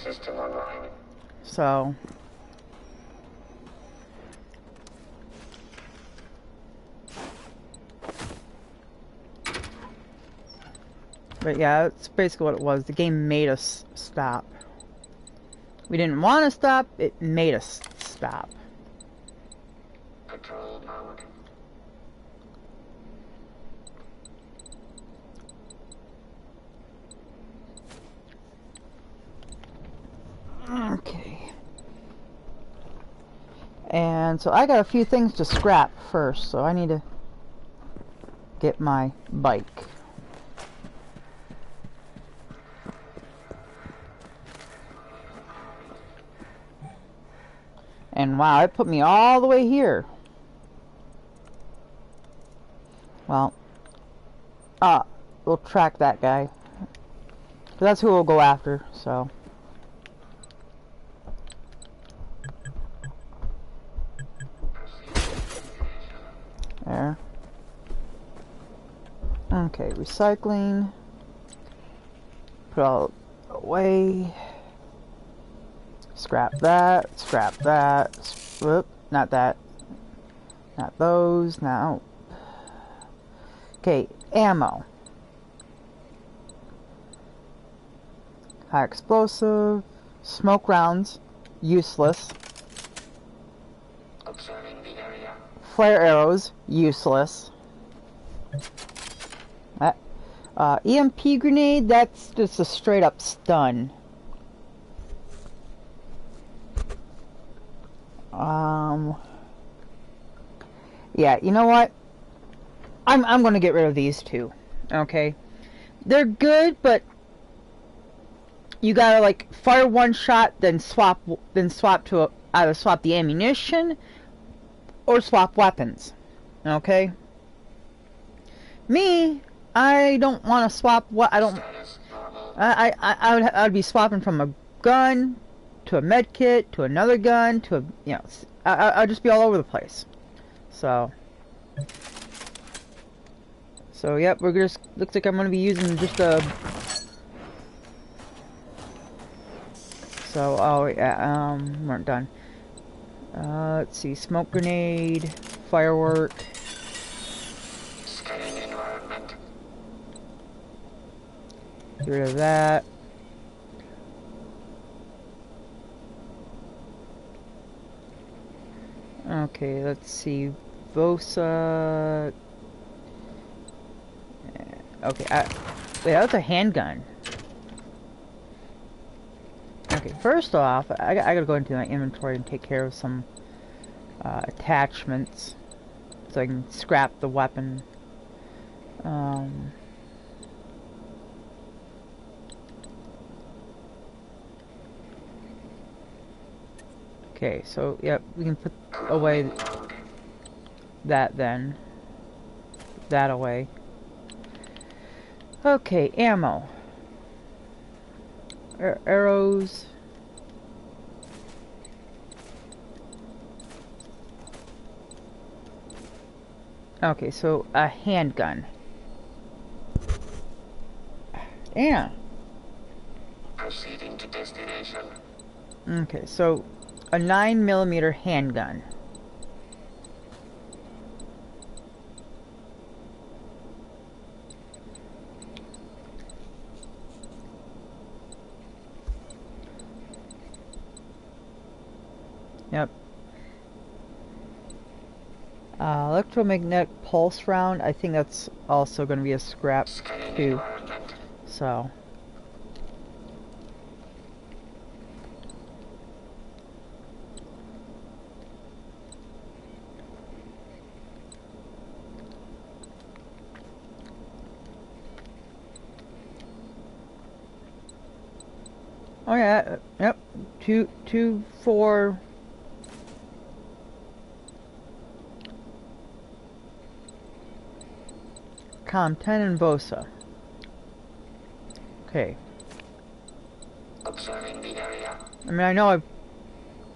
System online. So. But yeah, that's basically what it was. The game made us stop. We didn't want to stop, it made us stop. Control mode. Okay. And so I got a few things to scrap first, so I need to get my bike. And wow, it put me all the way here. Well, we'll track that guy. 'Cause that's who we'll go after, so. There. Okay, recycling. Put all away. Scrap that. Scrap that. Whoop, not that. Not those. Now. Okay, ammo. High explosive. Smoke rounds. Useless. Observing the area. Flare arrows. Useless. EMP grenade, that's just a straight up stun. Yeah, you know what? I'm gonna get rid of these two. Okay? They're good, but you gotta like fire one shot, then swap to either swap the ammunition or swap weapons. Okay? Me, I don't want to swap what I don't. I'd be swapping from a gun to a med kit to another gun to a I'd just be all over the place. So yep, we're just looks like I'm gonna be using just a. So oh yeah, weren't done. Let's see, smoke grenade, firework. Scanning environment. Get rid of that. Okay, let's see. Vosa. Okay, wait, that's a handgun. Okay, first off, I gotta go into my inventory and take care of some attachments so I can scrap the weapon. Okay, so yep, we can put away that then. Put that away. Okay, ammo. Arrows. Okay, so a handgun. Damn. Proceeding to destination. Okay, so a 9mm handgun. Yep. Electromagnetic pulse round. I think that's also going to be a scrap too. So. Oh yeah. Yep. 4. Com-10 and Vosa. Okay. Observing the area. I mean, I know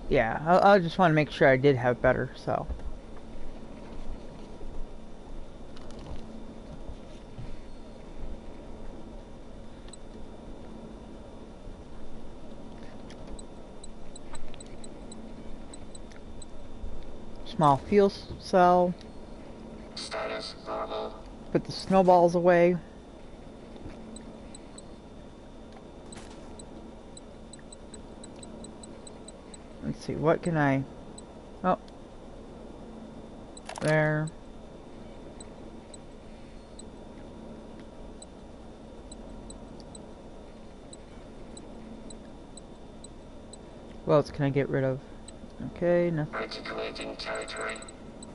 yeah, I just want to make sure I did have better, so. small fuel cell. Status normal. Put the snowballs away. Let's see, what can I... Oh. There. What else can I get rid of? Okay, nothing. Articulating territory.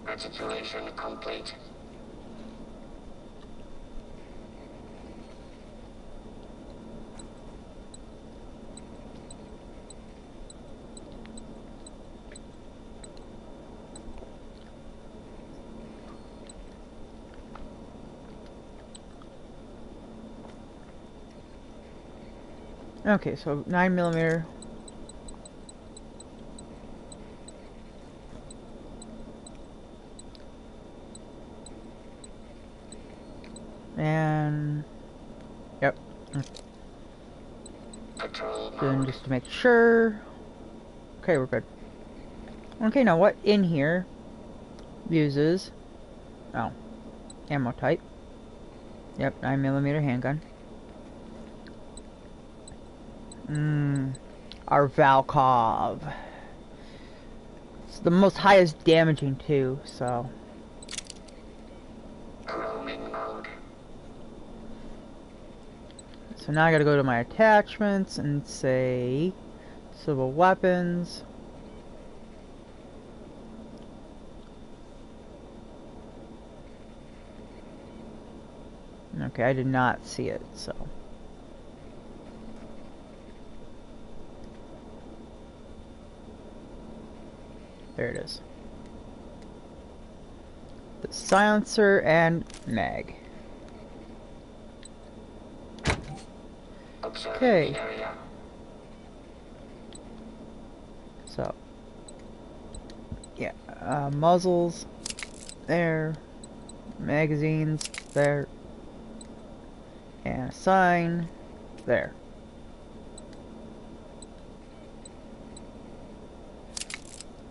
Articulation complete. Okay, so 9mm. And yep. Patrol Then mode. just to make sure. Okay, we're good. Okay, now what in here uses ammo type. Yep, 9mm handgun. Our Valkov. It's the most highest damaging too, so. Roaming mode. So now I gotta go to my attachments and say civil weapons. Okay, I did not see it, so. There it is. The silencer and mag. Observing Okay. the area. So, yeah, muzzles, there, magazines, there, and a sign, there.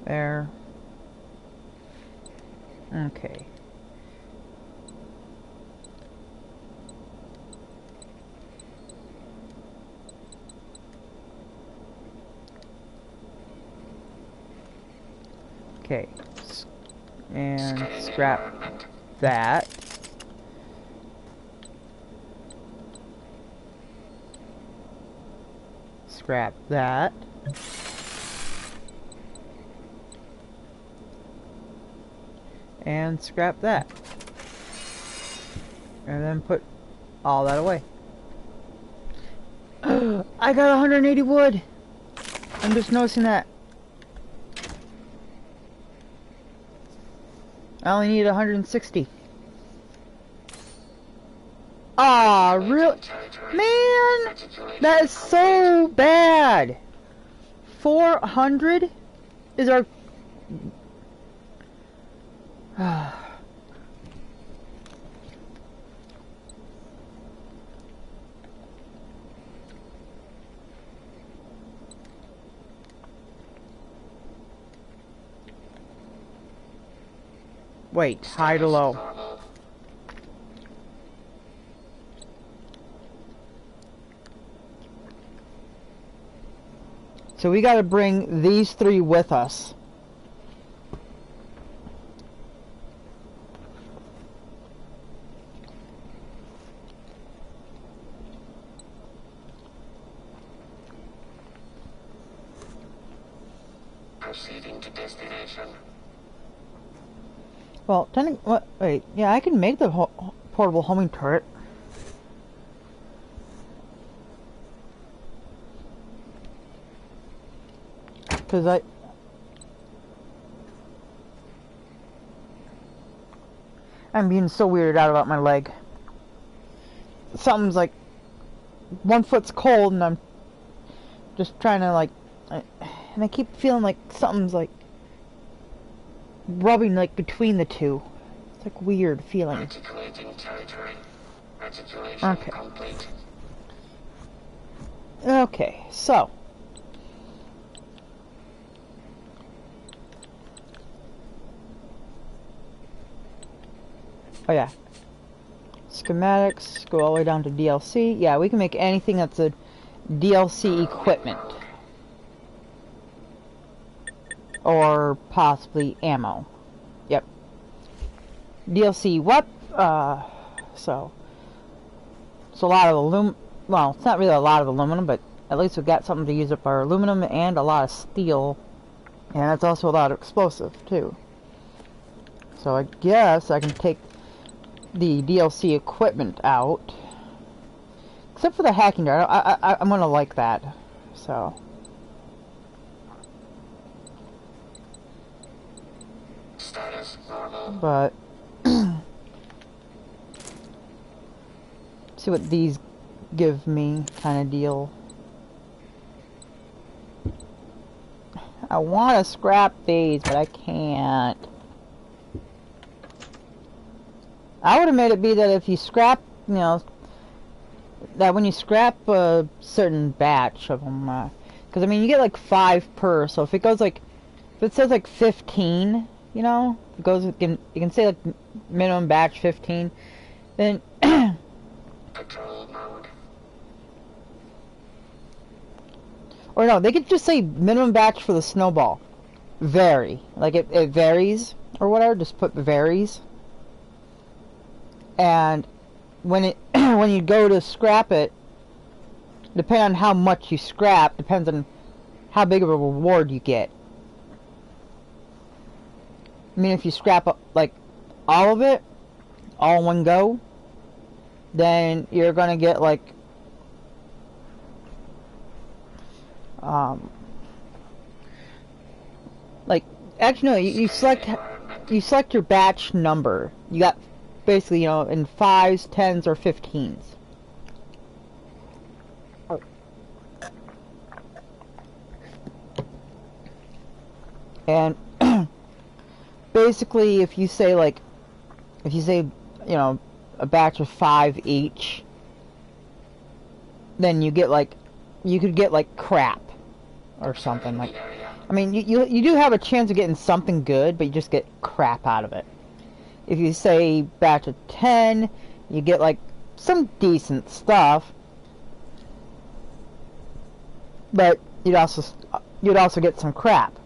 There. Okay. Okay. And Scanning scrap environment. that. Scrap that. And scrap that. And then put all that away. I got 180 wood! I'm just noticing that. I only need 160. Ah, real Territory. man, Articulation that is so bad. 400 is our. Wait, high to low. Normal. So we gotta bring these three with us. Proceeding to destination. Well, what? Wait, yeah, I can make the portable homing turret. Cause I'm being so weirded out about my leg. Something's like, one foot's cold and I'm just trying to like, and I keep feeling like something's like rubbing like between the two. It's like weird feeling. Articulating territory. Articulation Okay. complete. Okay, so. Oh yeah. Schematics, go all the way down to DLC. Yeah, we can make anything that's a DLC equipment. Or possibly ammo. Yep. DLC what? So it's a lot of aluminum. Well, it's not really a lot of aluminum, but at least we've got something to use up our aluminum and a lot of steel. And that's also a lot of explosive, too. So I guess I can take the DLC equipment out. Except for the hacking dart. I'm gonna like that. So. Status normal. But. See what these give me, kind of deal. I want to scrap these, but I can't. I would have made it be that if you scrap, you know, that when you scrap a certain batch of them, because I mean you get like 5 per, so if it goes like, if it says like 15, you know, if it goes, you can say like minimum batch 15, then Patrol mode. or no, they could just say minimum batch for the snowball, vary, like it varies or whatever, just put varies. And when it when you go to scrap it, depending on how much you scrap, depends on how big of a reward you get. I mean, if you scrap like all of it, all in one go, then you're gonna get like actually no, you select your batch number. You got basically, you know, in 5s, 10s, or 15s. And basically, if you say, you know, a batch of 5 each, then you get like, you could get like crap or something. Like, I mean, you do have a chance of getting something good, but you just get crap out of it. If you say batch of 10, you get like some decent stuff, but you'd also get some crap.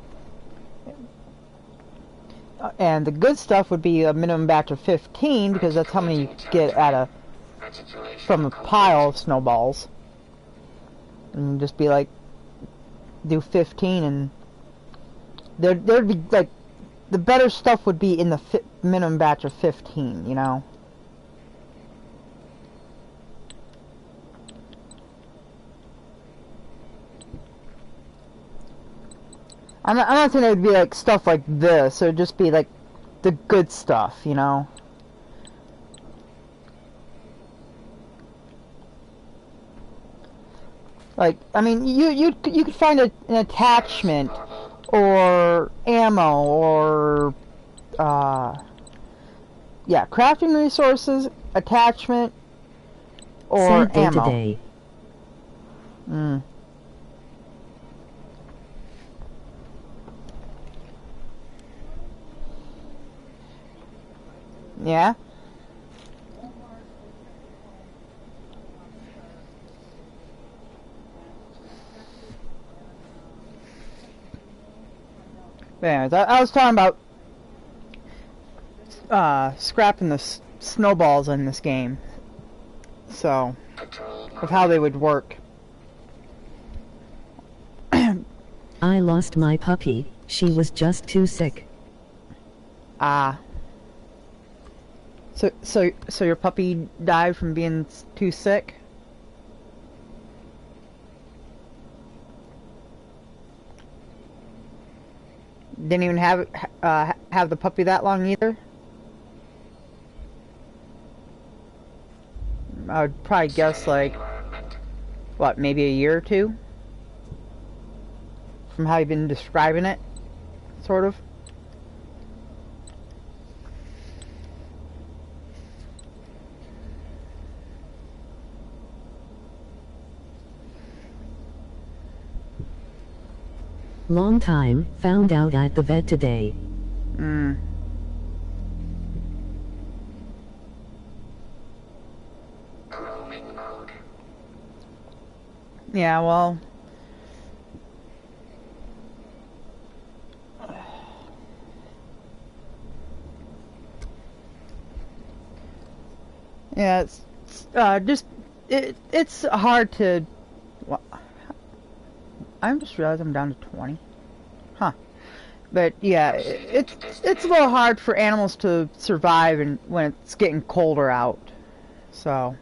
And the good stuff would be a minimum batch of 15, because that's how many you get from a pile of snowballs. And just be like, do 15, and there'd be like, the better stuff would be in the minimum batch of 15, you know? I'm not saying it would be like stuff like this. It would just be like the good stuff, you know? Like, I mean, you could find an attachment or ammo or yeah, crafting resources, attachment, or Save ammo. day. Yeah. But anyways, I was talking about scrapping the snowballs in this game. So, of how they would work. I lost my puppy. She was just too sick. Ah. So your puppy died from being too sick? Didn't even have the puppy that long either? I would probably guess like, what, maybe a year or two? From how you've been describing it, sort of. Long time, found out at the vet today. Yeah, well, yeah, just it's hard to. Well, I'm just realized I'm down to 20. Huh. But yeah, it's a little hard for animals to survive and when it's getting colder out. So.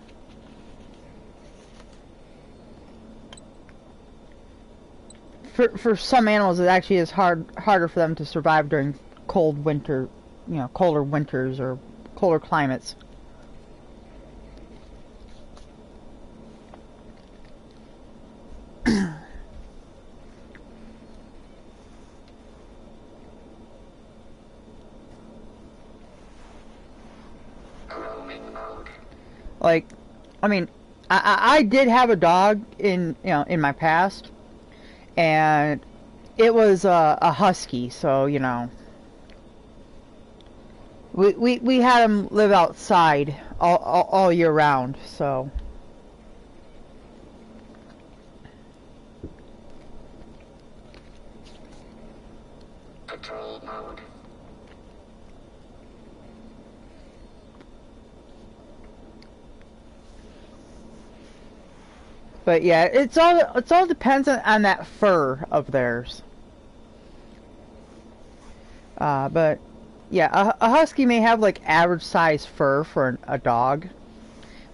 For some animals, it actually is harder for them to survive during cold winter, colder winters or colder climates. Roaming mode. Like, I mean, I did have a dog in my past, and it was a husky, so we had him live outside all year round, so. Patrol mode. But yeah, it's all depends on that fur of theirs. But yeah, a husky may have like average size fur for a dog,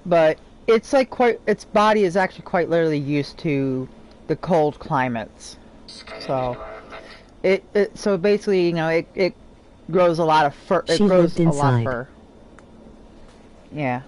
but it's like its body is actually quite literally used to the cold climates. So so basically, it grows a lot of fur. It She grows lived a lot of inside. fur. Yeah.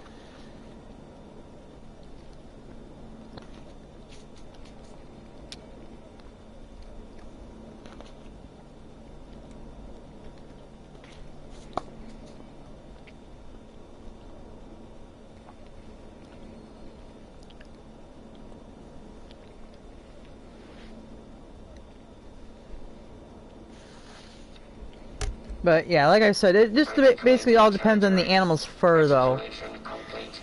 But yeah, like I said, it just basically all depends on the animal's fur, though. Installation complete.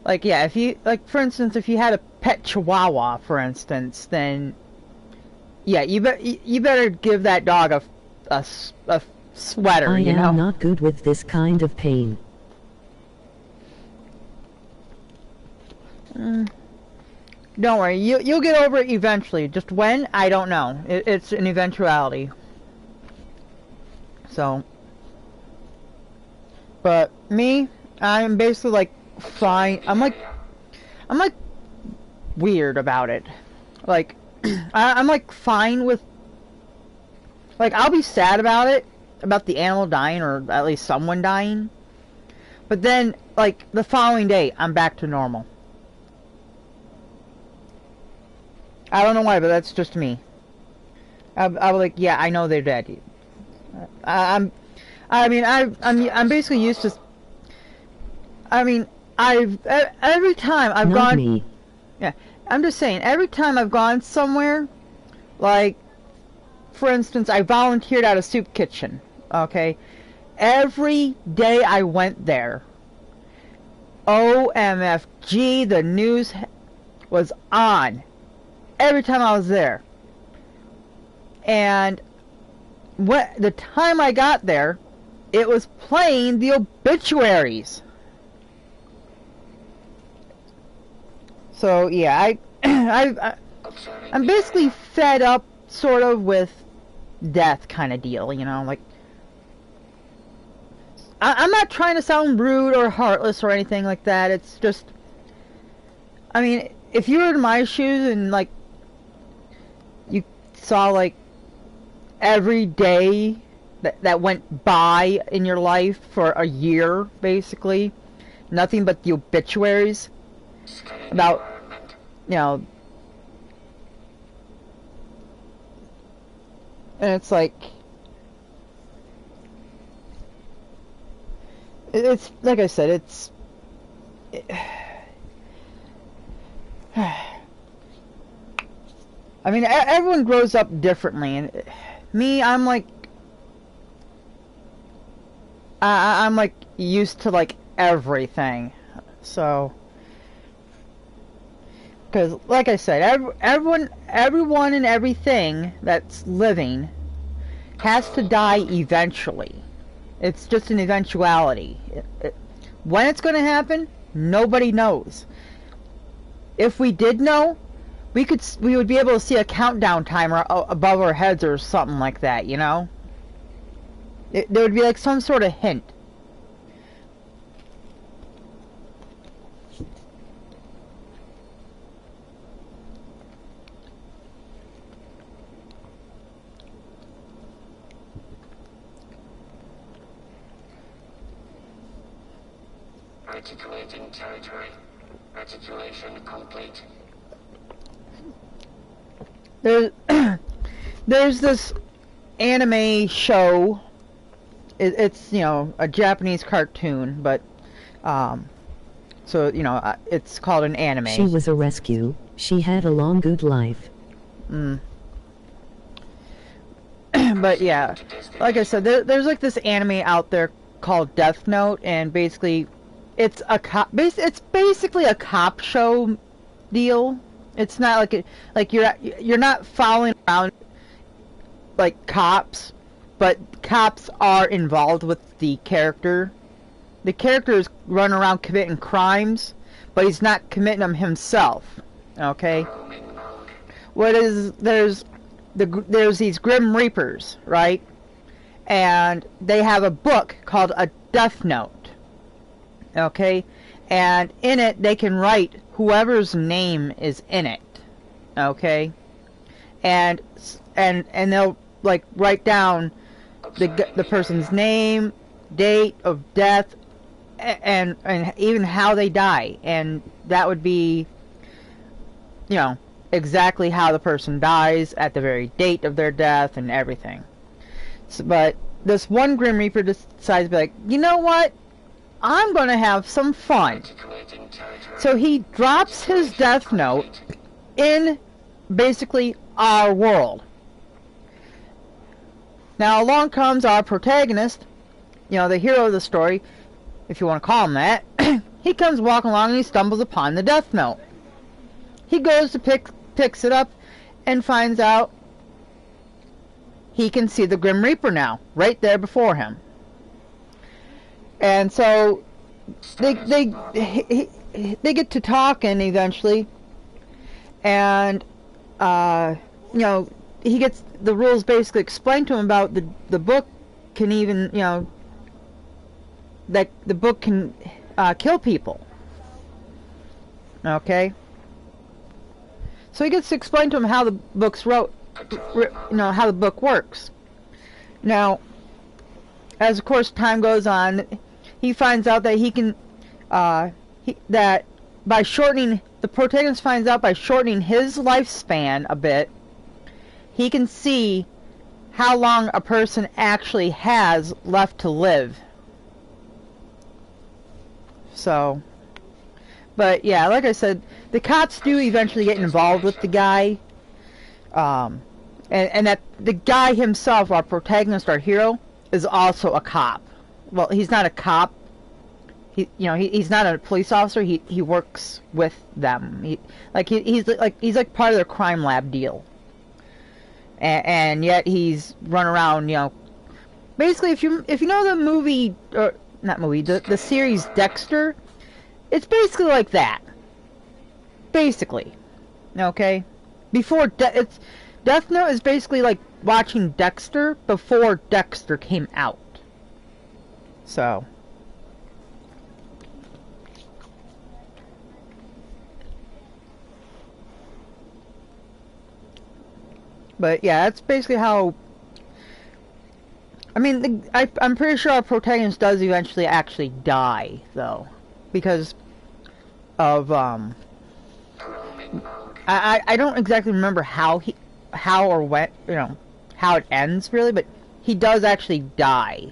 Like, yeah, if you for instance, if you had a pet Chihuahua, for instance, then yeah, you better give that dog a sweater, I you know. am not good with this kind of pain. Don't worry, you'll get over it eventually. Just when, I don't know. It's an eventuality. So, but me, I'm basically like fine. I'm like weird about it. Like, I'm like fine with. Like, I'll be sad about it, about the animal dying or at least someone dying. But then, like the following day, I'm back to normal. I don't know why, but that's just me. I was like, yeah, I know they're dead. I'm basically used to. I mean, every time I've Not gone. me. Yeah, I'm just saying, every time I've gone somewhere, like, for instance, I volunteered at a soup kitchen. Okay, every day I went there. OMFG, the news was on. Every time I was there. And the time I got there, it was playing the obituaries. So yeah, I'm basically fed up, sort of, with death kind of deal, like. I'm not trying to sound rude or heartless or anything like that. It's just, I mean, if you were in my shoes and like you saw like every day that went by in your life for a year, basically, nothing but the obituaries about, and it's like, it's like I said, it's I mean, everyone grows up differently, and me, I'm like, I'm like used to like everything, so Because, like I said, everyone and everything that's living has to die eventually. It's just an eventuality. When it's going to happen, nobody knows. If we did know, we would be able to see a countdown timer above our heads or something like that, you know? There would be like some sort of hint. Articulating territory. Articulation complete. There's this anime show. It's, you know, a Japanese cartoon, but so, you know, it's called an anime. She was a rescue. She had a long good life. But yeah, like I said, there's like this anime out there called Death Note, and basically it's it's basically a cop show deal. It's not like you're not following around like cops, but cops are involved with the character. The character is running around committing crimes, but he's not committing them himself. Okay. There's these Grim Reapers, right? And they have a book called a Death Note. Okay, and in it they can write whoever's name is in it. Okay, and they'll like write down the person's name, date of death, and even how they die, and that would be, you know, exactly how the person dies at the very date of their death and everything. So, but this one Grim Reaper decides to be like, you know what? I'm going to have some fun. So he drops his Death Note in basically our world. Now along comes our protagonist, you know, the hero of the story, if you want to call him that. He comes walking along and he stumbles upon the Death Note. He goes to picks it up and finds out he can see the Grim Reaper now, right there before him. And so they get to talking eventually, and you know, he gets the rules basically explained to him about the book can even, you know, that the book can kill people. Okay. So he gets to explain to him how the book's you know, how the book works. Now, as of course time goes on, he finds out that he can, that by shortening, the protagonist finds out by shortening his lifespan a bit, he can see how long a person actually has left to live. So, but yeah, like I said, the cops do eventually get involved with the guy, and that the guy himself, our protagonist, our hero, is also a cop. Well, he's not a cop. He's not a police officer. He works with them. He's like part of their crime lab deal. And yet he's run around, you know. Basically, if you know the movie, or not movie, the series Dexter, it's basically like that. Basically, okay. Before Death Note is basically like watching Dexter before Dexter came out. So. But yeah, that's basically how. I mean, I'm pretty sure our protagonist does eventually actually die, though, because of I don't exactly remember how or when, you know, how it ends really, but he does actually die.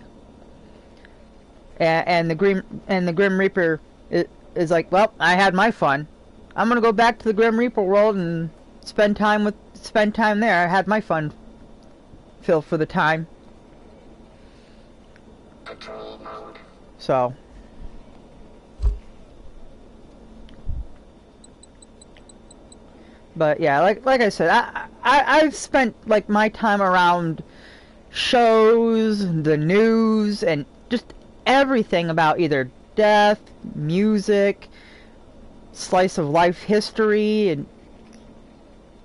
And the Grim Reaper is like, well, I had my fun. I'm gonna go back to the Grim Reaper world and spend time there. I had my fun fill for the time. Patrol mode. But yeah, like I said, I've spent like my time around shows, the news, and just everything about either death, music, slice of life history, and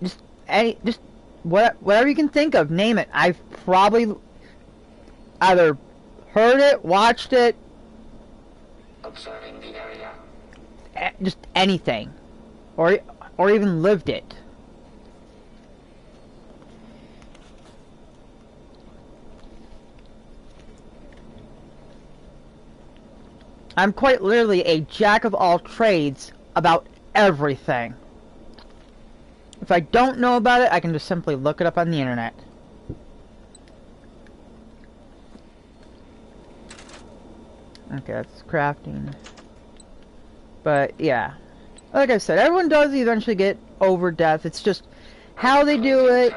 just whatever you can think of, name it. I've probably either heard it, watched it, Observing the area. just anything, or even lived it. I'm quite literally a jack of all trades about everything. If I don't know about it, I can just simply look it up on the internet. Okay, that's crafting. But yeah, like I said, everyone does eventually get over death. It's just how they do it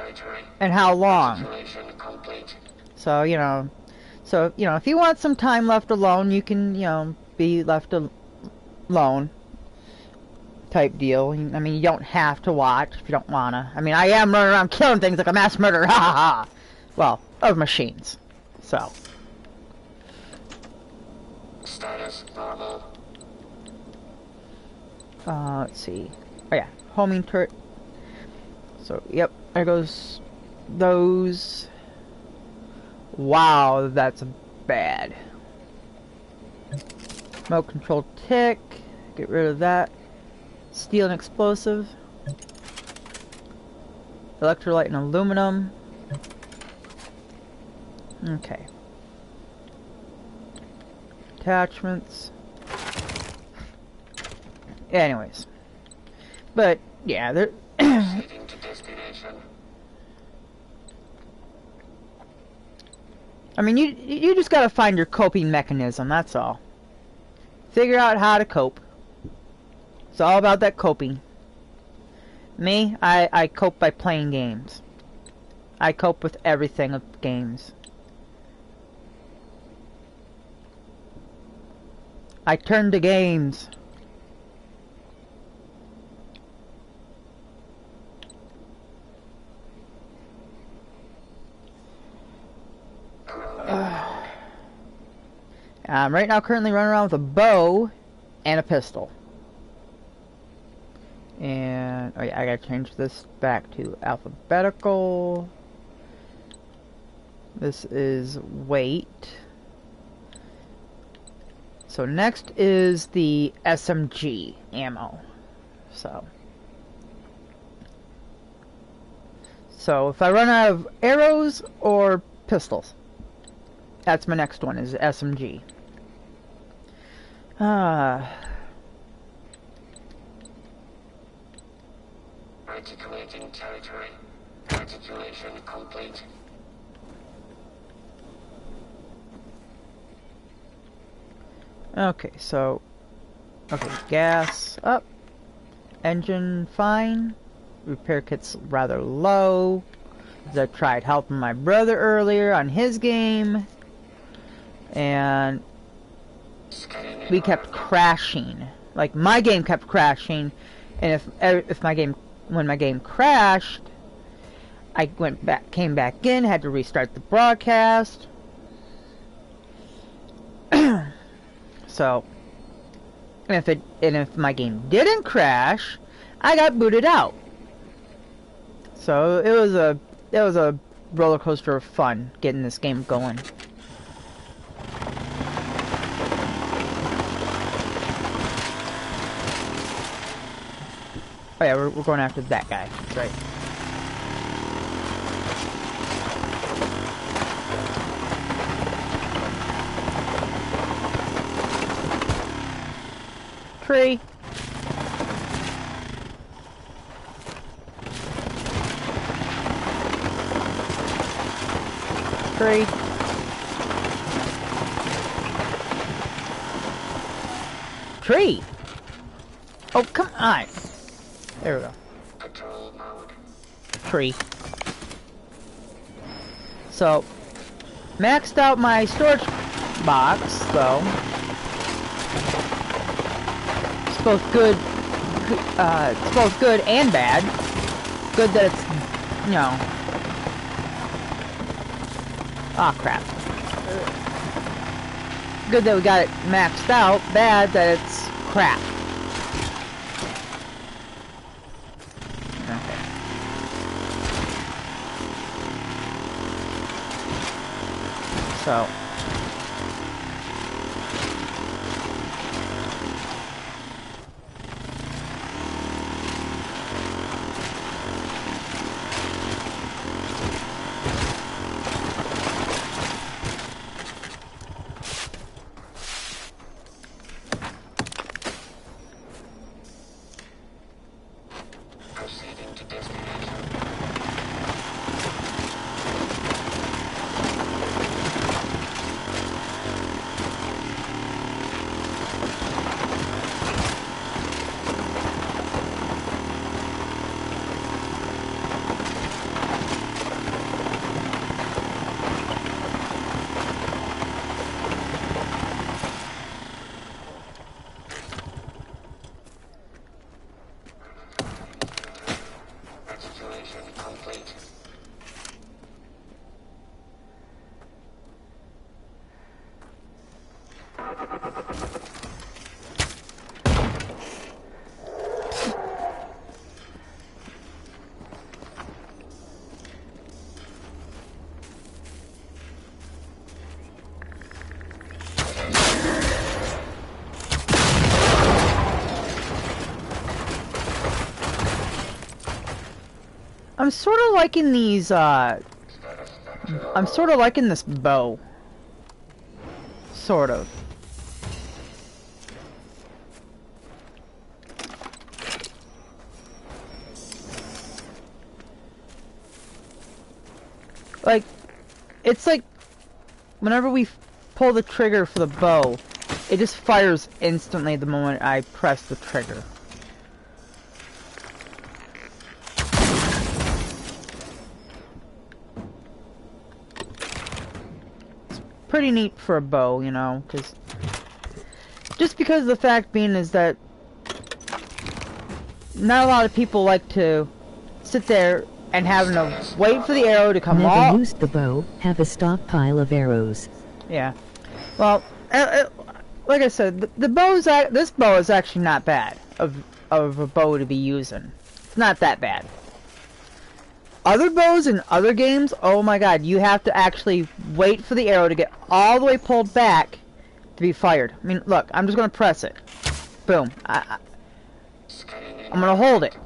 and how long. Situation complete. So, if you want some time left alone, you can, be left alone type deal. I mean, you don't have to watch if you don't wanna. I mean, I am running around killing things like a mass murderer, ha ha ha. Well, of machines. So. Status normal. Let's see. Oh yeah, homing turret. So, yep, there goes those. Wow, that's bad. Remote control tick. Get rid of that. Steel and explosive. Electrolyte and aluminum. Okay. Attachments. Anyways. But, yeah, they're... Proceeding to destination. I mean, you just gotta find your coping mechanism, that's all. Figure out how to cope. It's all about that coping. Me, I cope by playing games. I cope with everything of games. I turn to games. I'm right now currently running around with a bow and a pistol. And, oh yeah, I gotta change this back to alphabetical. This is weight. So next is the SMG ammo. So if I run out of arrows or pistols, that's my next one, is SMG. Articulating territory. Articulation complete. Okay, gas up. Engine fine. Repair kit's rather low. As I tried helping my brother earlier on his game. And we kept crashing. Like, my game kept crashing. And when my game crashed, I came back in, had to restart the broadcast. So, and if my game didn't crash, I got booted out. So it was a roller coaster of fun getting this game going. Oh yeah, we're going after that guy. That's right. Tree. Tree. Tree. Oh, come on. There we go. Patrol mode. Tree. So, maxed out my storage box, though. It's both good and bad. Good that it's, you know. Aw, crap. Good that we got it maxed out. Bad that it's crap. Okay. So. Proceeding to destination. Articulation complete. I'm sort of liking these, I'm sort of liking this bow. Sort of. Like, it's like, whenever we pull the trigger for the bow, it just fires instantly the moment I press the trigger. Pretty neat for a bow, you know, because just because the fact being is that not a lot of people like to sit there and having to wait for the arrow to come Never off. used the bow. Have a stockpile of arrows. Yeah, well, like I said, this bow is actually not bad of a bow to be using. It's not that bad. Other bows in other games, oh my god, you have to actually wait for the arrow to get all the way pulled back to be fired. I mean, look, I'm just gonna press it. Boom. I'm gonna hold it.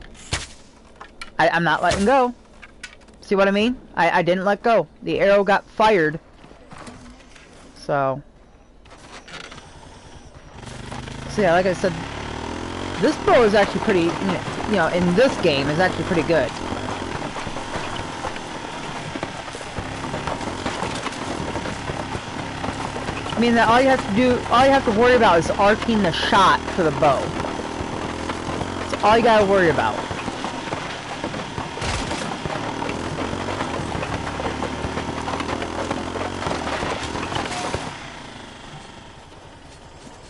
I'm not letting go. See what I mean? I didn't let go. The arrow got fired. So yeah, like I said, this bow is actually pretty, you know, in this game is actually pretty good. I mean, all you have to worry about is arcing the shot for the bow. That's all you gotta worry about.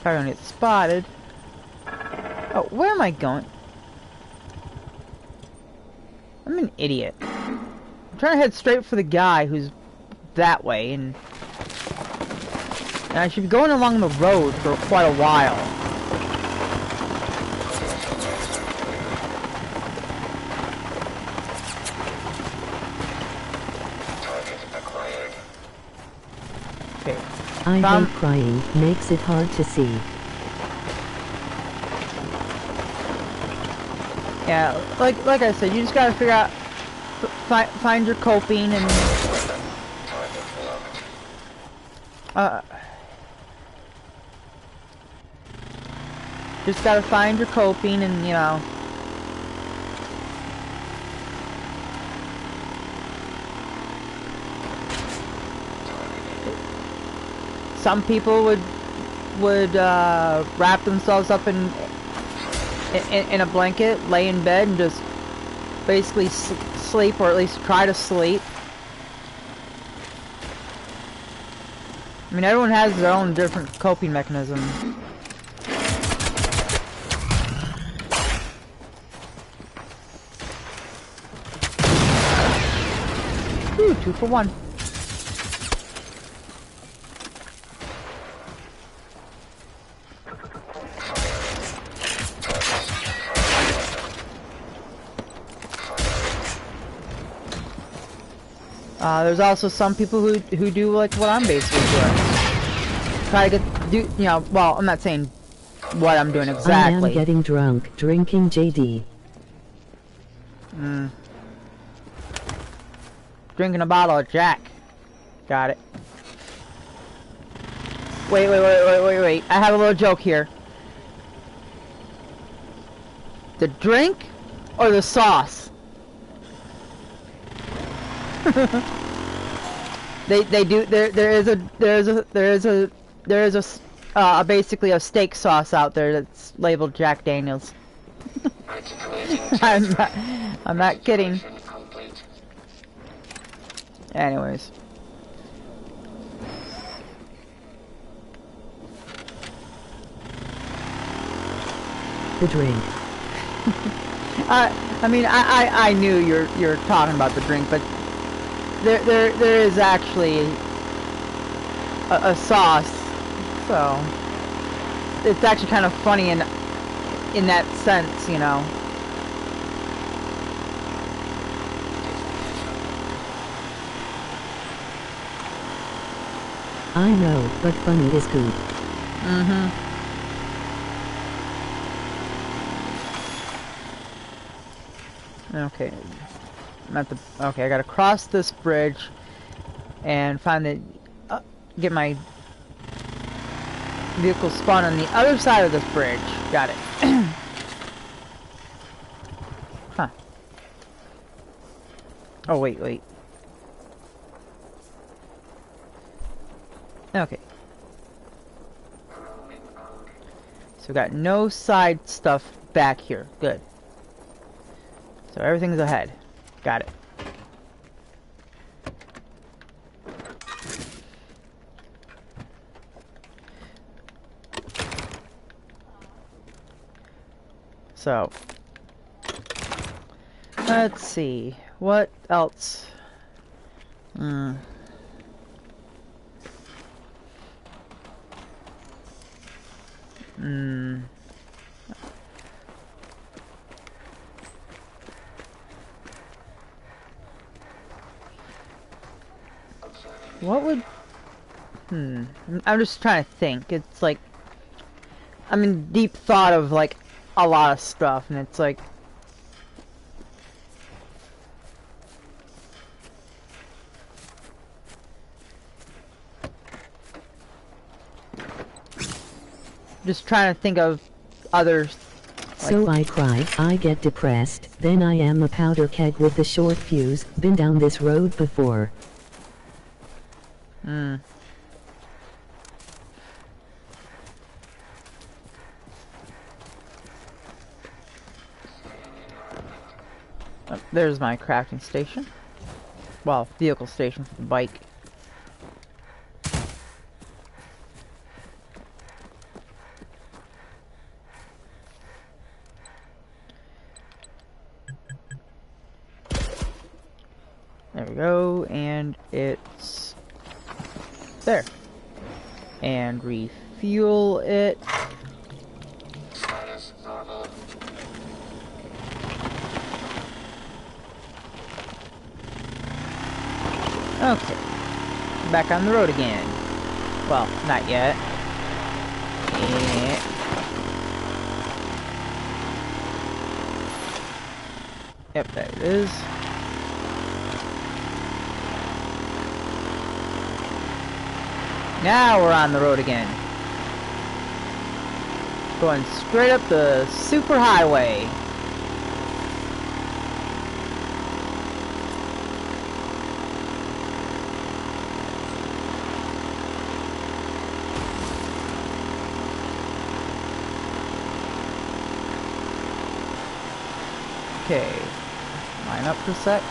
Probably gonna get spotted. Oh, where am I going? I'm an idiot. I'm trying to head straight for the guy who's that way, and I should be going along the road for quite a while. Target acquired. Okay. I hate crying. Makes it hard to see. Yeah, like I said, you just gotta figure out, find your coping and Target locked. just gotta find your coping and, you know. Some people would wrap themselves up in a blanket, lay in bed, and just basically sleep, or at least try to sleep. I mean, everyone has their own different coping mechanism. 2 for 1. There's also some people who do like what I'm basically doing. Try to you know, well, I'm not saying what I'm doing exactly. I am getting drunk, drinking JD. Drinking a bottle of Jack. Got it. Wait. I have a little joke here. The drink or the sauce? They do there is a basically a steak sauce out there that's labeled Jack Daniels. I'm not kidding. Complete. Anyways. The drink. I mean, I knew you're talking about the drink, but there is actually a sauce, so it's actually kind of funny in that sense, you know. I know, but funny is good. Okay. Okay, I gotta cross this bridge and find the get my vehicle spawn on the other side of this bridge. Got it. Huh. Oh wait. Okay. So we got no side stuff back here. Good. So everything's ahead. Got it. So, let's see. What else? What would... I'm just trying to think. It's like... I'm in deep thought of, like, a lot of stuff, and it's like... Just trying to think of others. So I cry, I get depressed, then I am a powder keg with the short fuse, been down this road before. Oh, there's my crafting station. Well, vehicle station for the bike. There we go, and it's there. And refuel it. Status normal. Okay. Back on the road again. Well, not yet. And... Yep, there it is. Now we're on the road again. Going straight up the super highway. Okay. Line up for a sec.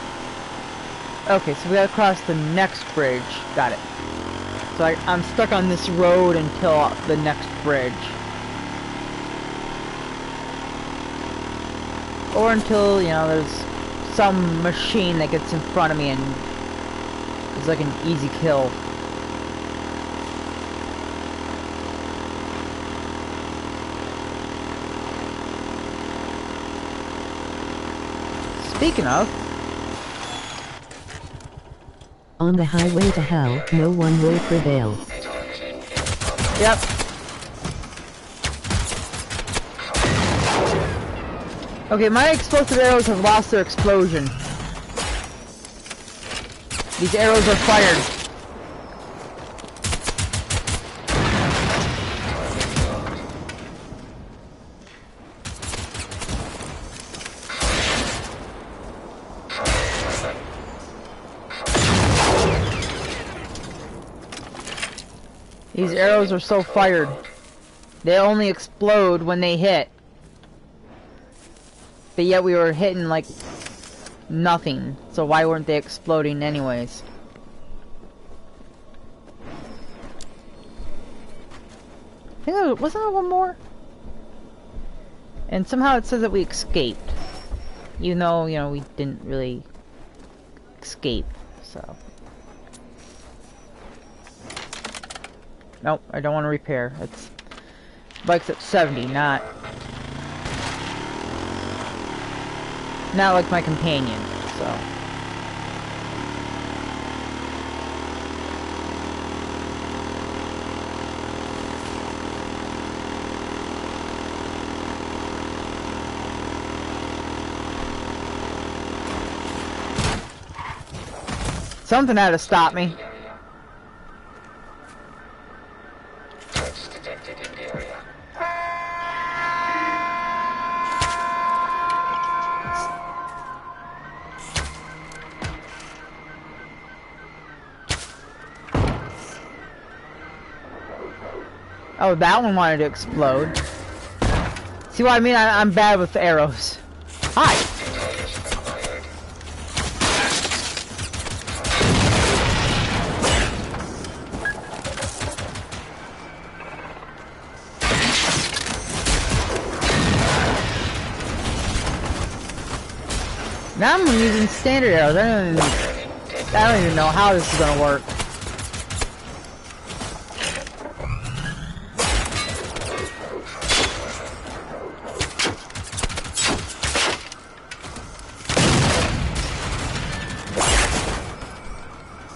Okay, so we gotta cross the next bridge. Got it. So I'm stuck on this road until the next bridge. Or until, you know, there's some machine that gets in front of me and It's like an easy kill. Speaking of, On the highway to hell, no one will prevail. yep. Okay, my explosive arrows have lost their explosion. These arrows are fired. These arrows are so fired. They only explode when they hit. But yet we were hitting like nothing. So why weren't they exploding anyways? I think wasn't there one more? And somehow it says that we escaped. Even though, you know, we didn't really escape, so. Nope, I don't want to repair. It's bike's at 70, not like my companion, so. Something had to stop me. Threats detected in the area. Oh, that one wanted to explode. See what I mean? I'm bad with arrows. Hi! Targets acquired. Now I'm using standard arrows. I don't even know how this is gonna work.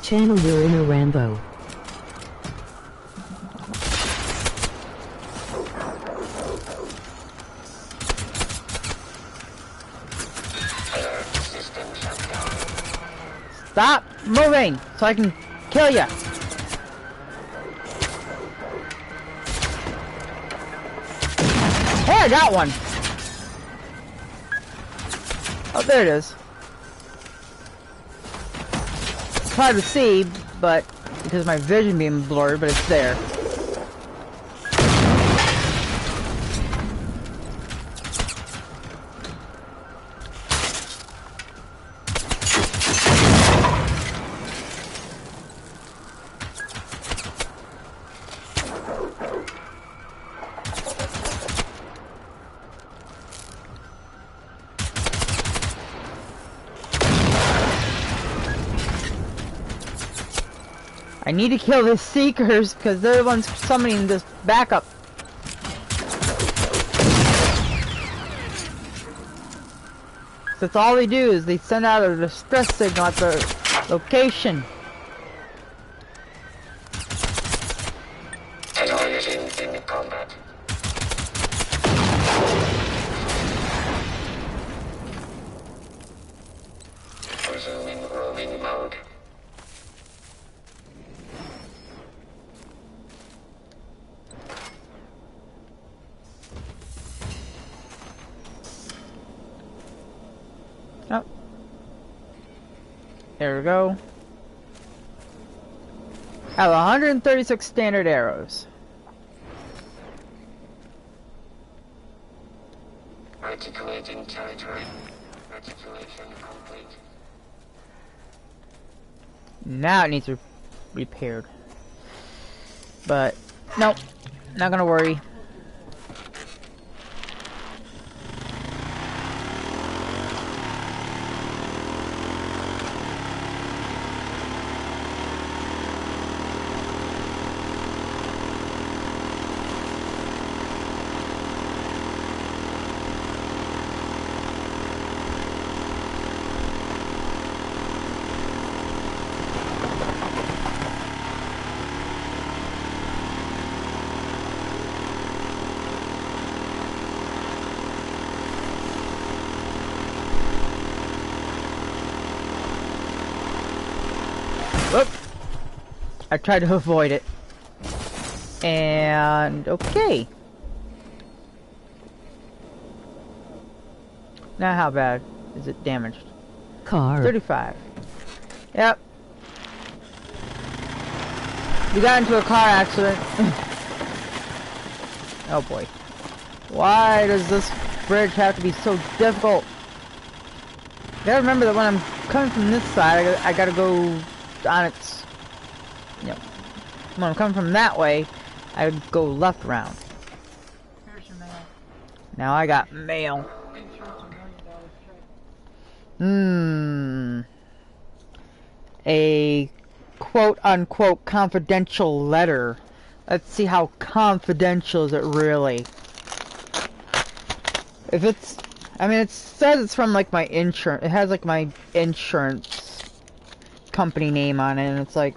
Channel your inner Rambo. System shut down. Stop moving so I can kill you. Hey, I got one. Oh, there it is. It's hard to see, but because my vision being blurred, but it's there. I need to kill the Seekers because they're the ones summoning this backup. That's all they do is they send out a distress signal at the location. Target in combat. Resuming roaming mode. Oh. There we go. I have 136 standard arrows. Articulating territory. Articulation complete. Now it needs repaired. But, nope. Not gonna worry. Whoop. I tried to avoid it. And okay. Now how bad is it damaged? Car. 35. Yep. We got into a car accident. Oh boy. Why does this bridge have to be so difficult? You gotta remember that when I'm coming from this side, I gotta go on its... You know, when I'm coming from that way, I go left around. Here's your mail. Now I got mail. Insurance $1 million check. A quote-unquote confidential letter. Let's see how confidential is it really. If it's... I mean, it says it's from, like, my insurance... It has, like, my insurance company name on it, and it's like...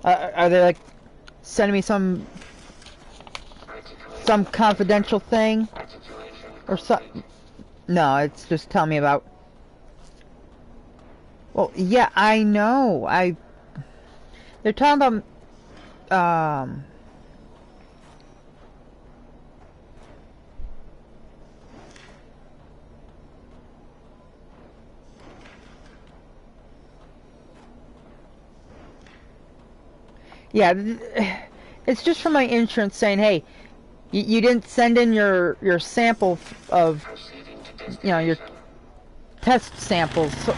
are they, like, sending me some confidential thing? Or something? No, it's just telling me about... Well, yeah, I know. They're talking about... Yeah, it's just from my insurance saying, hey, you didn't send in your sample of, you know, your test samples, so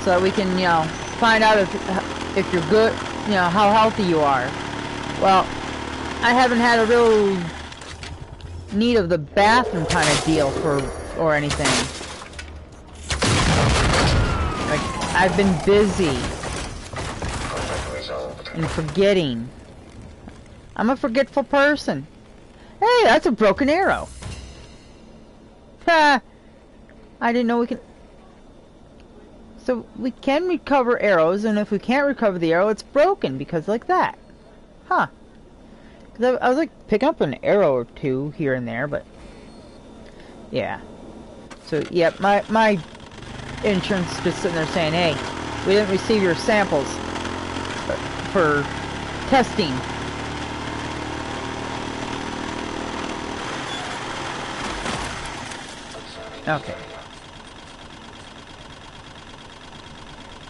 that we can, you know, find out if you're good, you know, how healthy you are. Well, I haven't had a real need of the bathroom kind of deal or anything. Like, I've been busy. And forgetting. I'm a forgetful person. Hey, that's a broken arrow. Ha! I didn't know we can... So, we can recover arrows, and if we can't recover the arrow, it's broken, because like that. Huh. 'Cause I was like picking up an arrow or two here and there, but... Yeah. So, yeah, my insurance is just sitting there saying, hey, we didn't receive your samples for testing. Okay.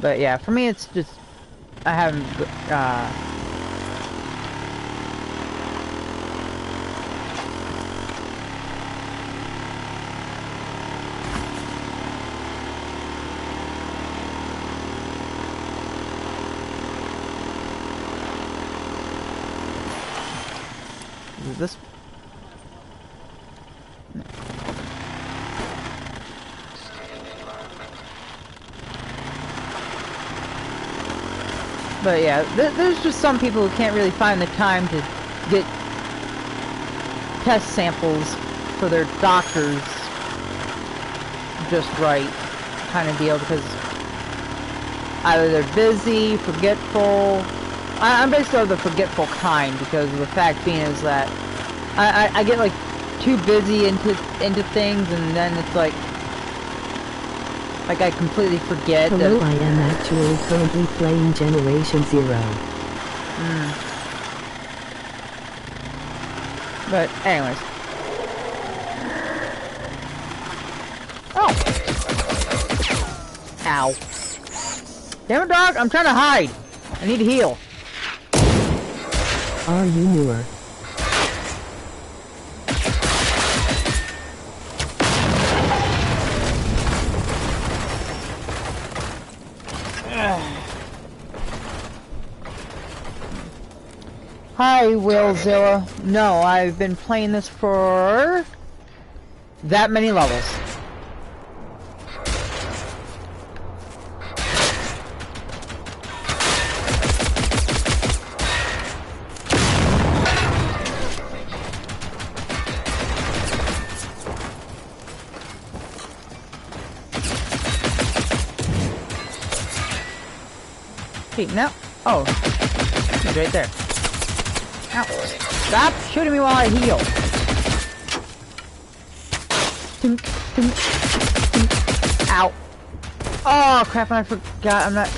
But yeah, for me it's just I haven't is this? No. But yeah, there's just some people who can't really find the time to get test samples for their doctors just right kind of deal, because either they're busy, forgetful. I'm basically the forgetful kind, because the fact being is that I get like too busy into things, and then it's like I completely forget. Hello, I am actually currently playing Generation Zero. But anyways. Oh! Ow. Damn it, dog! I'm trying to hide! I need to heal. Are you newer? Hi, Willzilla. No, I've been playing this for that many levels. Hey, no. Oh, he's right there. Ow. Stop shooting me while I heal. Tink, tink, tink. Ow. Oh crap, I forgot, I'm not...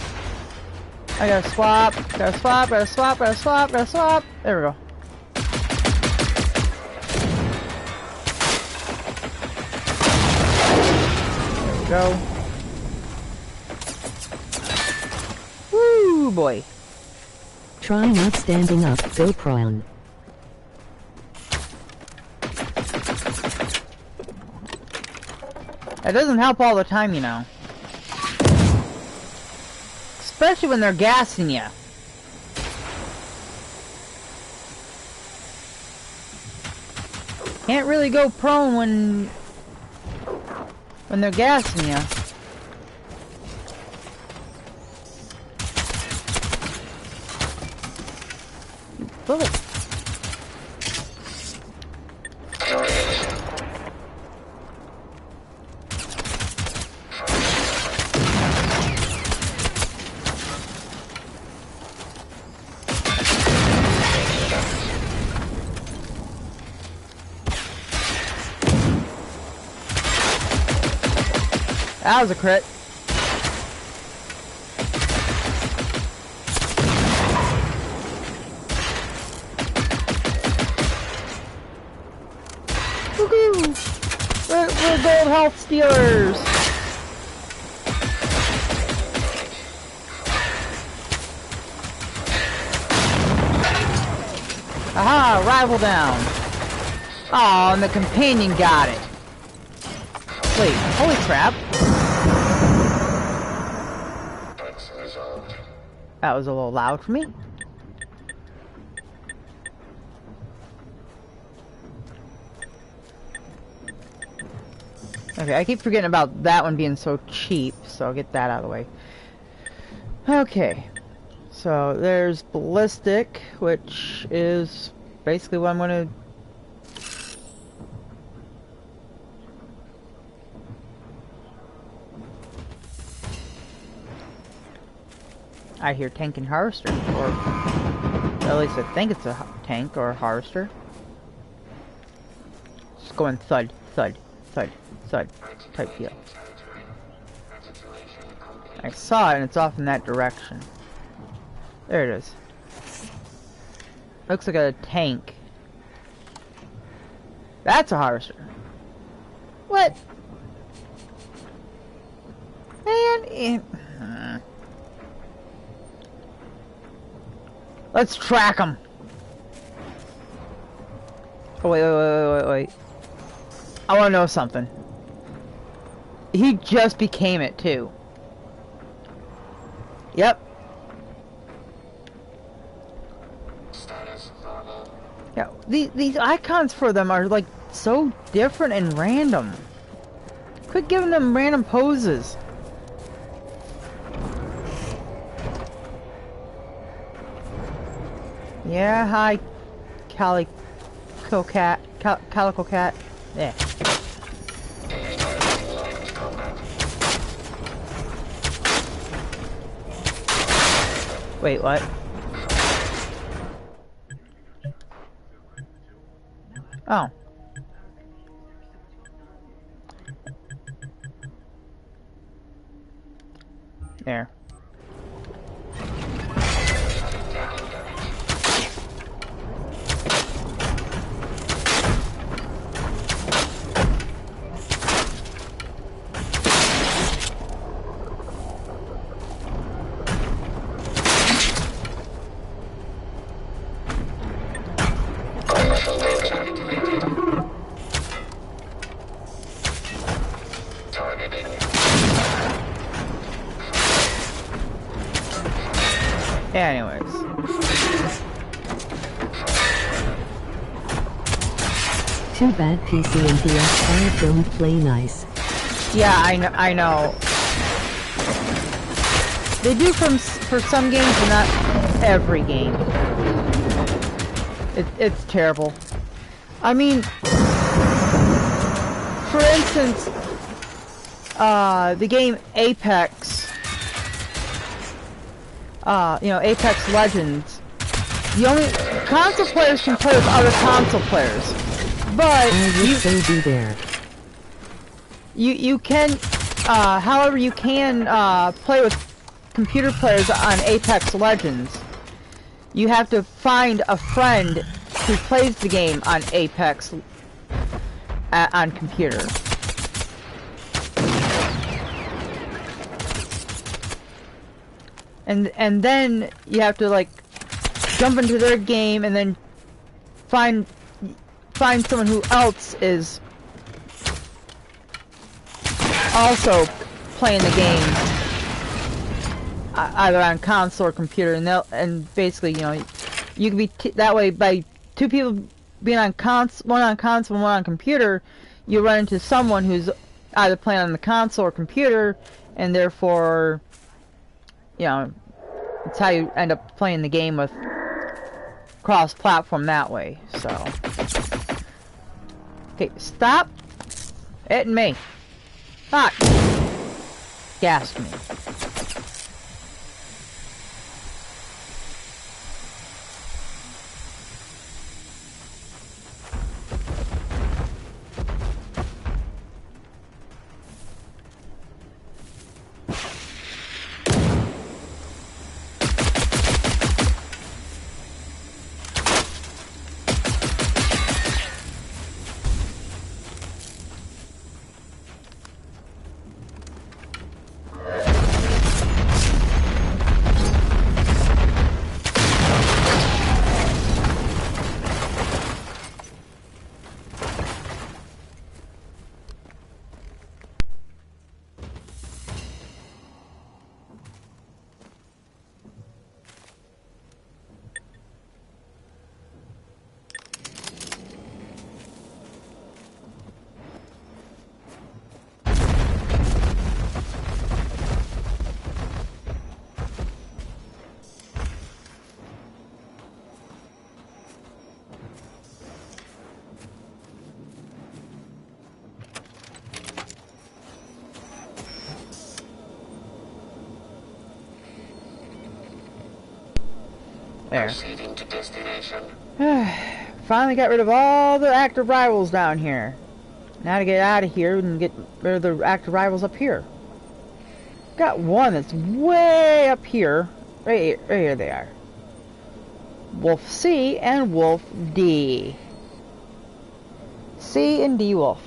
I gotta swap, gotta swap, gotta swap, gotta swap, gotta swap. There we go. There we go. Woo, boy. Try not standing up, go prone. That doesn't help all the time, you know. Especially when they're gassing you. Can't really go prone when they're gassing you. Bullet. That was a crit. Woohoo! We're gold health stealers. Aha! Rival down. Oh, and the companion got it. Wait, holy crap. That was a little loud for me. Okay, I keep forgetting about that one being so cheap, so I'll get that out of the way. Okay, so there's ballistic, which is basically what I'm gonna... I hear tank and harvester, or at least I think it's a tank or a harvester. Just going thud, thud, thud, thud type deal. I saw it and it's off in that direction. There it is. Looks like a tank. That's a harvester. What? Man, let's track him. Oh, wait. I want to know something. He just became it, too. Yep. Yeah, these icons for them are, like, so different and random. Quit giving them random poses. Yeah, hi, Calico Cat. Calico Cat. Yeah. Wait, what? Oh. There. Anyways. Too bad PC and PS5 don't play nice. Yeah, I know. They do for some games, but not every game. It's terrible. I mean, for instance, the game Apex. You know, Apex Legends. The only console players can play with other console players, but I would say be there. you can however, you can play with computer players on Apex Legends. You have to find a friend who plays the game on Apex on computer. And then you have to like jump into their game and then find someone who else is also playing the game either on console or computer, and basically, you know, you can be that way by two people being on one on console and one on computer. You run into someone who's either playing on the console or computer, and therefore, you know, it's how you end up playing the game with cross-platform that way. So, okay, stop hitting me. Ah, gassed me. There. Proceeding to destination. Finally got rid of all the active rivals down here. Now to get out of here and get rid of the active rivals up here. Got one that's way up here. Right here they are. Wolf C and Wolf D. C and D Wolf.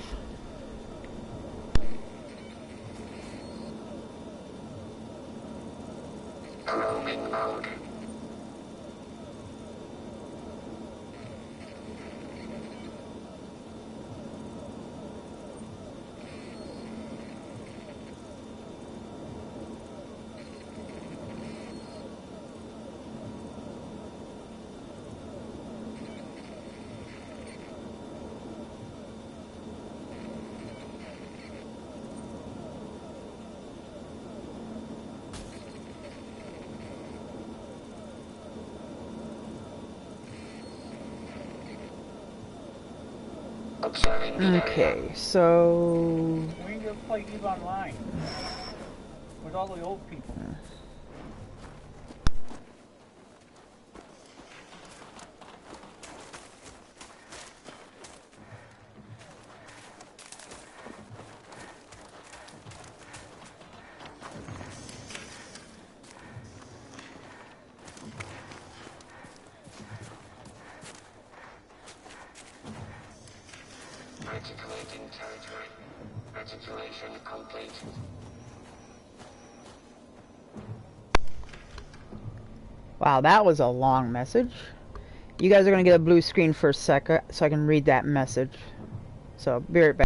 Roaming mode. Observing the area. Okay, so We can just play EVE Online with all the old people. Reticulating territory. Reticulation complete. wow, that was a long message. You guys are gonna get a blue screen for a second so I can read that message. So be right back.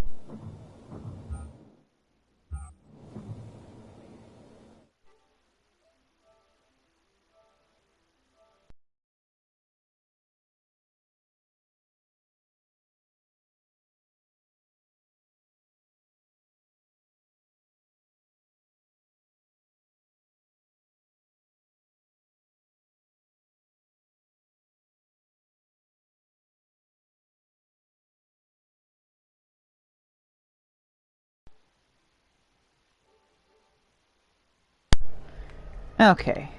Okay.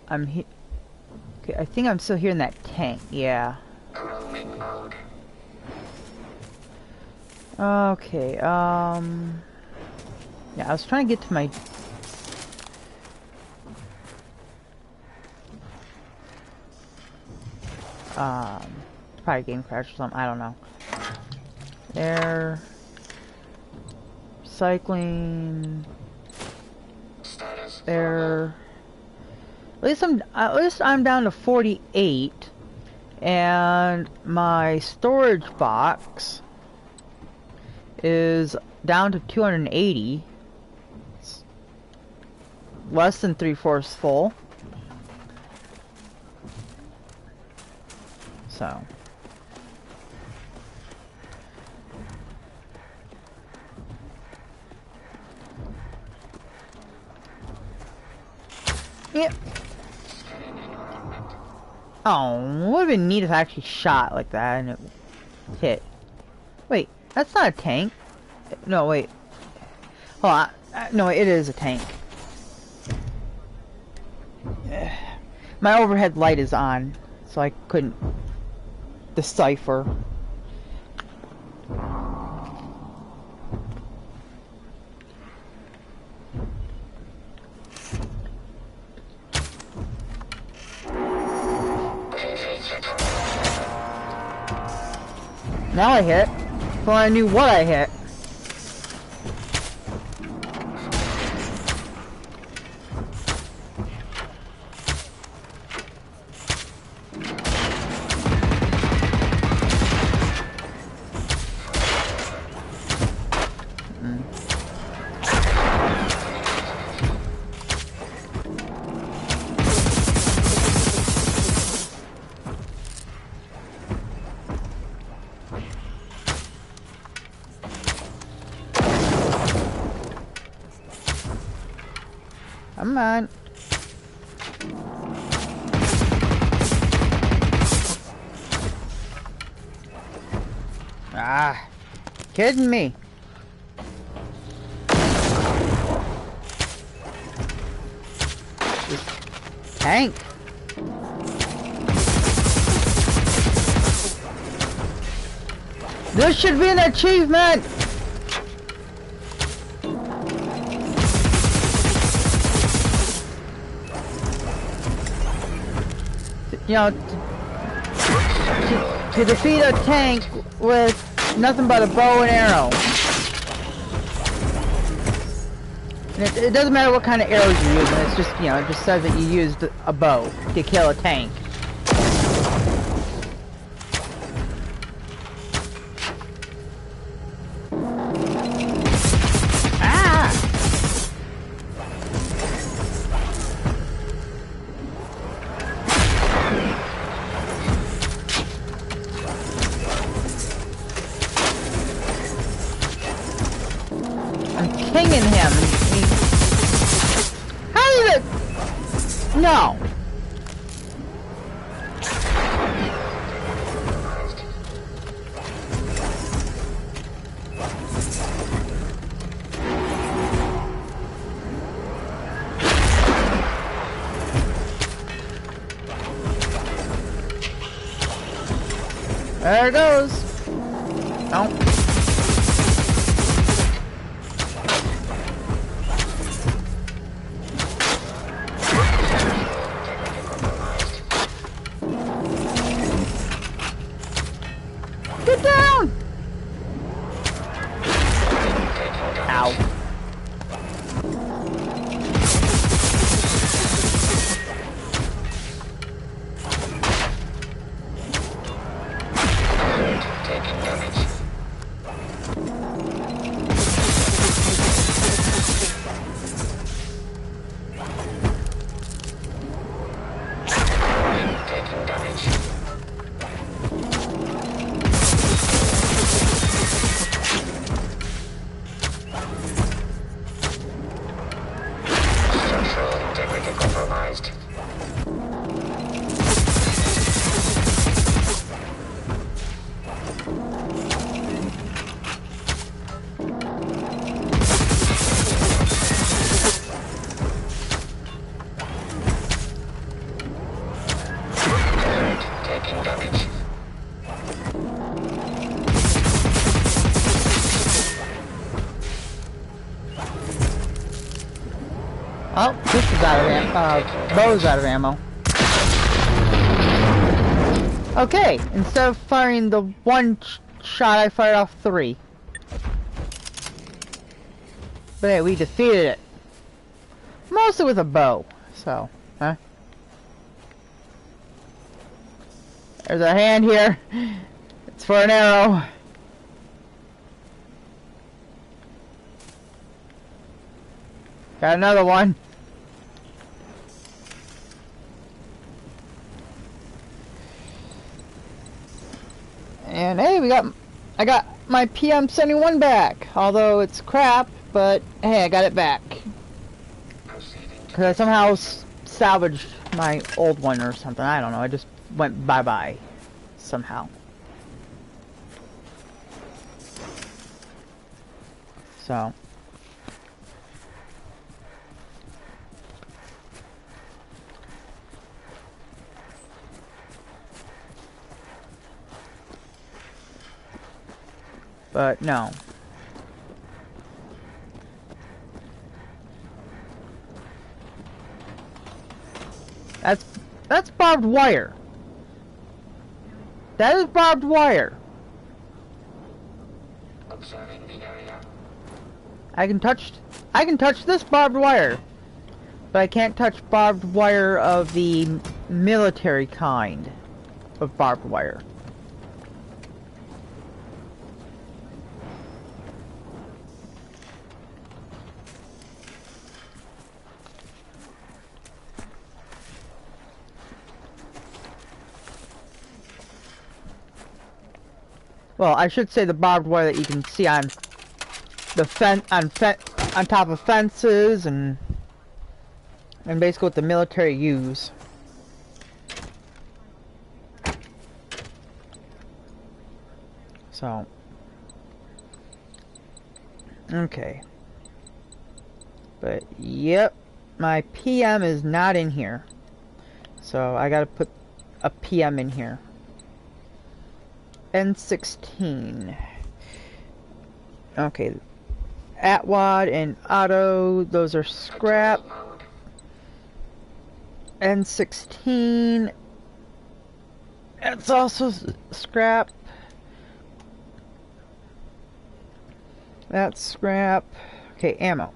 I'm here. Okay, I think I'm still here in that tank. Yeah. mode. Okay, yeah, I was trying to get to my... probably game crash or something, I don't know. There... Cycling... Status. There... At least I'm down to 48. And my storage box is down to 280. It's less than 3/4 full. So. Yep. Oh, would have been neat if I actually shot like that and it hit. Wait, that's not a tank. No, wait. Hold on. No, it is a tank. My overhead light is on, so I couldn't decipher. Now I hit. Well, I knew what I hit. Come on. Ah, kidding me. This tank. This should be an achievement. You know, to defeat a tank with nothing but a bow and arrow. And it doesn't matter what kind of arrows you're using, it's just, you know, it just says that you used a bow to kill a tank. No. There it goes. No. Get down! Ow. Taking damage. Taking damage. Structural integrity compromised. Oh, this is out of ammo. Bow's out of ammo. Okay, instead of firing the one shot, I fired off 3. But hey, we defeated it. Mostly with a bow, so, huh? There's a hand here. It's for an arrow. Got another one. And hey, I got my PM-71 back. Although it's crap, but hey, I got it back. Because I somehow salvaged my old one or something. I don't know. I just went bye-bye. Somehow. So. But no. That's barbed wire. That is barbed wire. Observing the area. I can touch this barbed wire, but I can't touch barbed wire of the military kind of barbed wire. Well, I should say the barbed wire that you can see on the on top of fences and basically what the military use. So, okay. But yep, my PM is not in here. So I gotta put a PM in here. N16. Okay. Atwad and Auto, those are scrap. N16. It's also scrap. That's scrap. Okay, ammo.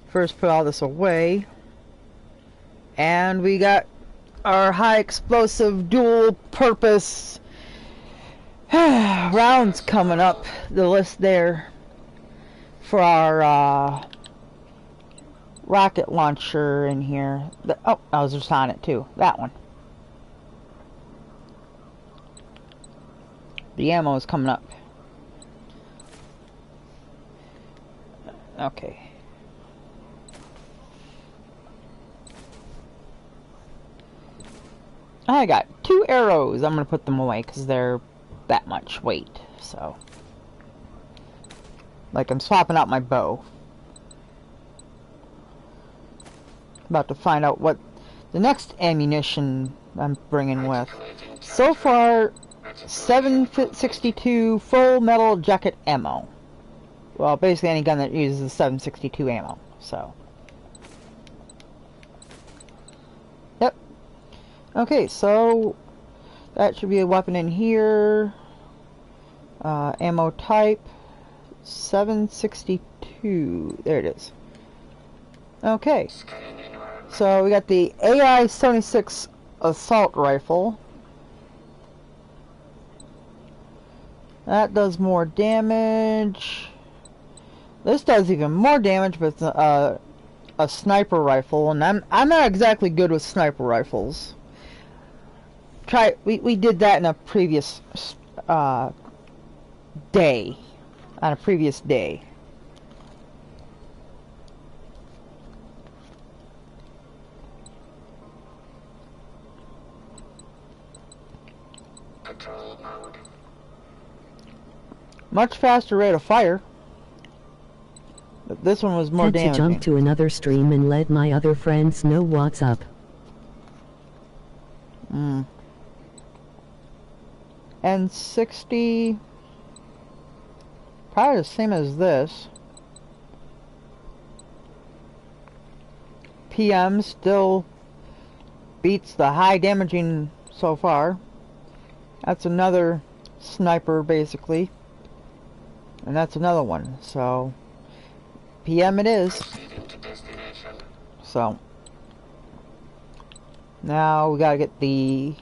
First put all this away. And we got our high explosive dual purpose rounds coming up the list there for our rocket launcher in here. Oh, I was just on it too. That one. The ammo is coming up. Okay. I got 2 arrows. I'm gonna put them away because they're that much weight. So, like, I'm swapping out my bow. About to find out what the next ammunition I'm bringing with. So far, 762 full metal jacket ammo. Well, basically any gun that uses 762 ammo. So. Yep. Okay, so that should be a weapon in here. Ammo type 762. There it is. Okay. So we got the AI-76 assault rifle. That does more damage. This does even more damage, but it's a sniper rifle, and I'm not exactly good with sniper rifles. We did that in a previous day. On a previous day. Control mode. Much faster rate of fire. But this one was more Had to damaging. jump to another stream and let my other friends know what's up. And 60. Probably the same as this. PM still beats the high damaging so far. That's another sniper basically. And that's another one. So PM it is. Proceeding to destination. So now we gotta get the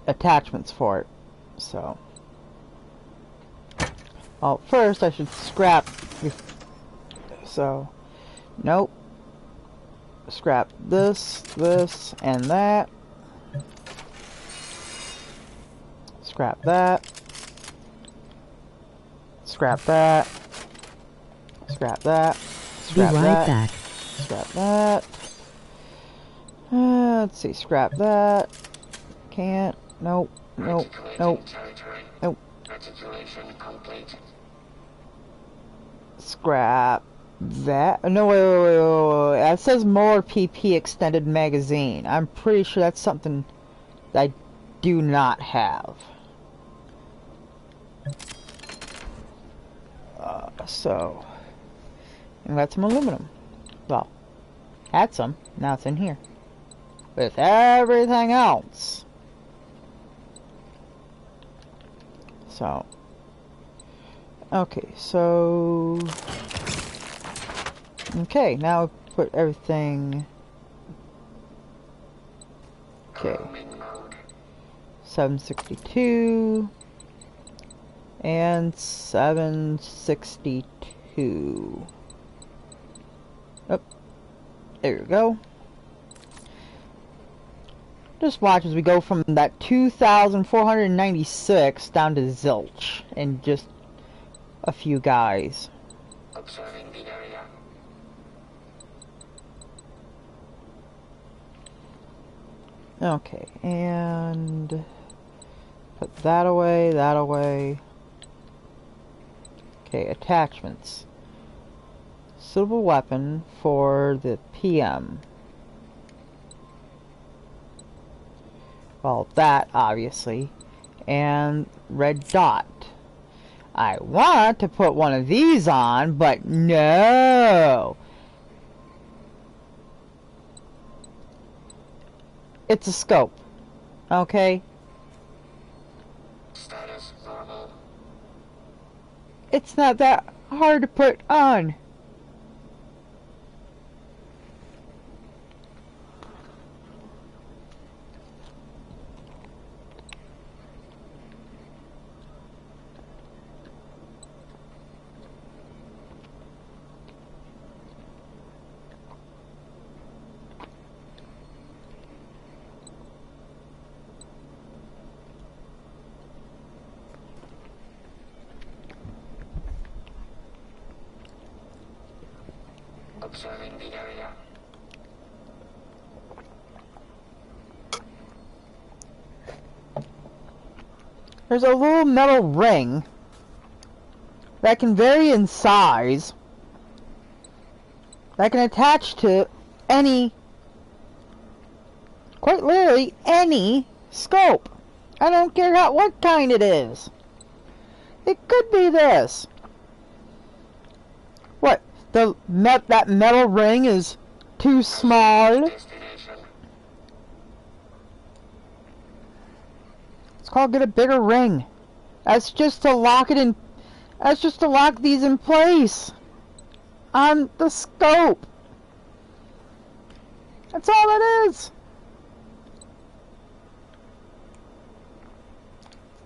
attachments for it. So well, first I should scrap. So nope. Scrap this, this, and that. Scrap that. Scrap that. Scrap that. Be Scrap right that. back. Scrap that. Let's see. Scrap that. Can't. Nope. Nope. Nope. Territory. Nope. Articulation complete. Scrap that. No, wait. That says more PP extended magazine. I'm pretty sure that's something that I do not have. So, and got some aluminum. Well, had some. Now it's in here. With everything else. So, okay, so, okay, now we put everything. Okay, Roaming mode. 762 and 762. Oh, there you go. Just watch as we go from that 2,496 down to zilch in just a few guys. Observing the area. Okay, and put that away, that away. Okay, attachments. Suitable weapon for the PM. Well, that, obviously. And red dot. I want to put one of these on, but no! It's a scope. Okay? Status normal. It's not that hard to put on. Observing the area. There's a little metal ring that can vary in size, that can attach to any, quite literally any scope. I don't care what kind it is. It could be this. What? That metal ring is too small? Destination. It's called get a bigger ring. That's just to lock it in. That's just to lock these in place on the scope. That's all it is.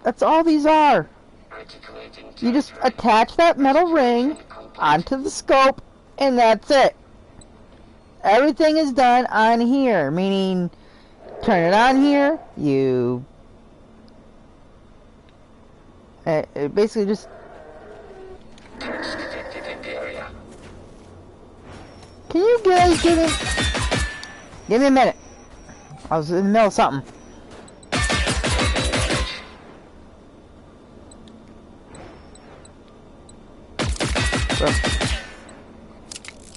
That's all these are. Articulating You just territory. attach that metal ring onto the scope, and that's it. Everything is done on here, meaning turn it on here, you it basically just Turrets detected in the area. can you guys give me a minute. I was in the middle of something.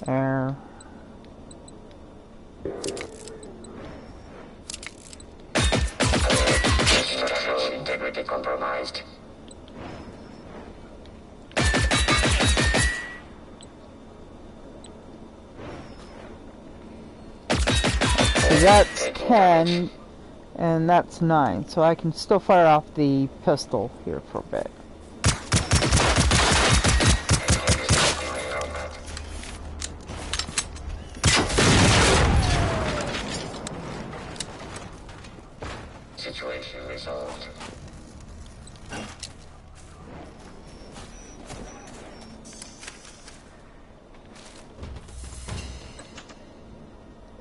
There. Structural integrity compromised. see, that's 10, and that's 9. So I can still fire off the pistol here for a bit. Situation resolved.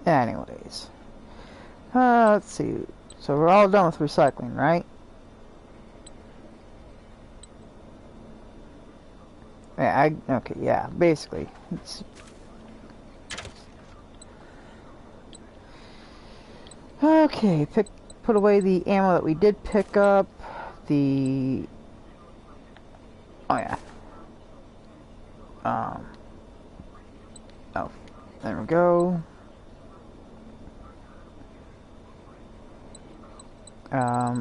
Anyways. Let's see. So we're all done with recycling, right? Yeah, okay, yeah, basically. Okay, put away the ammo that we did pick up. Oh yeah. Oh, there we go.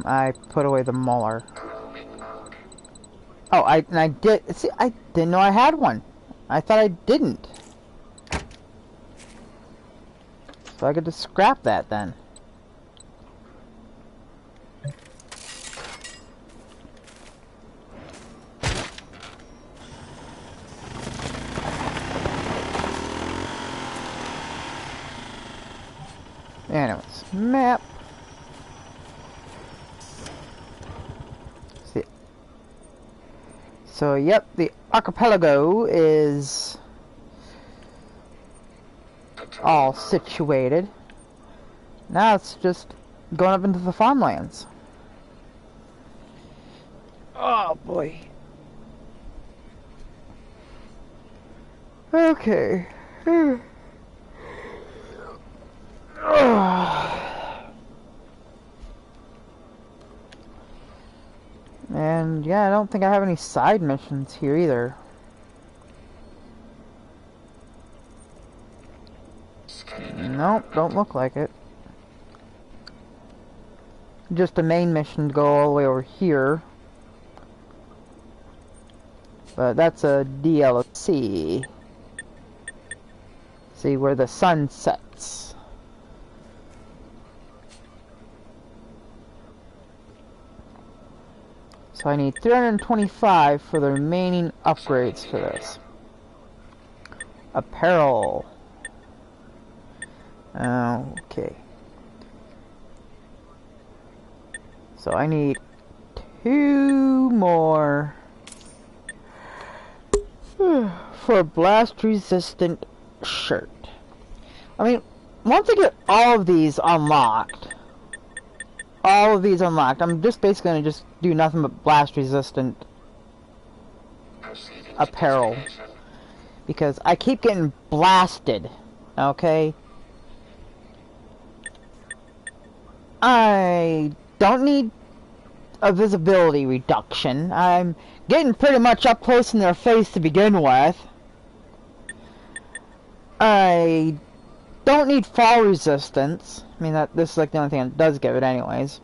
I put away the Muller. Oh, I did. See, I didn't know I had one. I thought I didn't. So I could just scrap that then. Anyways, map. See. So, yep, the archipelago is all situated. Now it's just going up into the farmlands. Oh boy. Okay. And yeah, I don't think I have any side missions here either. Nope, don't look like it. Just a main mission to go all the way over here. But that's a DLC. See where the sun sets. So I need 325 for the remaining upgrades for this. Apparel. Okay. So I need 2 more for a blast resistant shirt. I mean, once I get all of these unlocked, I'm just basically going to just do nothing but blast resistant apparel. Because I keep getting blasted, okay? I don't need a visibility reduction. I'm getting pretty much up close in their face to begin with. I don't need fall resistance. I mean, this is like the only thing that does give it anyways.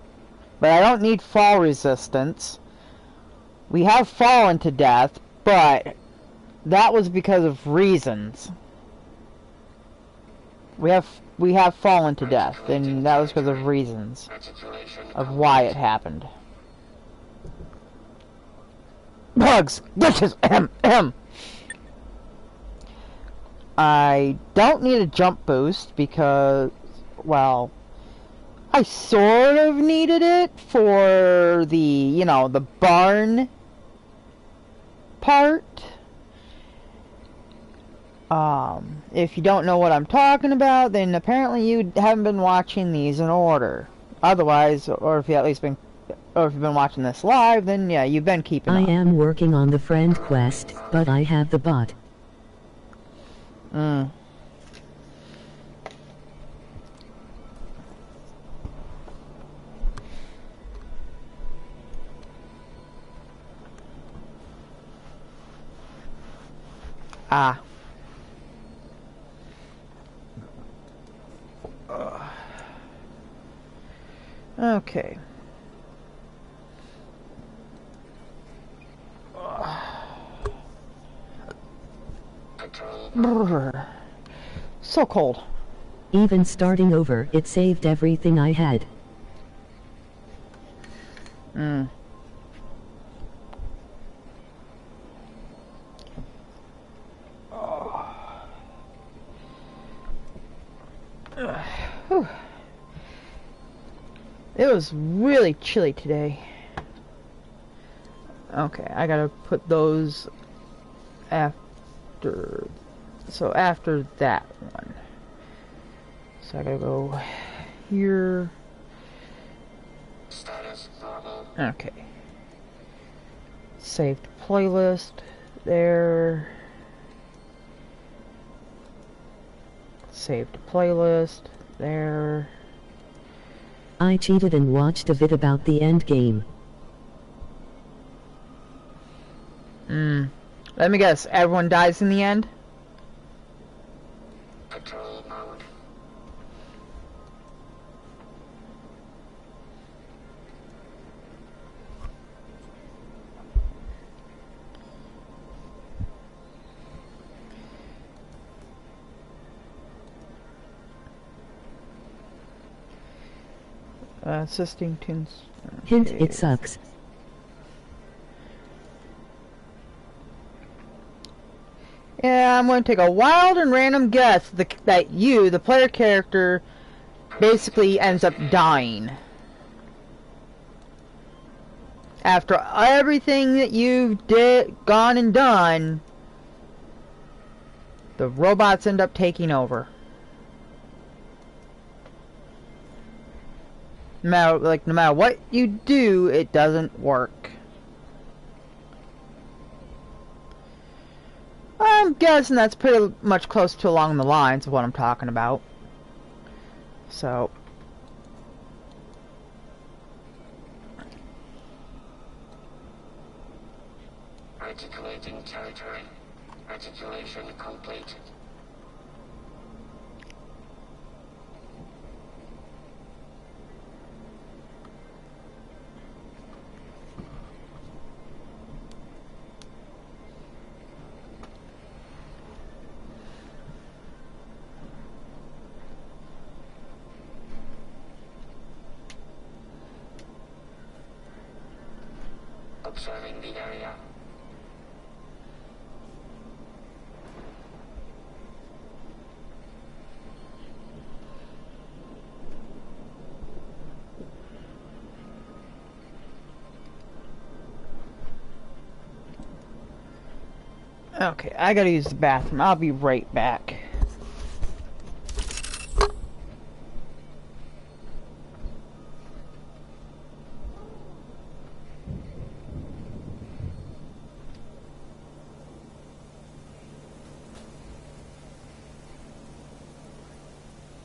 But I don't need fall resistance. We have fallen to death, but that was because of reasons. We have fallen to death, and that was because of reasons of why it happened. Bugs! Glitches! Ahem! I don't need a jump boost because, well, I sort of needed it for the, you know, the barn part. If you don't know what I'm talking about, then apparently you haven't been watching these in order. Otherwise, or if you've been watching this live, then yeah, you've been keeping up. I am working on the friend quest, but I have the bot. Ah. Okay. Brr. So cold. Even starting over, it saved everything I had. Hmm. Whew. It was really chilly today. Okay, I gotta put those after. So after that one. So I gotta go here. Status normal. Okay. Saved playlist. There. Saved playlist. There. I cheated and watched a vid about the end game. Let me guess, everyone dies in the end? Patrol mode. Assisting tunes. Hint, Okay. it sucks. Yeah, I'm going to take a wild and random guess that you, the player character, basically ends up dying. After everything that you've gone and done, the robots end up taking over. No matter what you do, it doesn't work. I'm guessing that's pretty much close to along the lines of what I'm talking about. So. Articulating territory. Articulation complete. Observing the area. Okay, I gotta use the bathroom. I'll be right back.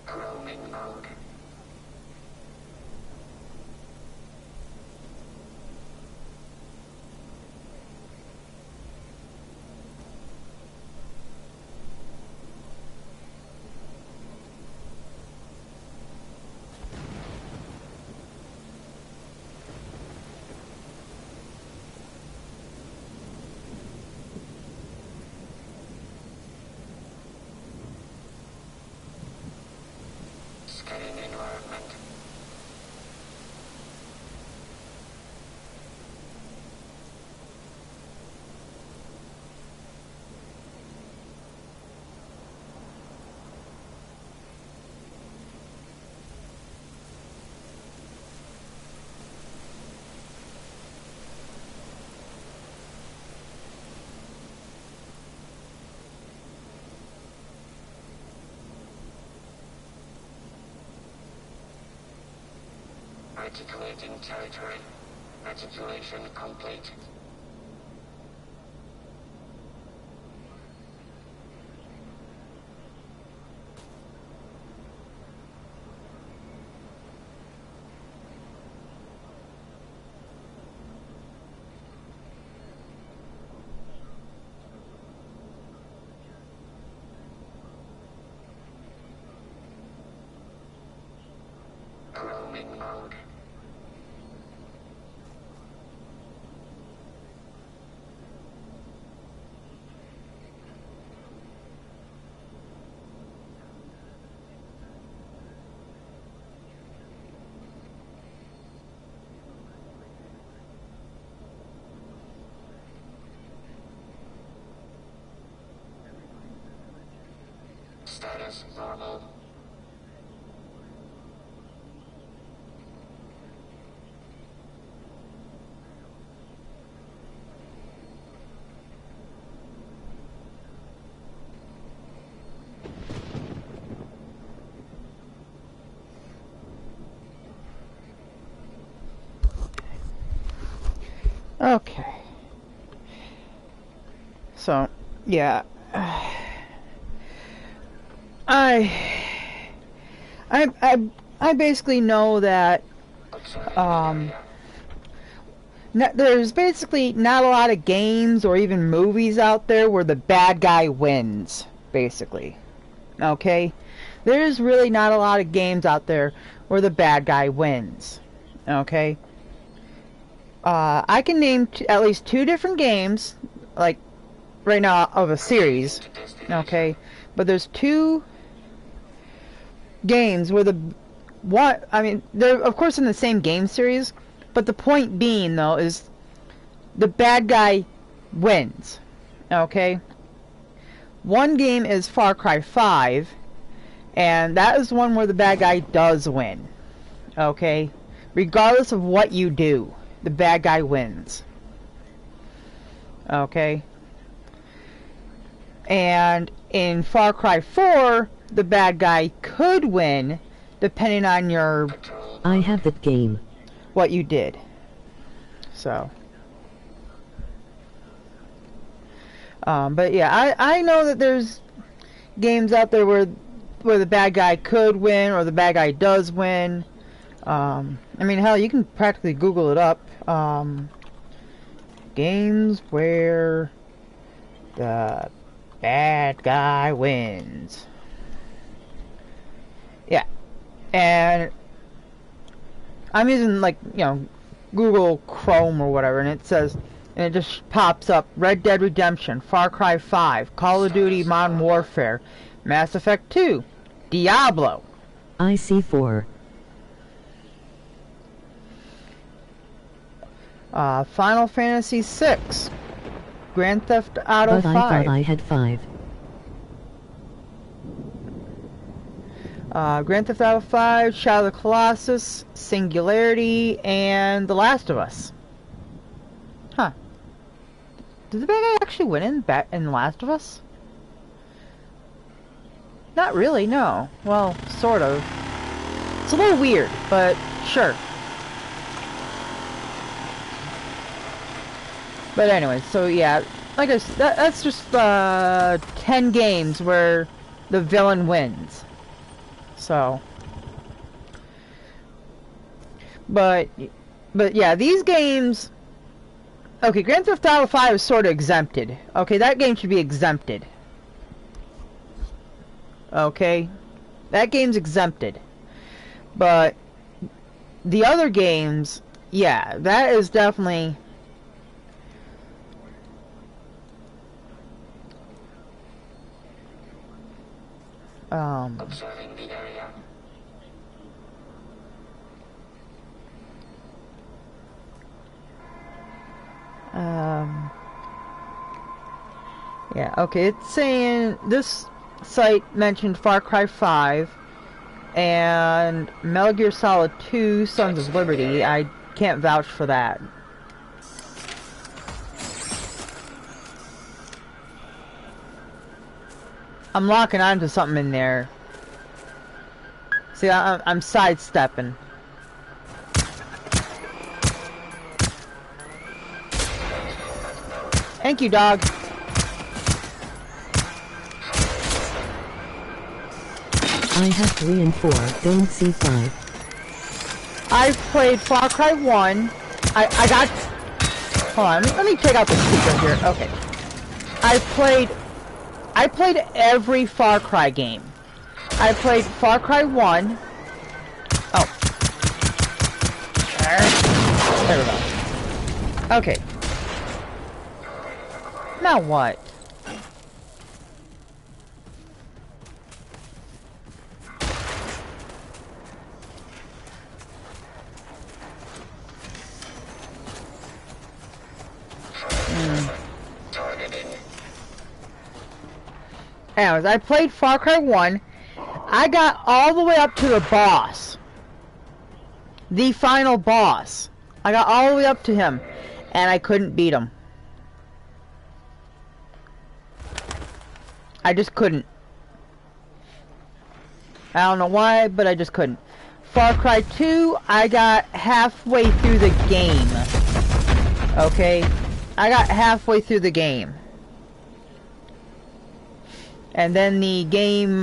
Roaming mode. Scanning environment. Articulating territory. Articulation complete. Roaming mode. Status normal. Okay. So, yeah. I basically know that there's basically not a lot of games or even movies out there where the bad guy wins, basically. Okay? There's really not a lot of games out there where the bad guy wins. Okay? I can name at least 2 different games, like, right now, of a series. Okay? But there's 2 games where they're of course in the same game series, but the point being though is the bad guy wins. Okay? One game is Far Cry 5, and that is one where the bad guy does win. Okay? Regardless of what you do, the bad guy wins. Okay? And in Far Cry 4, the bad guy could win depending on your I have that game. what you did. So but yeah, I know that there's games out there where the bad guy could win or the bad guy does win. I mean, hell, you can practically Google it up. Games where the bad guy wins. Yeah. And I'm using, like, you know, Google Chrome or whatever, and it says, and it just pops up: Red Dead Redemption, Far Cry 5, Call of Duty Modern Warfare, Mass Effect 2, Diablo. IC4. Final Fantasy 6, Grand Theft Auto But 5. I thought I had 5. Grand Theft Auto 5, Shadow of the Colossus, Singularity, and The Last of Us. Huh. Did the bad guy actually win in The Last of Us? Not really, no. Well, sort of. It's a little weird, but sure. But anyway, so yeah, like I said, that's just 10 games where the villain wins. So, but yeah, these games. Okay, Grand Theft Auto 5 is sort of exempted. Okay, that game should be exempted. Okay, that game's exempted. But the other games, yeah, that is definitely. Observing the area. Yeah, okay, it's saying this site mentioned Far Cry 5 and Metal Gear Solid 2 Sons of Liberty. I can't vouch for that. I'm locking onto something in there. See, I'm sidestepping. Thank you, dog. I have 3 and 4, don't see 5. I've played Far Cry 1. I got... Hold on, let me take out the speaker here. Okay. I played every Far Cry game. I played Far Cry 1. Oh. There we go. Okay. Now what? Anyways, I played Far Cry 1. I got all the way up to the boss. The final boss. I got all the way up to him. And I couldn't beat him. I just couldn't. I don't know why, but I just couldn't. Far Cry 2, I got halfway through the game. Okay? I got halfway through the game. And then the game,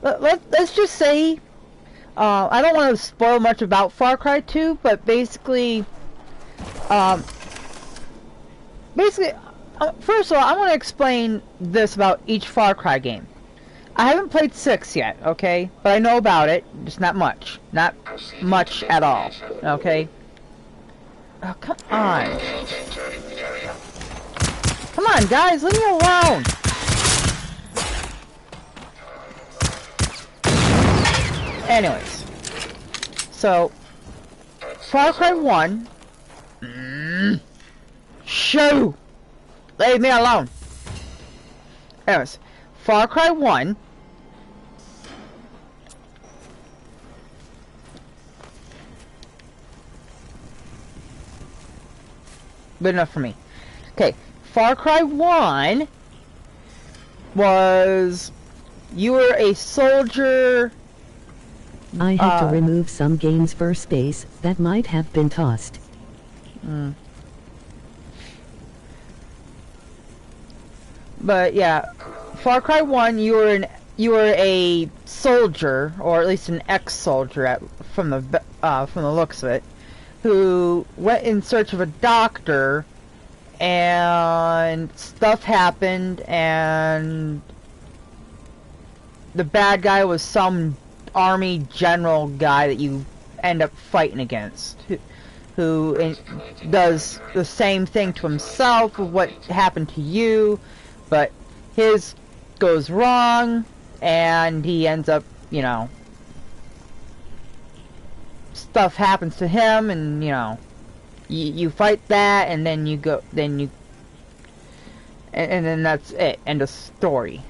let's just say, I don't want to spoil much about Far Cry 2, but basically, first of all, I want to explain this about each Far Cry game. I haven't played 6 yet, okay? But I know about it, just not much. Not much at all, okay? Oh, come on. Come on, guys, leave me alone! Anyways. So, Far Cry 1... Shoo! Leave me alone! Anyways, Far Cry 1... Good enough for me. Okay. Far Cry 1 was, you were a soldier. I had to remove some games for space that might have been tossed. But yeah, Far Cry 1, you were a soldier, or at least an ex-soldier from the looks of it, who went in search of a doctor. And stuff happened, and the bad guy was some army general guy that you end up fighting against, who does the same thing to himself of what happened to you, but his goes wrong, and he ends up, you know, stuff happens to him, and, you know, you fight that, and then you go, and then that's it. End of story.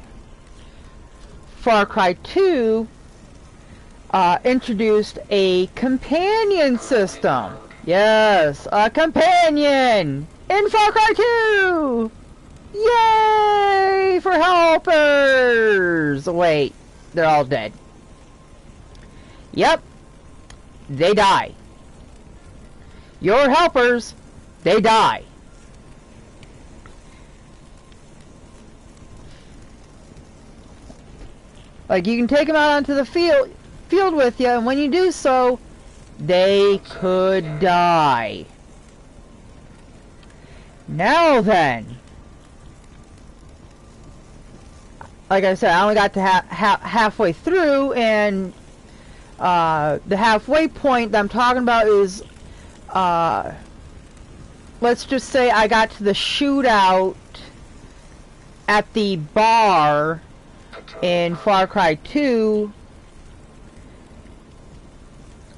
Far Cry 2 introduced a companion system. Yes, a companion in Far Cry 2. Yay for helpers! Wait, they're all dead. Yep, they die. Your helpers, they die. Like, you can take them out onto the field with you, and when you do so, they could die. Now then, like I said, I only got to halfway through, and the halfway point that I'm talking about is, let's just say I got to the shootout at the bar in Far Cry 2.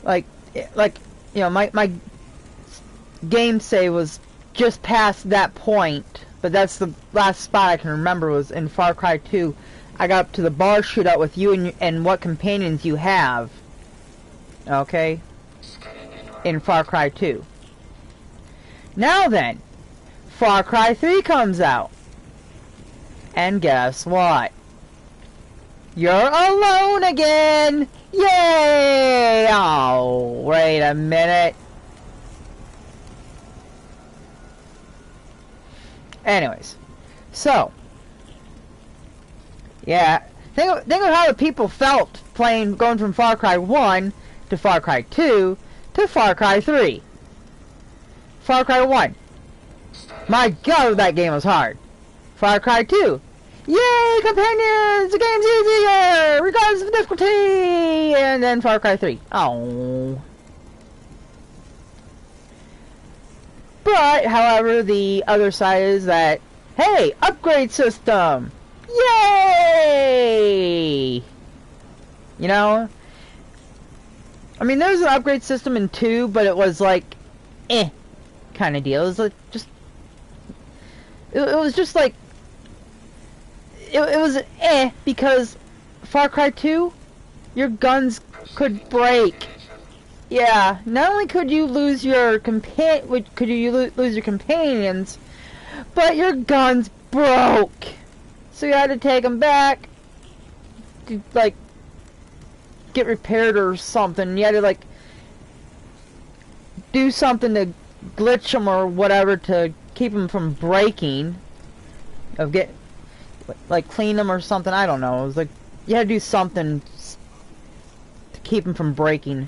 Like, you know, my game save was just past that point, but that's the last spot I can remember was in Far Cry 2. I got up to the bar shootout with you and what companions you have. Okay? In Far Cry 2. Now then, Far Cry 3 comes out. And guess what? You're alone again! Yay! Oh, wait a minute. Anyways, so, yeah, think of how the people felt going from Far Cry 1 to Far Cry 2 to Far Cry 3. Far Cry 1. My god, that game was hard. Far Cry 2. Yay, companions! The game's easier! Regardless of difficulty! And then Far Cry 3. Oh. But, however, the other side is that, hey, upgrade system! Yay! You know? I mean, there was an upgrade system in 2, but it was like, kind of deal. It was like, just... It was just like, it was because Far Cry 2, your guns could break. Yeah, not only could you lose your lose your companions, but your guns broke. So you had to take them back to, like, get repaired or something. You had to, like, do something to glitch them or whatever to keep them from breaking. Like, clean them or something. I don't know. It was like, you had to do something to keep them from breaking.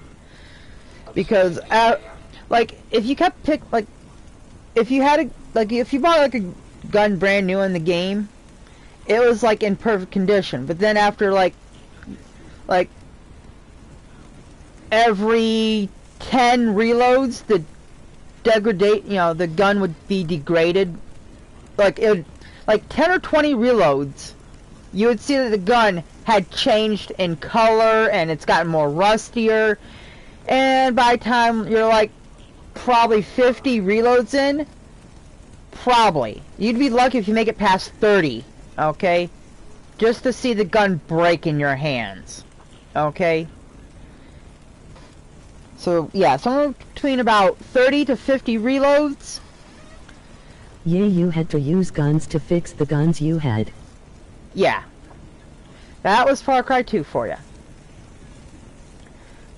Because, like, if you kept if you bought, like, a gun brand new in the game, it was, like, in perfect condition. But then after, like every 10 reloads, the gun would be degraded. Like, 10 or 20 reloads, you would see that the gun had changed in color, and it's gotten more rustier. And by the time you're, like, probably 50 reloads in, probably, you'd be lucky if you make it past 30, okay? Just to see the gun break in your hands, okay? So, yeah, somewhere between about 30 to 50 reloads. Yeah, you had to use guns to fix the guns you had. Yeah. That was Far Cry 2 for you.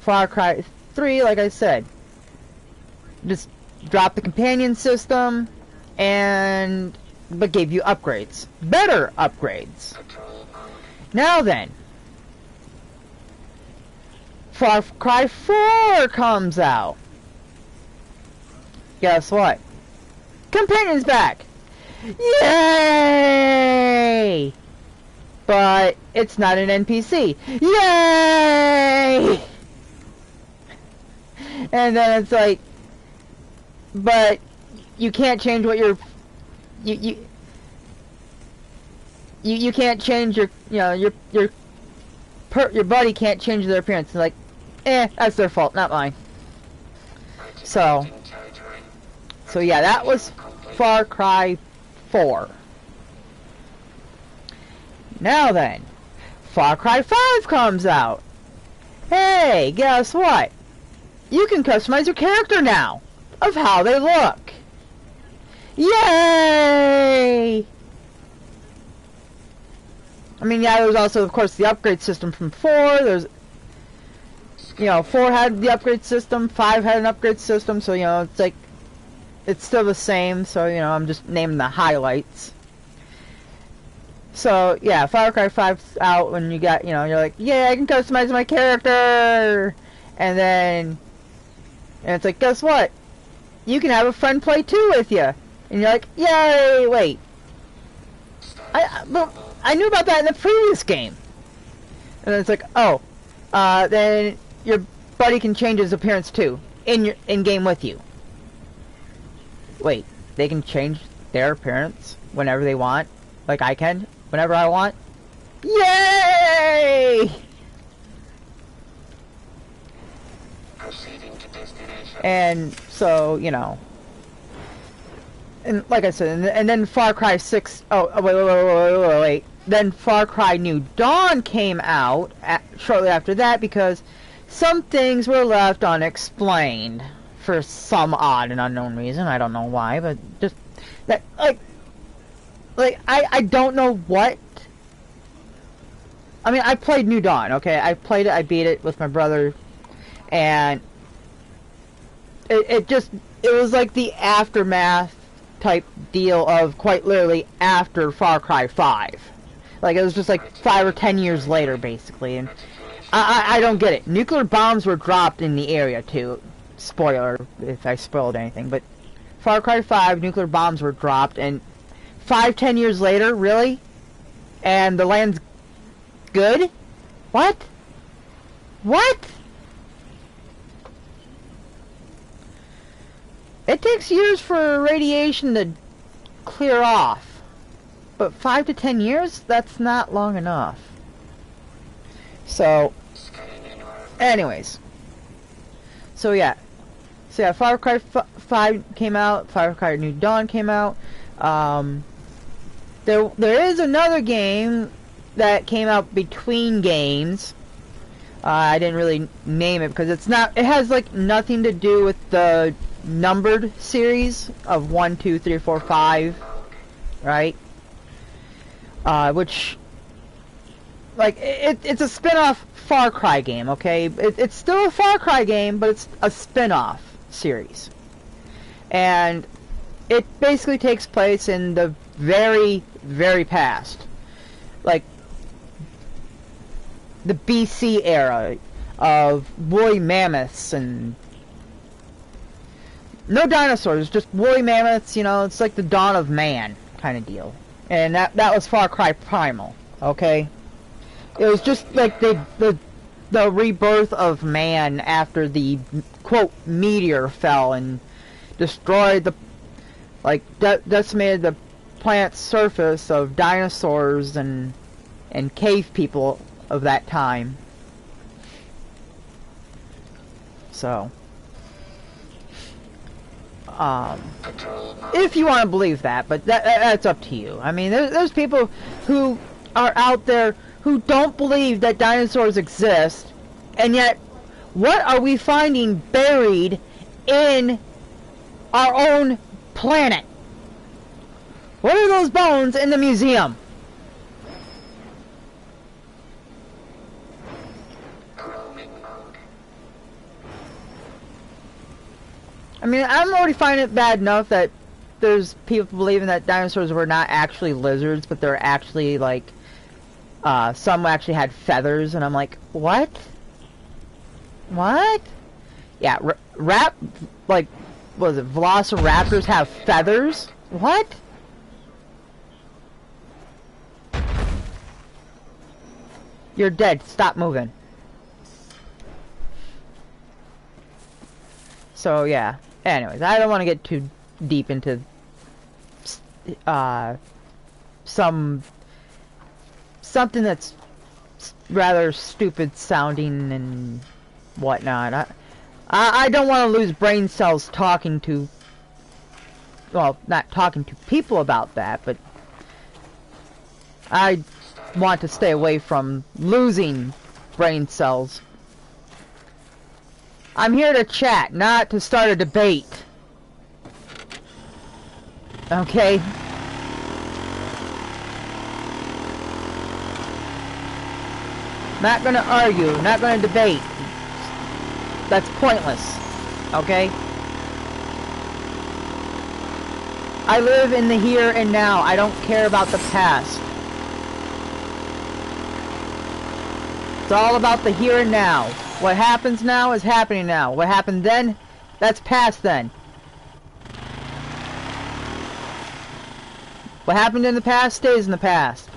Far Cry 3, like I said, just dropped the companion system but gave you upgrades. Better upgrades. Now then, Far Cry 4 comes out. Guess what? Companion's back! Yay! But it's not an NPC. Yay! And then it's like, but you can't change what your you can't change your your buddy can't change their appearance. It's like, that's their fault, not mine. So yeah, that was Far Cry 4. Now then, Far Cry 5 comes out. Hey, guess what? You can customize your character now, of how they look. Yay! I mean, yeah, there's also, of course, the upgrade system from 4. There's, 4 had the upgrade system, 5 had an upgrade system, so, it's like, it's still the same, so, I'm just naming the highlights. So, yeah, Far Cry 5's out when you got, you're like, yeah, I can customize my character! And it's like, guess what? You can have a friend play too with you. And you're like, yay, wait. I knew about that in the previous game. And then it's like, oh, then your buddy can change his appearance too, in game with you. Wait, they can change their appearance whenever they want? Like I can, whenever I want? Yay! And so, and like I said, and then Far Cry 6, wait. Then Far Cry New Dawn came out shortly after that because some things were left unexplained for some odd and unknown reason. I don't know why, but just that, I don't know what. I mean, I played New Dawn, okay? I played it, I beat it with my brother, and it was like the aftermath type deal of quite literally after Far Cry 5. Like, it was just like 5 or 10 years later, basically, and I don't get it. Nuclear bombs were dropped in the area, too. Spoiler, if I spoiled anything, but Far Cry 5, nuclear bombs were dropped, and 5-10 years later, really? And the land's good? What? What? It takes years for radiation to clear off. But 5 to 10 years? That's not long enough. So, anyways. So yeah, Far Cry 5 came out, Far Cry New Dawn came out, There is another game that came out between games. I didn't really name it because it's not. It has like nothing to do with the numbered series of 1, 2, 3, 4, 5, right? Which, like, it's a spin-off Far Cry game. Okay, it's still a Far Cry game, but it's a spin-off series, and it basically takes place in the very, very past, like the BC era of woolly mammoths and no dinosaurs, just woolly mammoths. You know, it's like the dawn of man kind of deal, and that was Far Cry Primal. Okay, it was just like the rebirth of man after the quote meteor fell and destroyed the decimated the planet's surface of dinosaurs and cave people of that time. So, if you want to believe that, but that's up to you. I mean, there's people who are out there who don't believe that dinosaurs exist, and yet, what are we finding buried in our own planet? What are those bones in the museum? I mean, I'm already finding it bad enough that there's people believing that dinosaurs were not actually lizards, but they're actually like, some actually had feathers, and I'm like, what? What? Yeah, like, what was it, velociraptors have feathers? What? You're dead. Stop moving. So, yeah. Anyways, I don't want to get too deep into something that's rather stupid sounding and whatnot. I don't want to lose brain cells talking to, well, not talking to people about that, but I want to stay away from losing brain cells. I'm here to chat, not to start a debate. Okay? Not gonna argue, not gonna debate. That's pointless. Okay? I live in the here and now. I don't care about the past. It's all about the here and now. What happens now is happening now. What happened then, that's past then. What happened in the past stays in the past.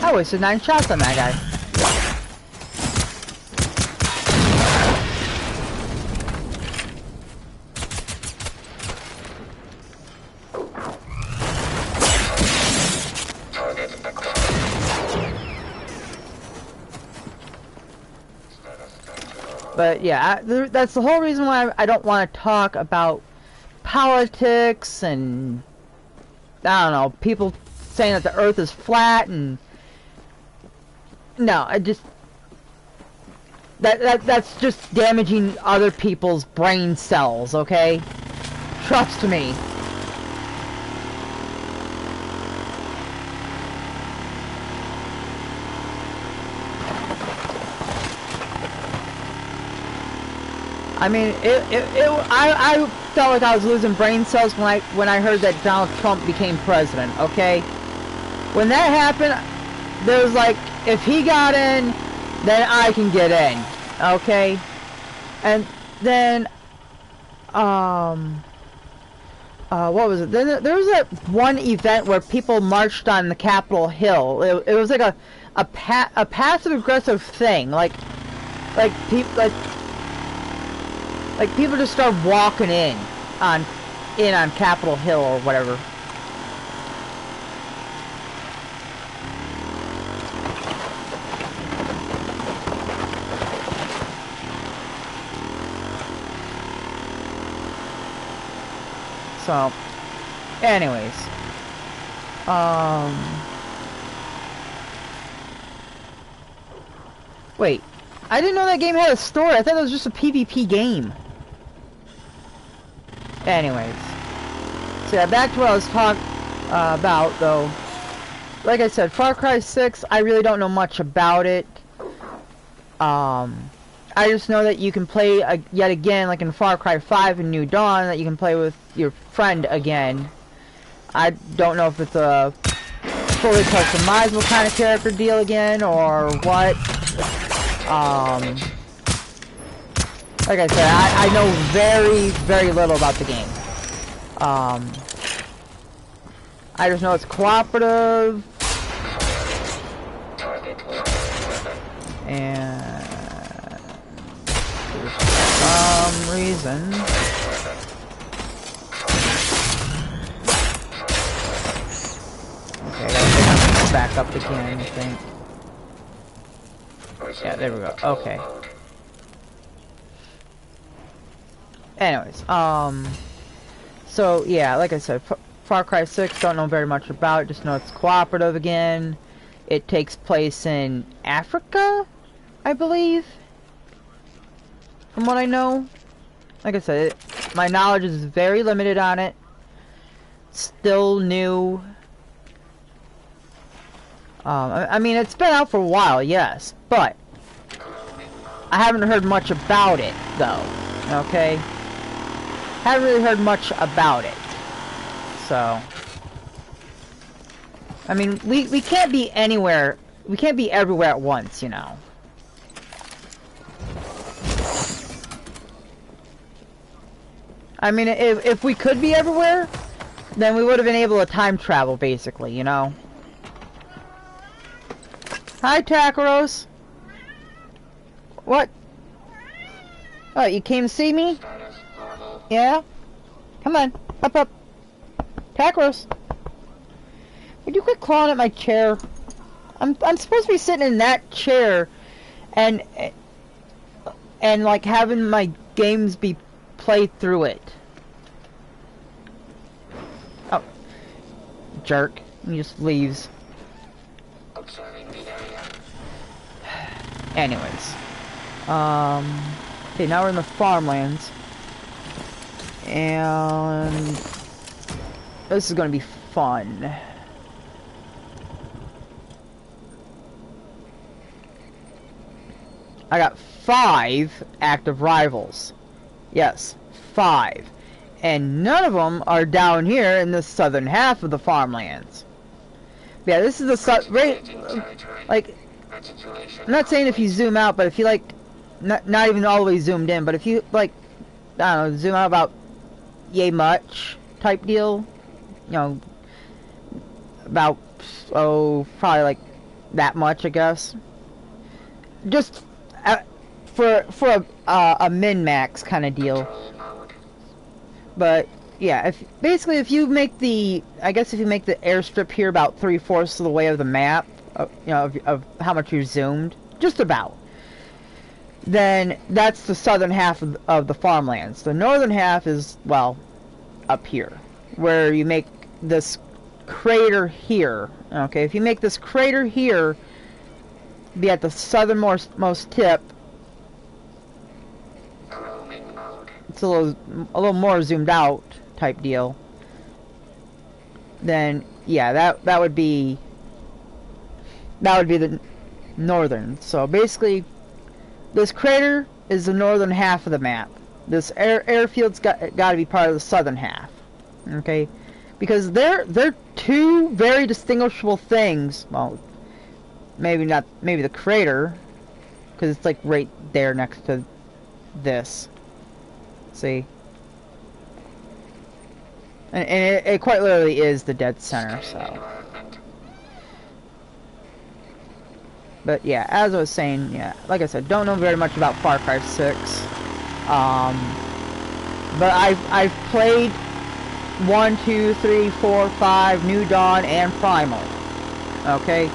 I wasted 9 shots on that guy. But yeah, that's the whole reason why I don't want to talk about politics and, I don't know, people saying that the earth is flat and, no, I just, that's just damaging other people's brain cells, okay? Trust me. I mean, I felt like I was losing brain cells when I heard that Donald Trump became president, okay? When that happened, there was like, if he got in, then I can get in, okay? And then, what was it? Then there was that one event where people marched on the Capitol Hill. It was like a passive aggressive thing, like people just start walking in, on Capitol Hill or whatever. So, anyways, wait, I didn't know that game had a story. I thought it was just a PvP game. Anyways, so yeah, back to what I was talking about, though. Like I said, Far Cry 6, I really don't know much about it. I just know that you can play yet again, like in Far Cry 5 and New Dawn, that you can play with your friend again. I don't know if it's a fully customizable kind of character deal again, or what. Like I said, I know very, very little about the game. I just know it's cooperative. And for some reason, okay, that's back up again, I think. Yeah, there we go. Okay. Anyways, so yeah, like I said, Far Cry 6, don't know very much about it, just know it's cooperative again. It takes place in Africa, I believe, from what I know. Like I said, my knowledge is very limited on it. Still new. I mean, it's been out for a while, yes, but I haven't heard much about it, though, okay? Haven't really heard much about it, so... I mean, we can't be anywhere, we can't be everywhere at once, you know? I mean, if we could be everywhere, then we would have been able to time travel, basically, you know? Hi, Takaros. What? Oh, you came to see me? Yeah? Come on, up. Takaros. Would you quit clawing at my chair? I'm supposed to be sitting in that chair, and like having my games be played through it. Oh, jerk! He just leaves. Anyways, okay, now we're in the farmlands, and this is gonna be fun. I got 5 active rivals. Yes, 5. And none of them are down here in the southern half of the farmlands. Yeah, this is the like, I'm not saying if you zoom out, but if you like, not even all the way zoomed in, but if you like, I don't know, zoom out about yay much type deal, you know, about, oh, probably like that much, I guess. Just for a min-max kind of deal. But yeah, if you make the, I guess if you make the airstrip here about 3/4 of the way of the map, you know, of how much you zoomed, just about, then that's the southern half of the farmlands. The northern half is, well, up here, where you make this crater here. Okay, if you make this crater here be at the southernmost tip, it's a little more zoomed out type deal, then yeah, that would be the northern. So basically, this crater is the northern half of the map. This airfield's got to be part of the southern half. Okay, because they're two very distinguishable things. Well, maybe the crater, because it's like right there next to this. See? And it quite literally is the dead center, so. But yeah, as I was saying, yeah, like I said, don't know very much about Far Cry 6. But I've played 1, 2, 3, 4, 5, New Dawn, and Primal. Okay?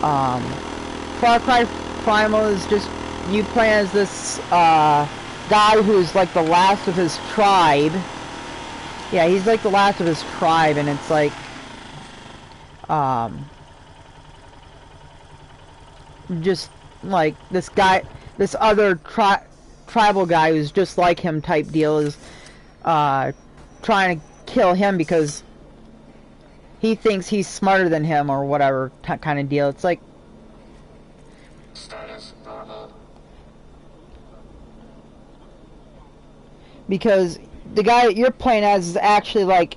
Far Cry Primal is just you play as this guy who's like the last of his tribe. Yeah, he's like the last of his tribe, and it's like just like this guy, this other tribal guy who's just like him type deal is trying to kill him because he thinks he's smarter than him or whatever kind of deal. It's like Status normal. because the guy that you're playing as is actually like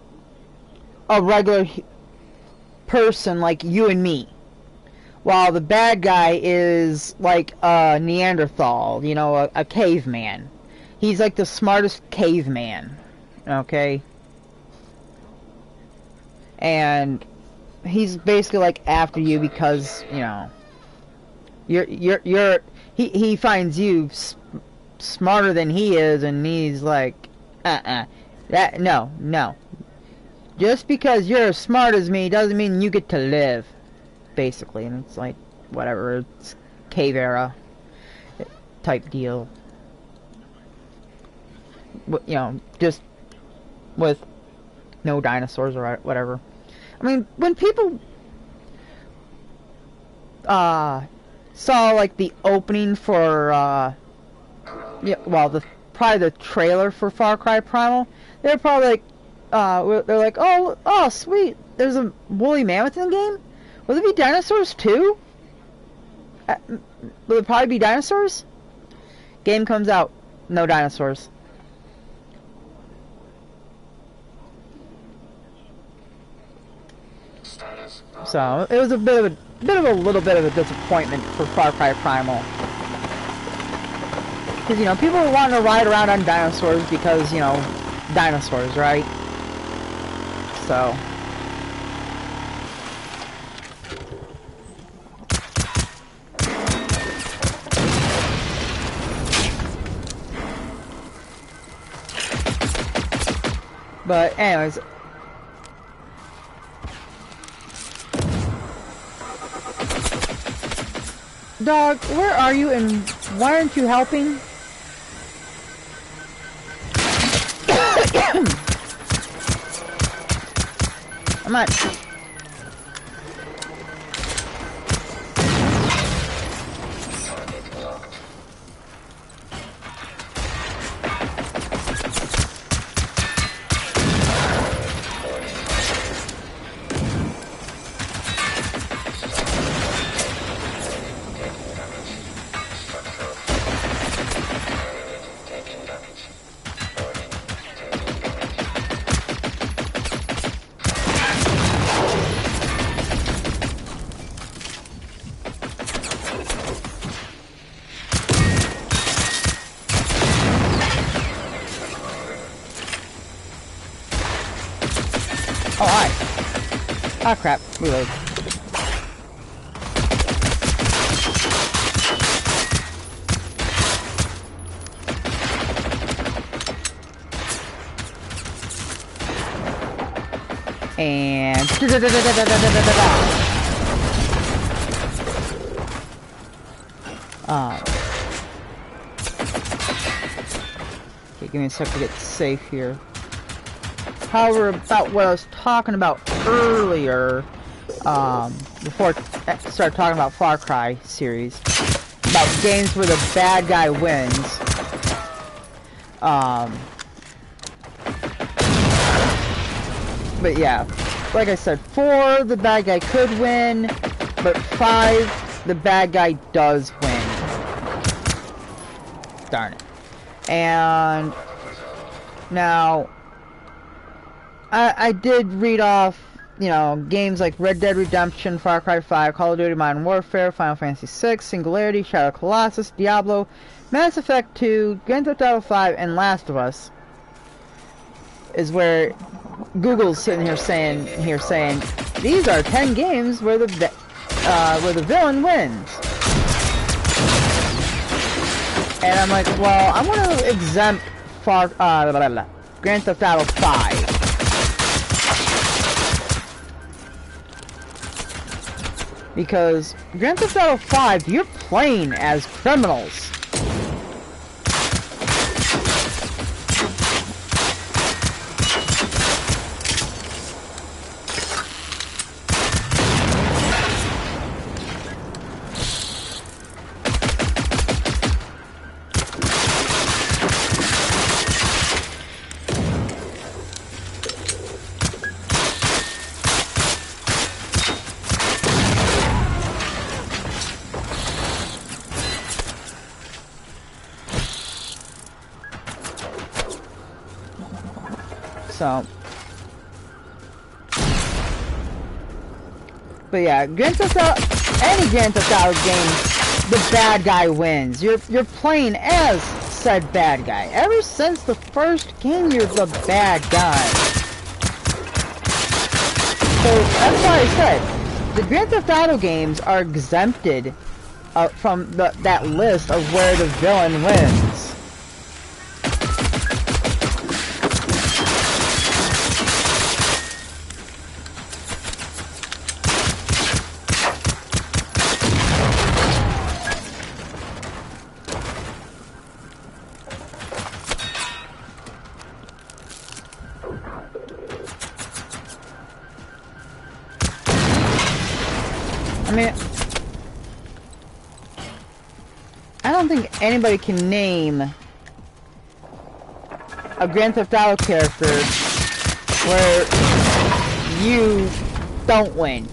a regular person like you and me, while the bad guy is like a Neanderthal, you know, a caveman. He's like the smartest caveman, okay? And he's basically like after you because, you know, he finds you smarter than he is, and he's like, no. Just because you're as smart as me doesn't mean you get to live, basically. And it's like, whatever, it's cave era type deal. You know, just with no dinosaurs or whatever. I mean, when people saw like the opening for yeah, well, probably the trailer for Far Cry Primal, they're probably like they're like, oh sweet, there's a woolly mammoth in the game. Will there be dinosaurs too? Will there probably be dinosaurs? Game comes out, no dinosaurs. Status So it was a little bit of a disappointment for Far Cry Primal. Because, you know, people want to ride around on dinosaurs because, you know, dinosaurs, right? So. But anyways. Dog, where are you and why aren't you helping? Come on. target locked. Taking damage. Warning. Taking damage. Oh, hi. Ah, crap. Reload. And... Okay, give me a sec to get safe here. However, about what I was talking about earlier, before I started talking about Far Cry series, about games where the bad guy wins. But yeah, like I said, 4, the bad guy could win, but 5, the bad guy does win. Darn it. And now, I did read off, you know, games like Red Dead Redemption, Far Cry 5, Call of Duty Modern Warfare, Final Fantasy VI, Singularity, Shadow of the Colossus, Diablo, Mass Effect 2, Grand Theft Auto 5, and Last of Us. Is where Google's sitting here saying these are 10 games where the villain wins. And I'm like, well, I'm gonna exempt Grand Theft Auto 5. Because Grand Theft Auto 5, you're playing as criminals. So, but yeah, Grand Theft Auto, any Grand Theft Auto game, the bad guy wins. You're playing as said bad guy. Ever since the first game, you're the bad guy. So that's why I said the Grand Theft Auto games are exempted from that list of where the villain wins. I mean, I don't think anybody can name a Grand Theft Auto character where you don't win.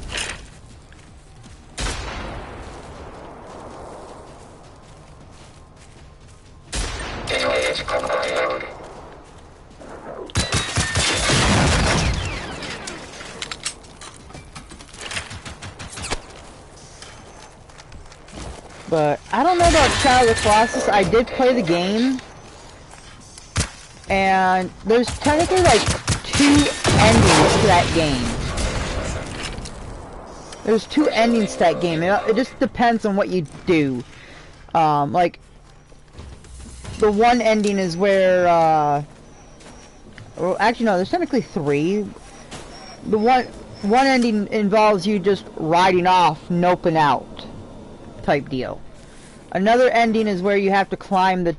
But I don't know about Shadow of the Colossus. I did play the game, and there's technically like 2 endings to that game. There's 2 endings to that game. It just depends on what you do. Like the one ending is where, well, actually no, there's technically 3. The one ending involves you just riding off, noping out type deal. Another ending is where you have to climb the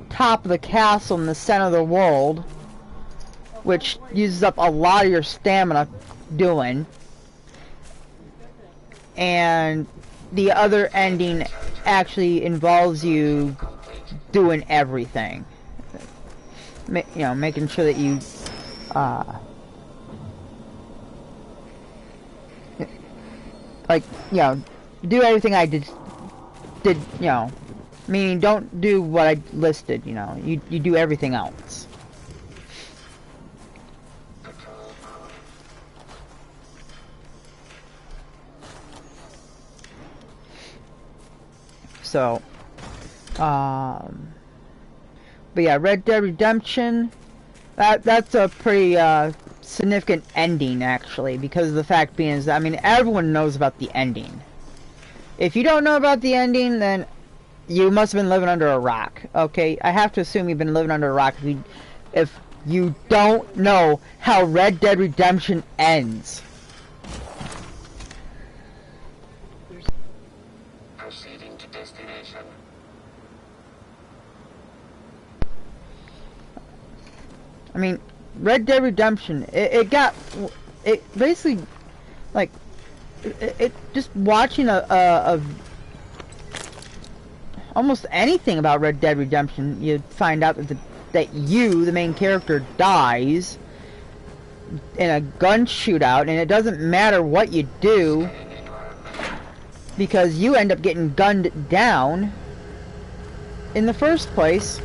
top of the castle in the center of the world, which uses up a lot of your stamina doing. And the other ending actually involves you doing everything. You know, making sure that you like, you know, do everything I did, you know, meaning don't do what I listed, you know, you do everything else. So, but yeah, Red Dead Redemption, that's a pretty significant ending actually, because of the fact being is, I mean, everyone knows about the ending. If you don't know about the ending, then you must have been living under a rock, okay? I have to assume you've been living under a rock if you don't know how Red Dead Redemption ends. Proceeding to destination. I mean, Red Dead Redemption, it basically, like, it just watching a almost anything about Red Dead Redemption, you find out that you, the main character, dies in a gun shootout, and it doesn't matter what you do, because you end up getting gunned down in the first place.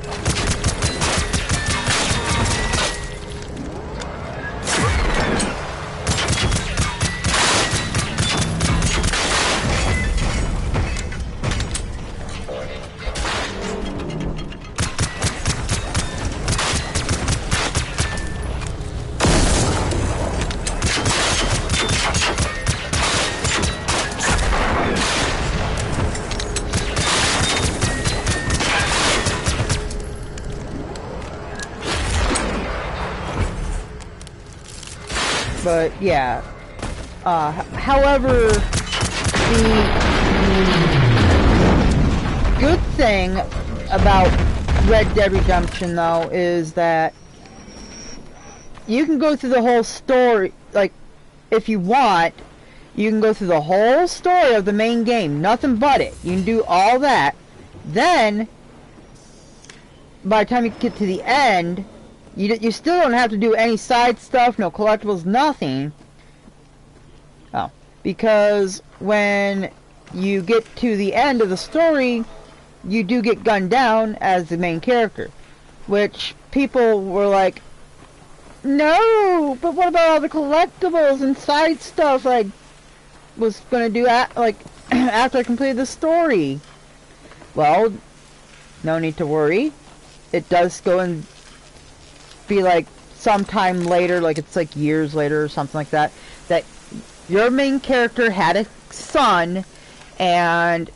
But yeah. However, the good thing about Red Dead Redemption, though, is that you can go through the whole story, like, if you want, you can go through the whole story of the main game, nothing but it. You can do all that. Then, by the time you get to the end, you still don't have to do any side stuff, no collectibles, nothing. Oh, because when you get to the end of the story, you do get gunned down as the main character, which people were like, no, but what about all the collectibles and side stuff I was gonna do after I completed the story? Well, no need to worry. It does go and be like sometime later, like it's like years later or something like that, that your main character had a son, and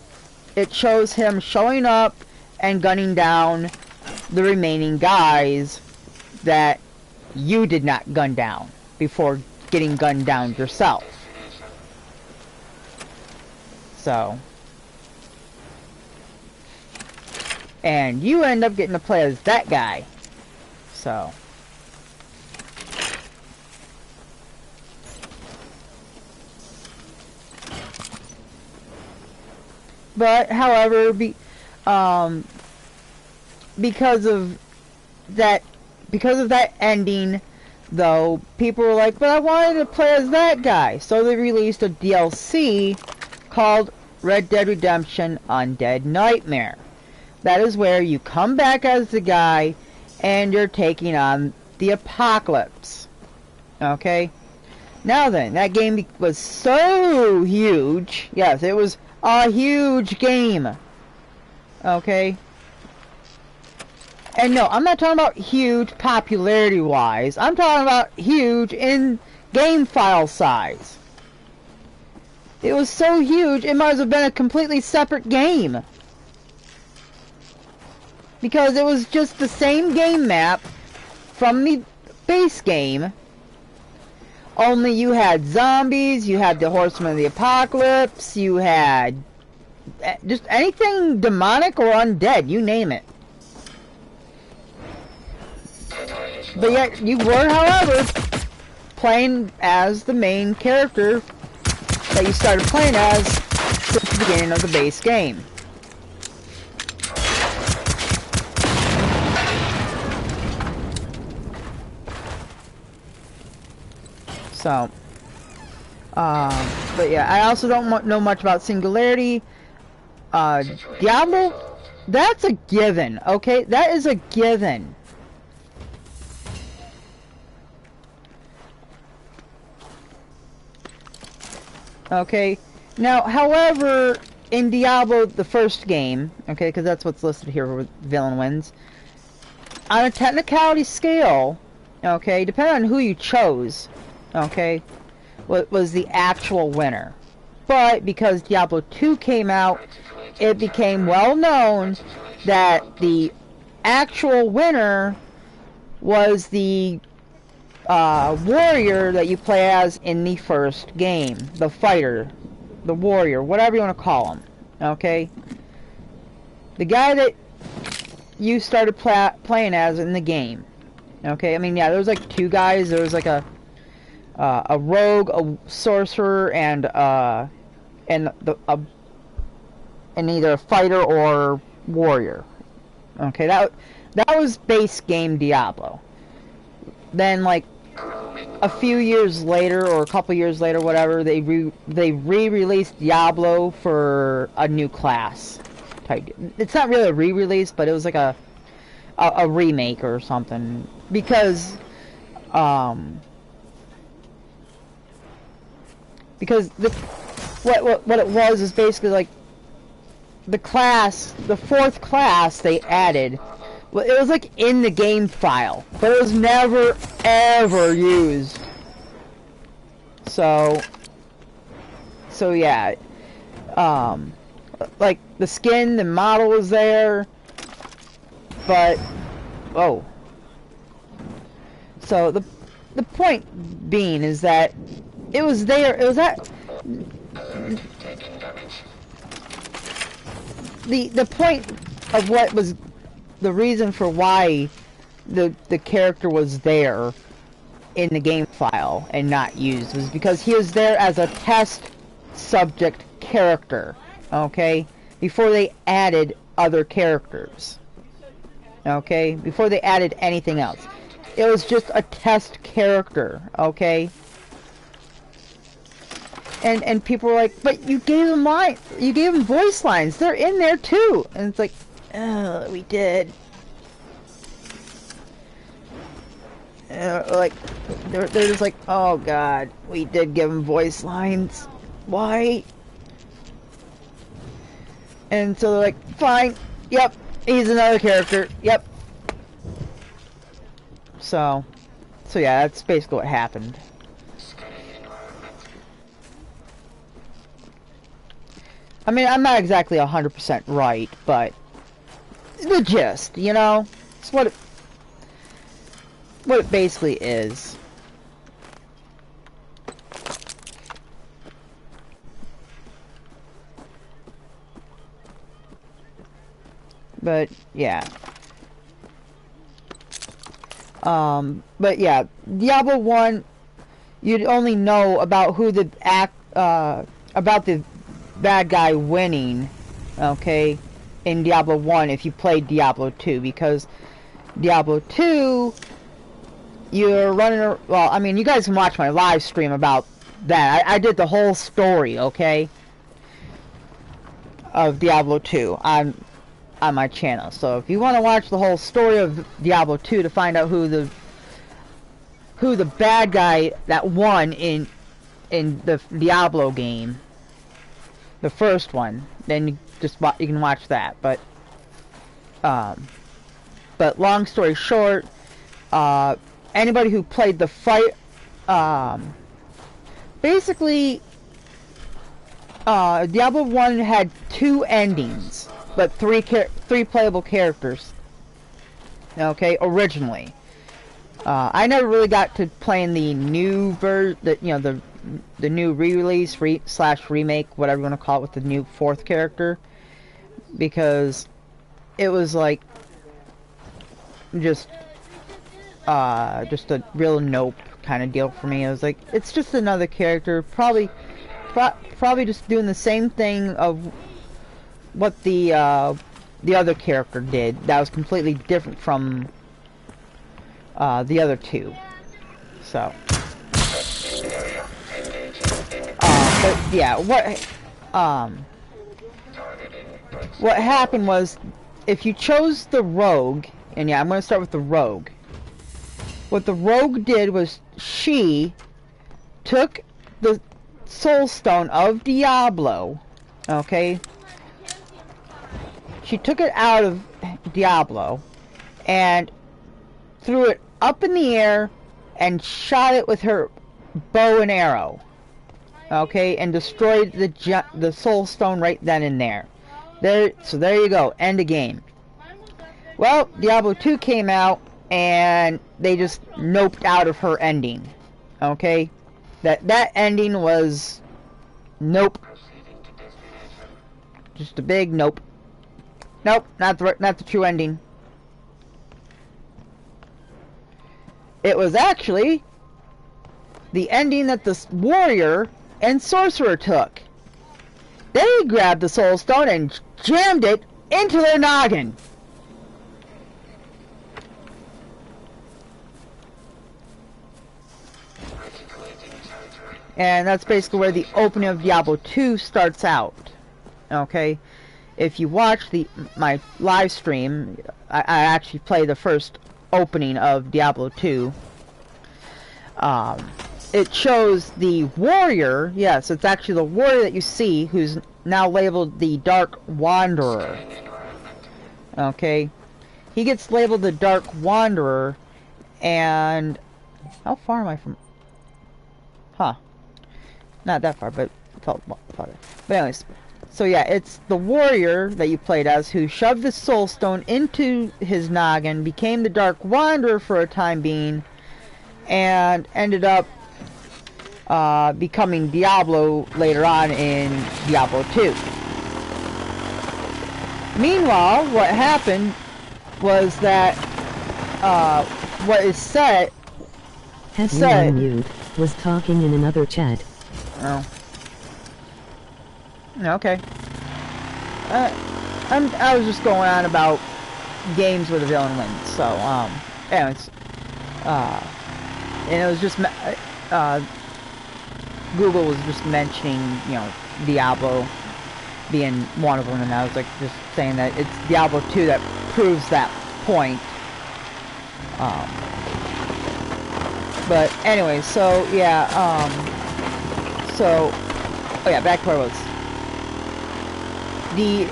it shows him showing up and gunning down the remaining guys that you did not gun down before getting gunned down yourself. So, and you end up getting to play as that guy. So, but however, because of that ending, though, people were like, but I wanted to play as that guy. So they released a DLC called Red Dead Redemption Undead Nightmare. That is where you come back as the guy and you're taking on the apocalypse. Okay? Now then, that game was so huge. Yes, it was a huge game. Okay? And no, I'm not talking about huge popularity-wise. I'm talking about huge in game file size. It was so huge, it might as well have been a completely separate game. Because it was just the same game map from the base game. Only you had zombies, you had the Horsemen of the Apocalypse, you had just anything demonic or undead, you name it. But yet, you were, however, playing as the main character that you started playing as since the beginning of the base game. So, but yeah, I also don't know much about Singularity. Diablo, that's a given, okay? That is a given. Okay, now, however, in Diablo, the first game, okay, because that's what's listed here with Villain Wins, on a technicality scale, okay, depending on who you chose, okay, what was the actual winner. But because Diablo 2 came out, it became well known that the actual winner was the warrior that you play as in the first game. The fighter, the warrior, whatever you want to call him. Okay? The guy that you started playing as in the game. Okay? I mean, yeah, there was like two guys. There was like a rogue, a sorcerer, and either a fighter or warrior. Okay? That was base game Diablo. Then, like, a few years later, or a couple years later, whatever, they re-released Diablo for a new class. It's not really a re-release, but it was like a remake or something. Because what it was is basically like the fourth class they added. Well, it was like in the game file, but it was never ever used. So yeah, like the skin, the model was there, but so the point being is that it was there. It was at Taking damage. the point of what was the reason for why the character was there in the game file and not used was because he was there as a test subject character, okay? Before they added other characters, okay? Before they added anything else. It was just a test character, okay? And people were like, but you gave them you gave them voice lines. They're in there too. And it's like, oh, we did. Like, they're just like, oh god, we did give them voice lines. Why? And so they're like, fine, yep, he's another character, yep. So yeah, that's basically what happened. I mean, I'm not exactly 100% right, but the gist, you know? It's what it basically is. But yeah. But yeah, Diablo 1, you'd only know about who the about the bad guy winning, okay, in Diablo 1 if you played Diablo 2, because Diablo 2, you're running, well, I mean, you guys can watch my live stream about that. I did the whole story, okay, of Diablo 2 on my channel. So if you want to watch the whole story of Diablo 2 to find out who the bad guy that won in the Diablo game, the first one, then you can watch that. But long story short, anybody who played the fight, basically, Diablo 1 had 2 endings, but 3 playable characters. Okay, originally. I never really got to playing the new the new re-release, slash remake, whatever you want to call it, with the new 4th character, because it was like just a real nope kind of deal for me. I was like, it's just another character, probably just doing the same thing of what the other character did. That was completely different from the other 2. So, but yeah, what happened was, if you chose the rogue, and yeah, I'm going to start with the rogue. What the rogue did was, she took the soul stone of Diablo, okay? She took it out of Diablo and threw it up in the air and shot it with her bow and arrow, okay, and destroyed the soul stone right then and there. So there you go, end of game. Well, Diablo 2 came out and they just noped out of her ending, okay? That ending was nope. Just a big nope. Nope, not the true ending. It was actually the ending that the warrior and sorcerer took. They grabbed the soul stone and jammed it into their noggin. And that's basically where the opening of Diablo 2 starts out. Okay? If you watch my live stream, I actually play the first opening of Diablo 2. It shows the warrior, yes, it's actually the warrior that you see, who's now labeled the Dark Wanderer. Okay? He gets labeled the Dark Wanderer, and how far am I from... Huh. Not that far, but felt farther. But anyways, so yeah, it's the warrior that you played as who shoved the soul stone into his noggin, became the Dark Wanderer for a time being, and ended up becoming Diablo later on in Diablo 2. Meanwhile, what happened was that what is said was talking in another chat. Oh. Okay. I was just going on about games where the villain wins. So, anyways, and it was just Google was just mentioning, you know, Diablo being one of them, and I was like just saying that it's Diablo 2 that proves that point. But anyway, so yeah, oh yeah, back to where I was. The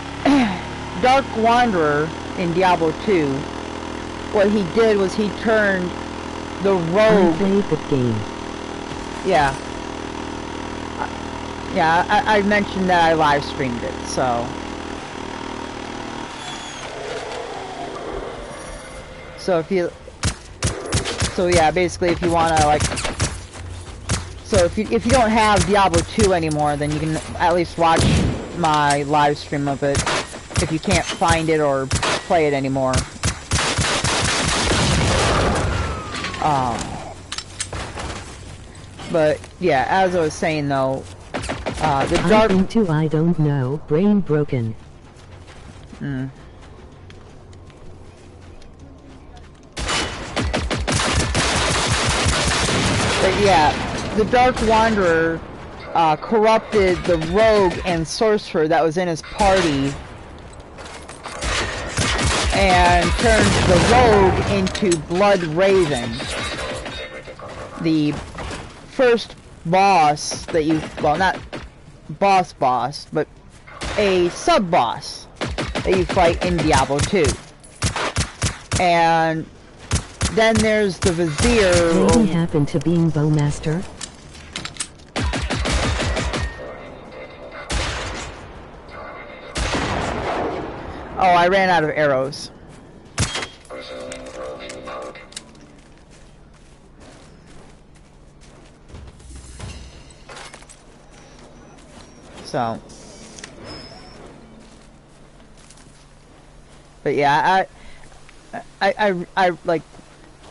Dark Wanderer in Diablo 2, what he did was he turned the rogue. I played the game. Yeah. Yeah, I mentioned that I live streamed it, so. So if you, so yeah, basically if you wanna like, so if you don't have Diablo 2 anymore, then you can at least watch my live stream of it if you can't find it or play it anymore. But yeah, as I was saying though, the dark. I'm into I don't know, brain broken. Hmm. But yeah, the Dark Wanderer corrupted the rogue and sorcerer that was in his party and turned the rogue into Blood Raven, the first boss that you, well, not boss, but a sub-boss that you fight in Diablo 2. And then there's the Vizier. Anything happened to being Bowmaster? Oh, I ran out of arrows. Resuming roaming mode. So. But yeah, I like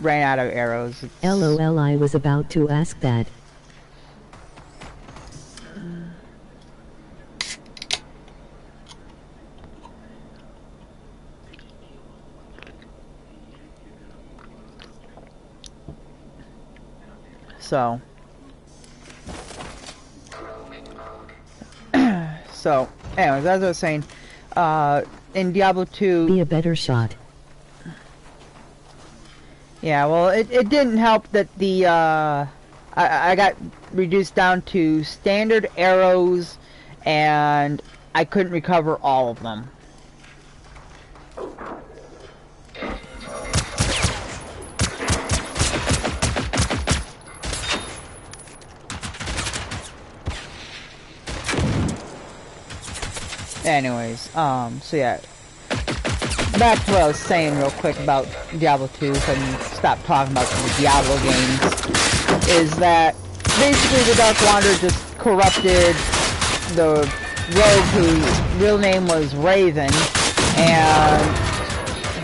ran out of arrows. LOL, I was about to ask that. So. So, anyways, as I was saying, in Diablo 2... Be a better shot. Yeah, well, it didn't help that the, I got reduced down to standard arrows, and I couldn't recover all of them. Anyways, so yeah, back to what I was saying real quick about Diablo 2, so I can stop talking about the Diablo games, is that basically the Dark Wanderer just corrupted the rogue whose real name was Raven, and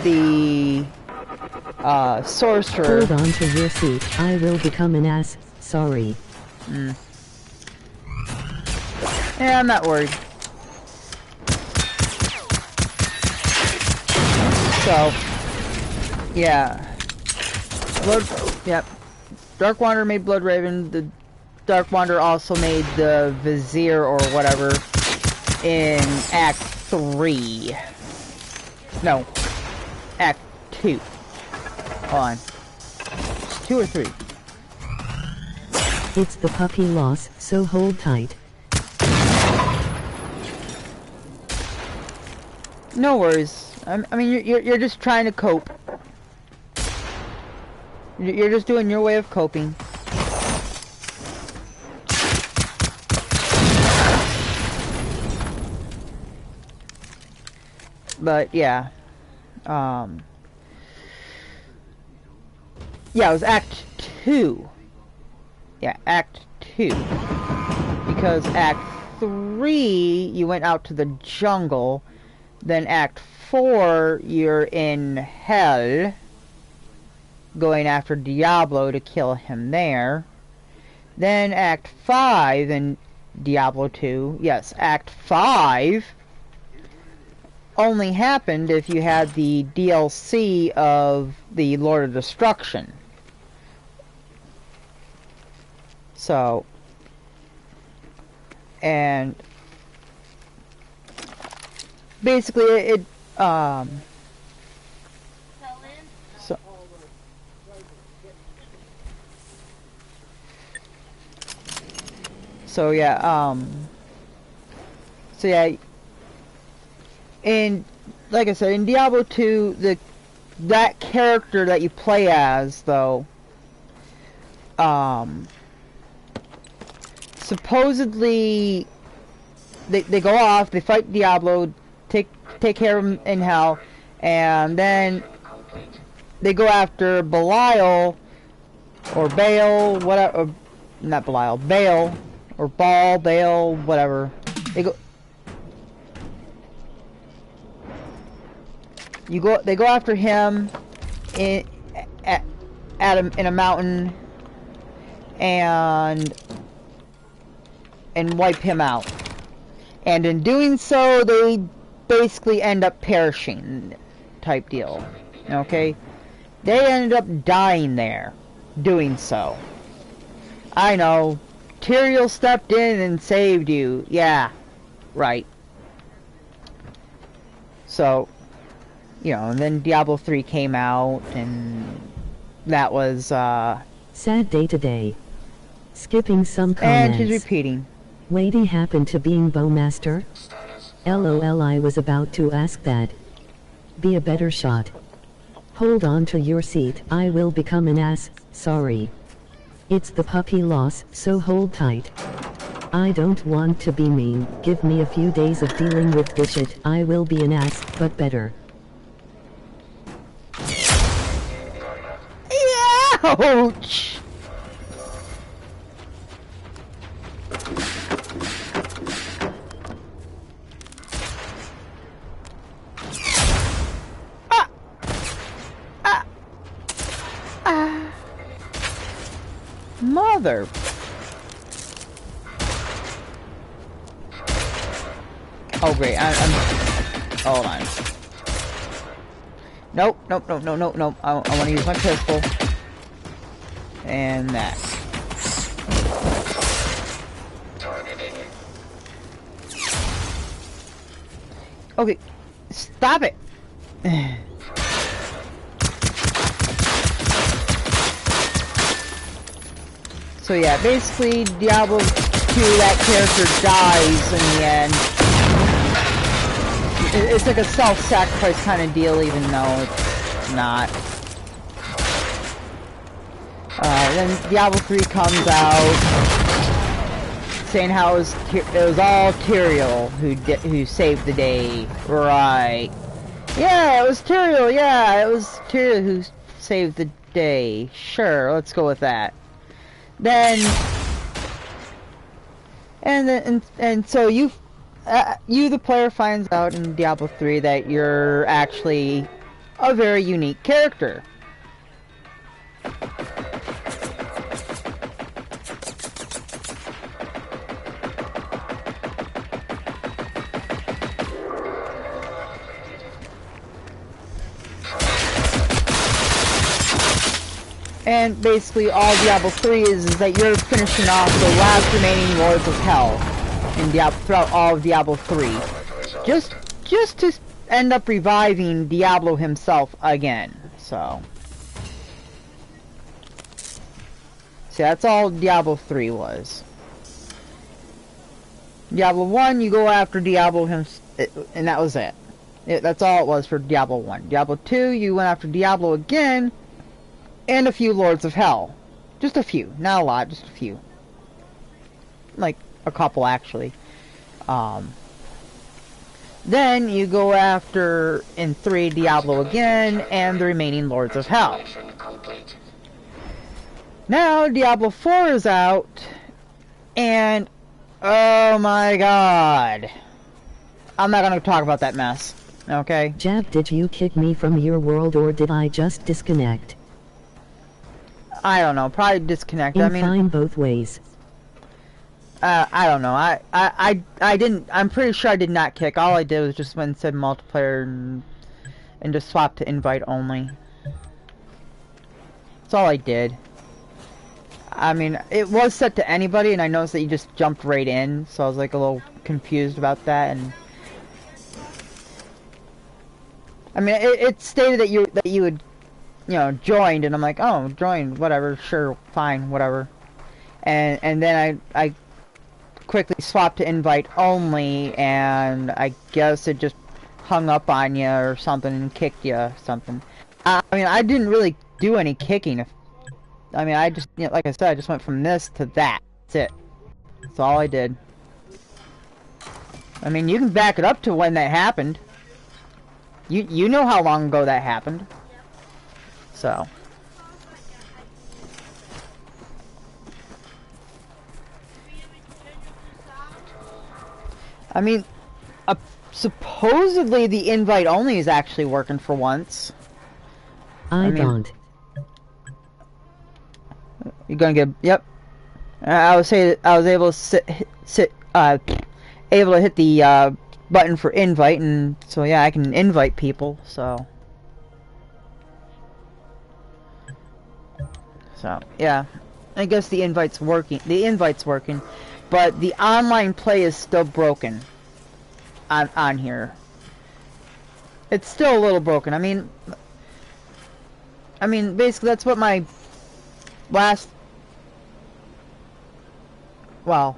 the sorcerer... Hold on to your seat, I will become an ass, sorry. Yeah, I'm not worried. So, yeah. Yep. Dark Wanderer made Blood Raven. The Dark Wanderer also made the Vizier or whatever in Act 3. No. Act 2. Hold on. 2 or 3? It's the puppy loss, so hold tight. No worries. I mean, you're just trying to cope. You're just doing your way of coping. But yeah, yeah, it was Act 2. Yeah, Act 2. Because Act 3, you went out to the jungle. Then Act 4, you're in hell, going after Diablo to kill him there. Then Act 5 in Diablo 2, yes, Act 5 only happened if you had the DLC of the Lord of Destruction. So, and basically it so yeah, and like I said, in Diablo 2, that character that you play as, though, supposedly they go off, they fight Diablo, take care of him in hell, and then they go after Belial or Baal, whatever, or not Belial, Baal or Baal, whatever. They go after him in a mountain and wipe him out. And in doing so, they basically end up perishing, type deal. Okay? They ended up dying there, doing so. I know, Tyrael stepped in and saved you. Yeah, right. So, you know, and then Diablo 3 came out, and that was, sad day today. Skipping some and comments. she's repeating. Wadey happened to being Bowmaster? LOL, I was about to ask that. Be a better shot. Hold on to your seat, I will become an ass, sorry. It's the puppy loss, so hold tight. I don't want to be mean, give me a few days of dealing with this shit, I will be an ass, but better. Ouch! Mother. Oh great, I'm hold on. Nope. I want to use my pistol. And that. Okay, stop it. So yeah, basically Diablo 2, that character dies in the end. It's like a self-sacrifice kind of deal, even though it's not. Then Diablo 3 comes out, saying how it was all Tyrael who saved the day. Right. Yeah, it was Tyrael. Yeah, it was Tyrael who saved the day. Sure, let's go with that. Then, and so you the player finds out in Diablo 3 that you're actually a very unique character. And basically all Diablo 3 is that you're finishing off the last remaining Lords of Hell in throughout all of Diablo 3. Just to end up reviving Diablo himself again. So that's all Diablo 3 was. Diablo 1, you go after Diablo himself, and that was it. That's all it was for Diablo 1. Diablo 2, you went after Diablo again, and a few Lords of Hell. Just a few. Not a lot, just a few. Like, a couple, actually. Then you go after, in 3, Diablo again, and the remaining Lords of Hell. Now Diablo 4 is out, and oh my god. I'm not gonna talk about that mess, okay? Jab, did you kick me from your world or did I just disconnect? I don't know, probably disconnected. I mean, Fine both ways. I don't know. I didn't. I'm pretty sure I did not kick. All I did was just went and said multiplayer and just swapped to invite only. That's all I did. I mean, it was set to anybody, and I noticed that you just jumped right in, so I was like a little confused about that. And I mean, it stated that you had, you know, joined, and I'm like, oh, joined, whatever, sure, fine, whatever. And then I quickly swapped to invite only, and I guess it just hung up on you or something and kicked you or something. I mean, I didn't really do any kicking. I mean, I just, you know, like I said, I just went from this to that. That's it. That's all I did. I mean, you can back it up to when that happened. You know how long ago that happened. So. I mean, supposedly the invite only is actually working for once. I don't. You're gonna get, yep. I was able to able to hit the button for invite, and so yeah, I can invite people. So yeah, I guess the invite's working. The invite's working, but the online play is still broken. On here, it's still a little broken. I mean, basically that's what my last, well,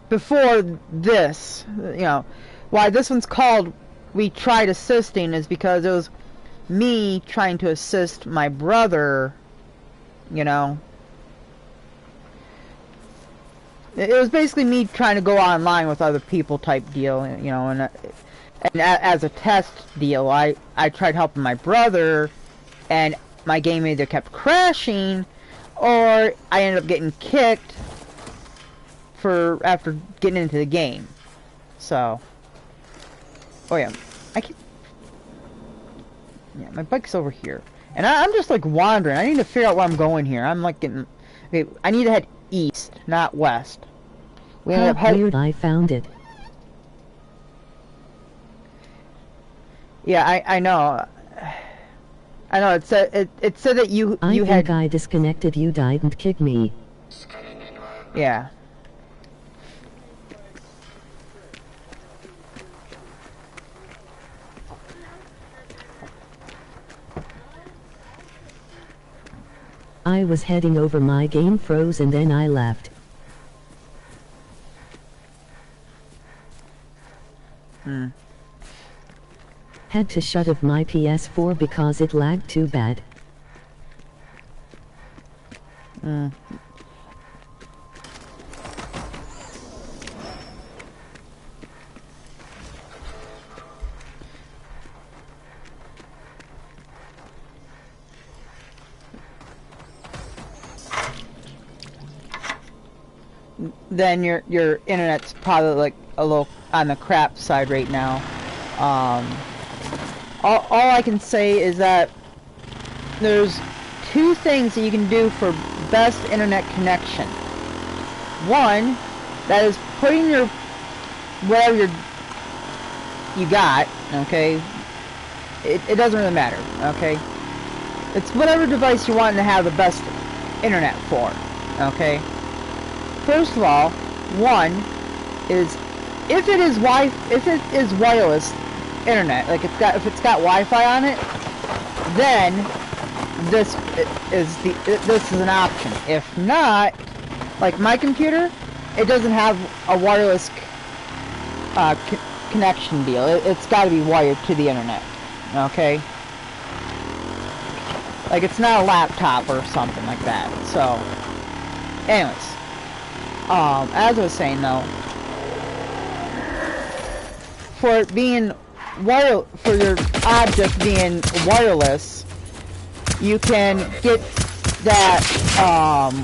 before this, you know, why this one's called We Tried Assisting is because it was me trying to assist my brother, you know. It was basically me trying to go online with other people type deal, you know, and as a test deal, I tried helping my brother, and my game either kept crashing, or I ended up getting kicked after getting into the game. So, oh yeah, my bike's over here, and I'm just like wandering. I need to figure out where I'm going here. I'm like getting, okay, I need to head east, not west. We ended up heading. Weird, I found it. Yeah, I know. I know. It said that you I had. think I disconnected. You didn't kick me. Yeah. I was heading over, my game froze and then I left. Had to shut off my PS4 because it lagged too bad. Then your internet's probably like a little on the crap side right now. All I can say is that there's two things that you can do for best internet connection. One, that is putting your whatever you got, okay? It doesn't really matter, okay? It's whatever device you want to have the best internet for, okay? First of all, one is if it is wireless internet, like if it's got Wi-Fi on it, then this is an option. If not, like my computer, it doesn't have a wireless connection deal. It's got to be wired to the internet. Okay, like it's not a laptop or something like that. So, anyways, as I was saying though, for it being for your object being wireless, you can get that,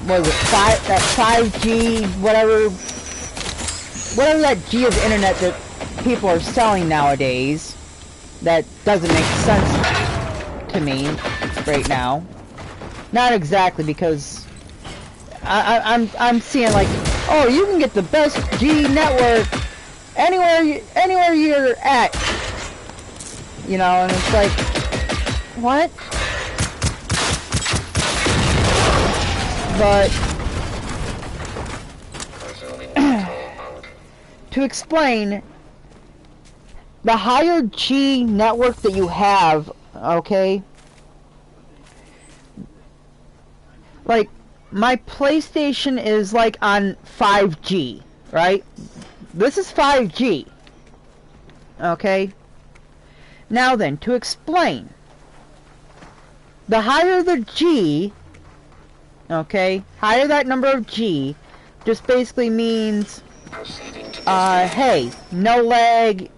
what is it, that 5G, whatever that G of internet that people are selling nowadays, that doesn't make sense to me right now. Not exactly, because I'm seeing like, oh, you can get the best G network anywhere you're at, you know, and it's like, what? But to explain, the higher G network that you have, okay, like my PlayStation is like on 5G, right? This is 5G, okay? Now then, to explain, the higher the G, okay, higher that number of G, just basically means, hey, no lag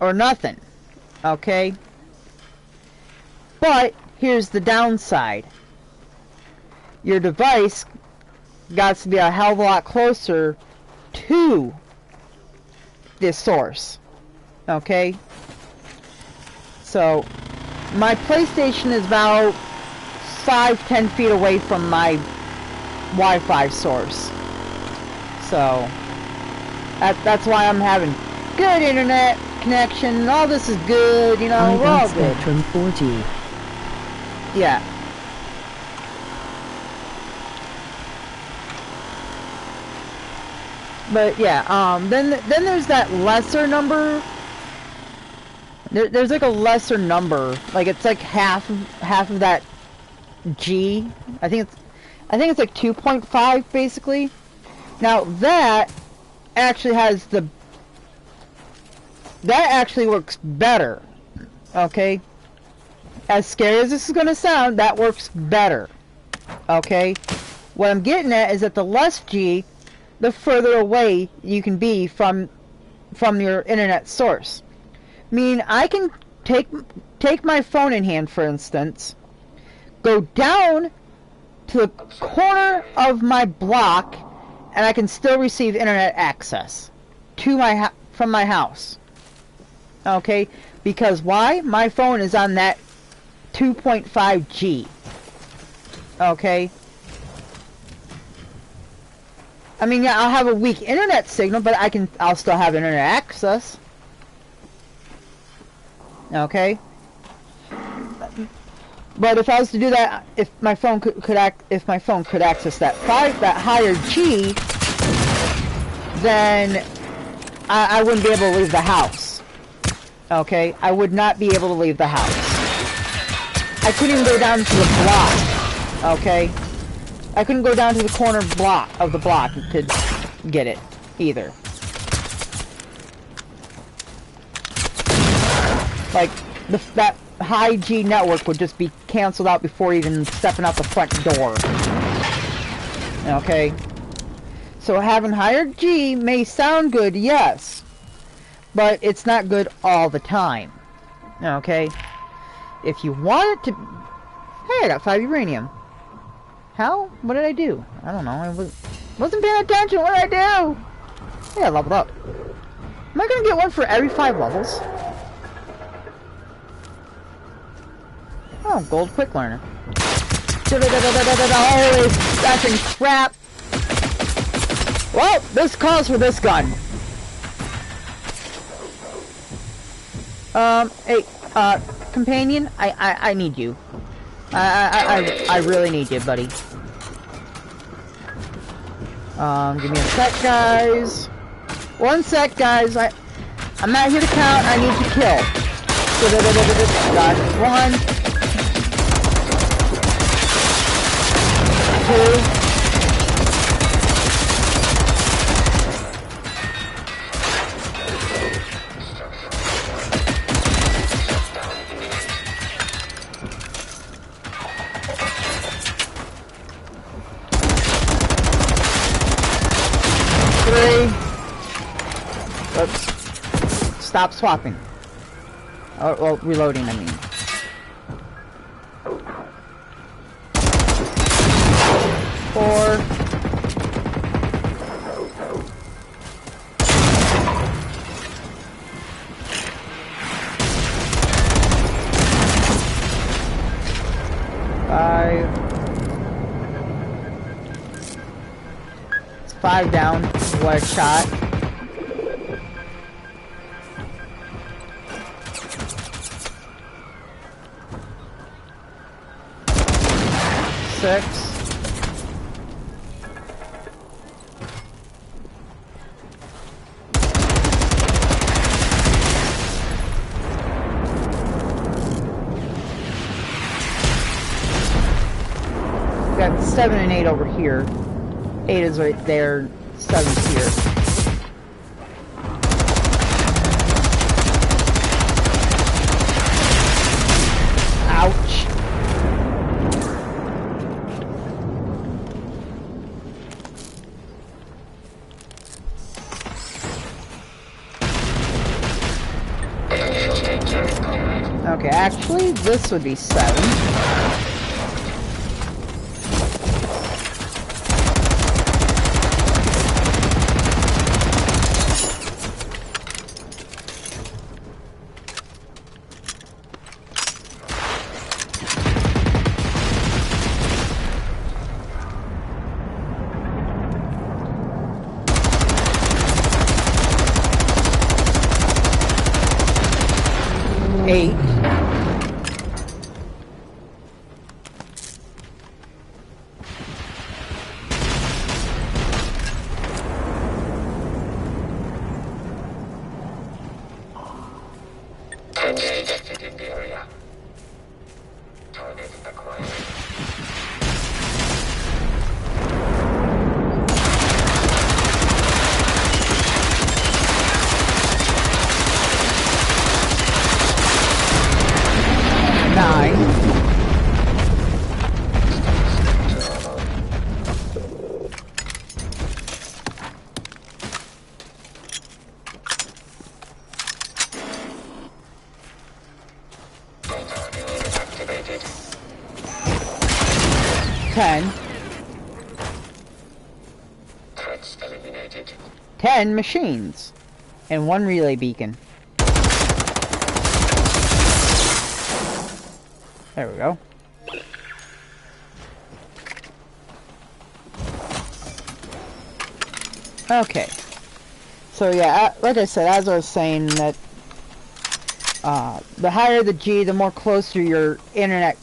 or nothing, okay? But here's the downside. Your device got to be a hell of a lot closer to this source, okay? So my PlayStation is about 5-10 feet away from my Wi-Fi source, so that's why I'm having good internet connection. All this is good, you know. We're all good. Spectrum 4G. Yeah. But yeah, then there's that lesser number. There's like a lesser number, like it's like half of that G. I think it's like 2.5 basically. Now that actually works better. Okay? As scary as this is gonna sound, that works better. Okay? What I'm getting at is that the less G, the further away you can be from your internet source. Meaning I can take my phone in hand, for instance, go down to the corner of my block, and I can still receive internet access to from my house. Okay? Because why? My phone is on that 2.5 G. Okay? I mean, yeah, I'll have a weak internet signal, but I'll still have internet access. Okay? But if I was to do that, if my phone could access that higher G, then I wouldn't be able to leave the house. Okay? I would not be able to leave the house. I couldn't even go down to the block. Okay? I couldn't go down to the corner block of the block to get it either. Like that high G network would just be canceled out before even stepping out the front door. Okay? So having higher G may sound good, yes, but it's not good all the time. Okay? If you want it to... Hey, I got 5 uranium. How? What did I do? I don't know. I wasn't paying attention. What did I do? Hey, I leveled up. Am I gonna get one for every 5 levels? Oh, gold quick learner. Holy effing crap! Well, this calls for this gun. Hey, companion, I need you. I really need you, buddy. Give me a sec, guys. 1 sec, guys. I'm not here to count. I need to kill. Got 1, 2. Oops. Stop swapping. Oh, well, reloading, I mean. 4. It's 5 down. What a shot. Six. Got 7 and 8 over here. 8 is right there, 7's here. Ouch. Okay, actually, this would be 7. Detected in the area. Target acquired. 9. Activated. 10. Threats eliminated. 10 machines. And 1 relay beacon. There we go. Okay. So yeah, like I said, as I was saying, that the higher the G, the more closer your internet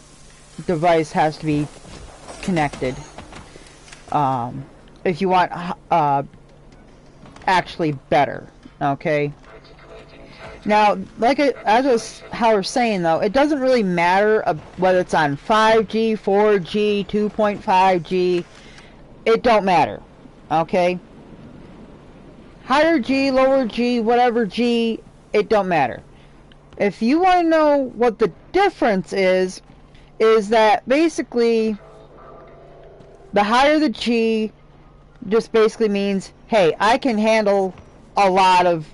device has to be connected. If you want actually better, okay? Now, as I was saying though, it doesn't really matter whether it's on 5G, 4G, 2.5G. It don't matter, okay? Higher G, lower G, whatever G, it don't matter. If you want to know what the difference is that basically the higher the G just basically means, hey, I can handle a lot of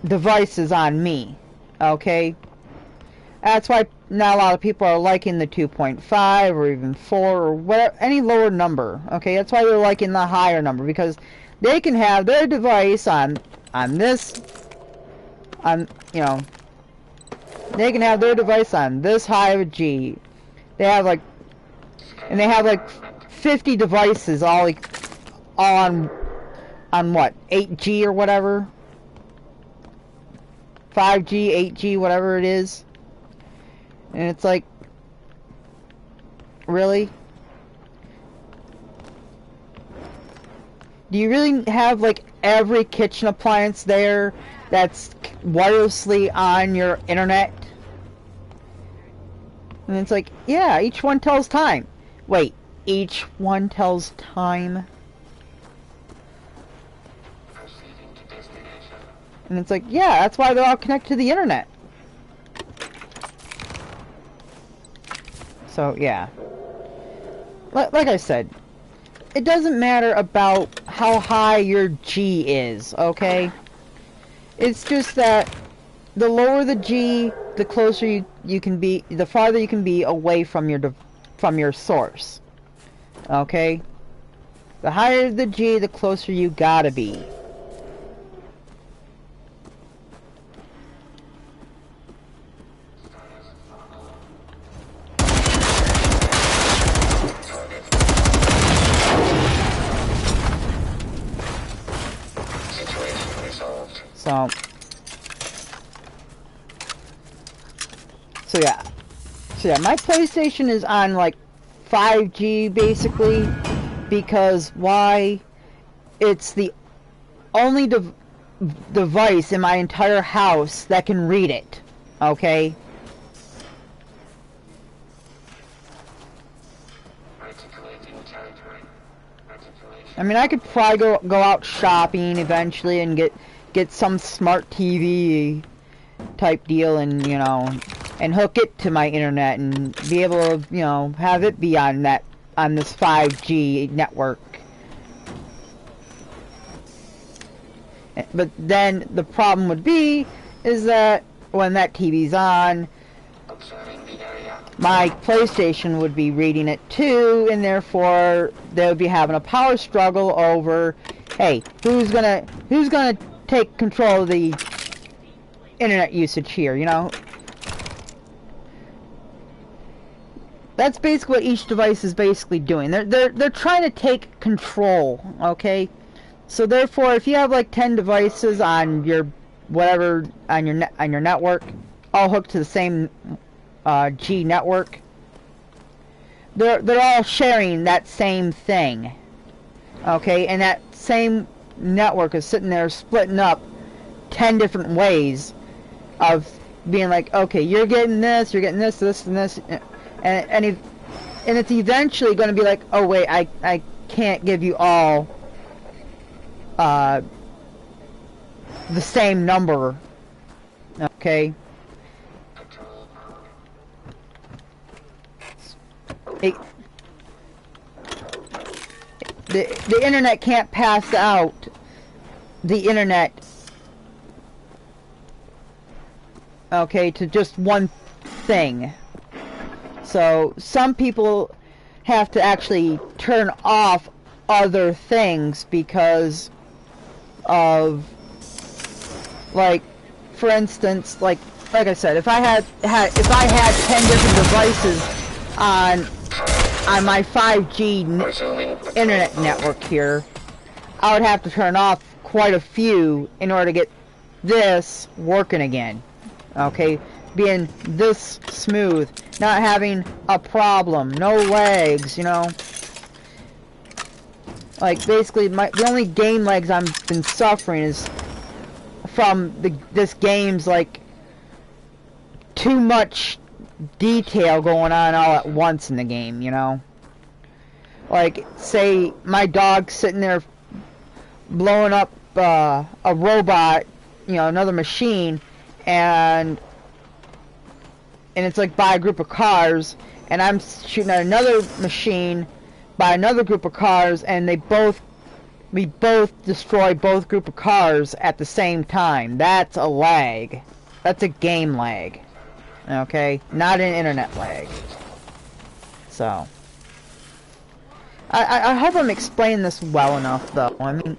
devices on me, okay? That's why not a lot of people are liking the 2.5 or even 4 or whatever, any lower number, okay? That's why they're liking the higher number, because they can have their device on this, you know, they can have their device on this high of a G. They have like 50 devices all on what, 8G or whatever, 5G, 8G, whatever it is. And it's like, really? Do you really have like every kitchen appliance there that's wirelessly on your internet? And it's like, yeah, each one tells time. Wait, each one tells time? And it's like, yeah, that's why they're all connected to the internet. So, yeah. Like I said, it doesn't matter about how high your G is, okay? It's just that the lower the G, the closer you can be, the farther you can be away from your source. Okay? The higher the G, the closer you gotta be. Situation resolved. So yeah, my PlayStation is on like 5G basically, because why? It's the only device in my entire house that can read it. Okay? Articulating territory. Articulation. I mean, I could probably go out shopping eventually and get some smart TV type deal, and you know, and hook it to my internet and be able to, you know, have it be on this 5G network. But then the problem would be is that when that TV's on, Observing the area. my PlayStation would be reading it too, and therefore they would be having a power struggle over, hey, who's gonna take control of the internet usage here, you know? That's basically what each device is basically doing. They're trying to take control, okay? So therefore, if you have like 10 devices on your whatever on your network, all hooked to the same G network, they're all sharing that same thing, okay? And that same network is sitting there splitting up 10 different ways of being like, okay, you're getting this, and this, and it's eventually going to be like, oh wait, I can't give you all the same number, okay? The internet can't pass out the internet, okay, to just one thing. So some people have to actually turn off other things because of, like, for instance, like I said, if I had 10 different devices on my 5G internet network here, I would have to turn off quite a few in order to get this working again. Okay, being this smooth, not having a problem, no lags, you know. Like basically, the only game lags I've been suffering is from this game's like too much detail going on all at once in the game, you know. Like, say my dog's sitting there blowing up a robot, you know, another machine, and it's like by a group of cars, and I'm shooting at another machine by another group of cars, and we both destroy both group of cars at the same time. That's a lag. That's a game lag. Okay? Not an internet lag. So I hope I'm explaining this well enough, though. I mean,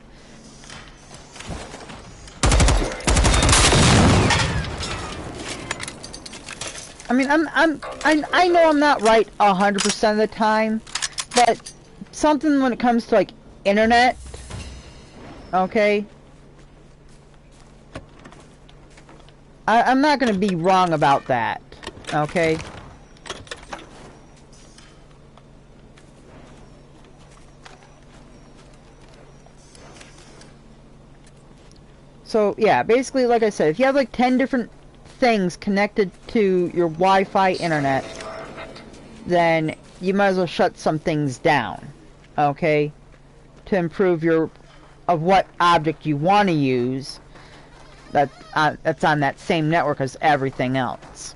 I know I'm not right 100% of the time, but something when it comes to like internet, okay, I'm not gonna be wrong about that, okay. So yeah, basically, like I said, if you have like 10 different things connected to your Wi-Fi internet, then you might as well shut some things down, okay, to improve of what object you want to use that's on that same network as everything else.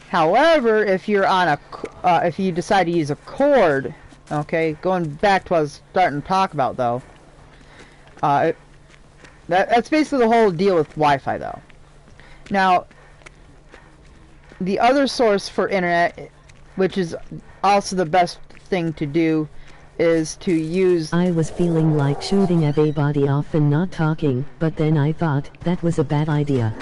However, if you're on if you decide to use a cord, okay, going back to what I was starting to talk about though, that's basically the whole deal with Wi-Fi though. Now, the other source for internet, which is also the best thing to do, is to use... I was feeling like shooting everybody off and not talking, but then I thought that was a bad idea.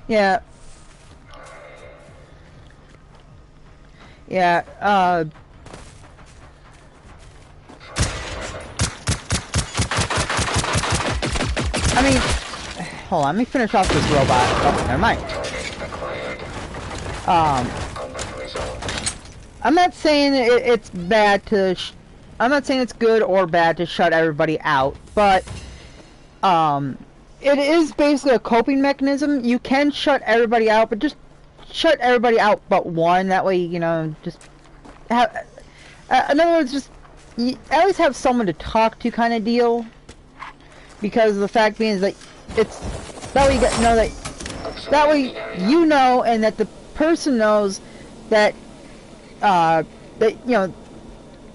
Yeah. Yeah, I mean, hold on, let me finish off this robot. Oh, never mind. I'm not saying it's bad to... I'm not saying it's good or bad to shut everybody out, but, it is basically a coping mechanism. You can shut everybody out, but just shut everybody out but one. That way, you know, just have... in other words, just you at least have someone to talk to kind of deal. Because the fact being is that it's... That way you get, know that... That way you know, and that the person knows that, that, you know,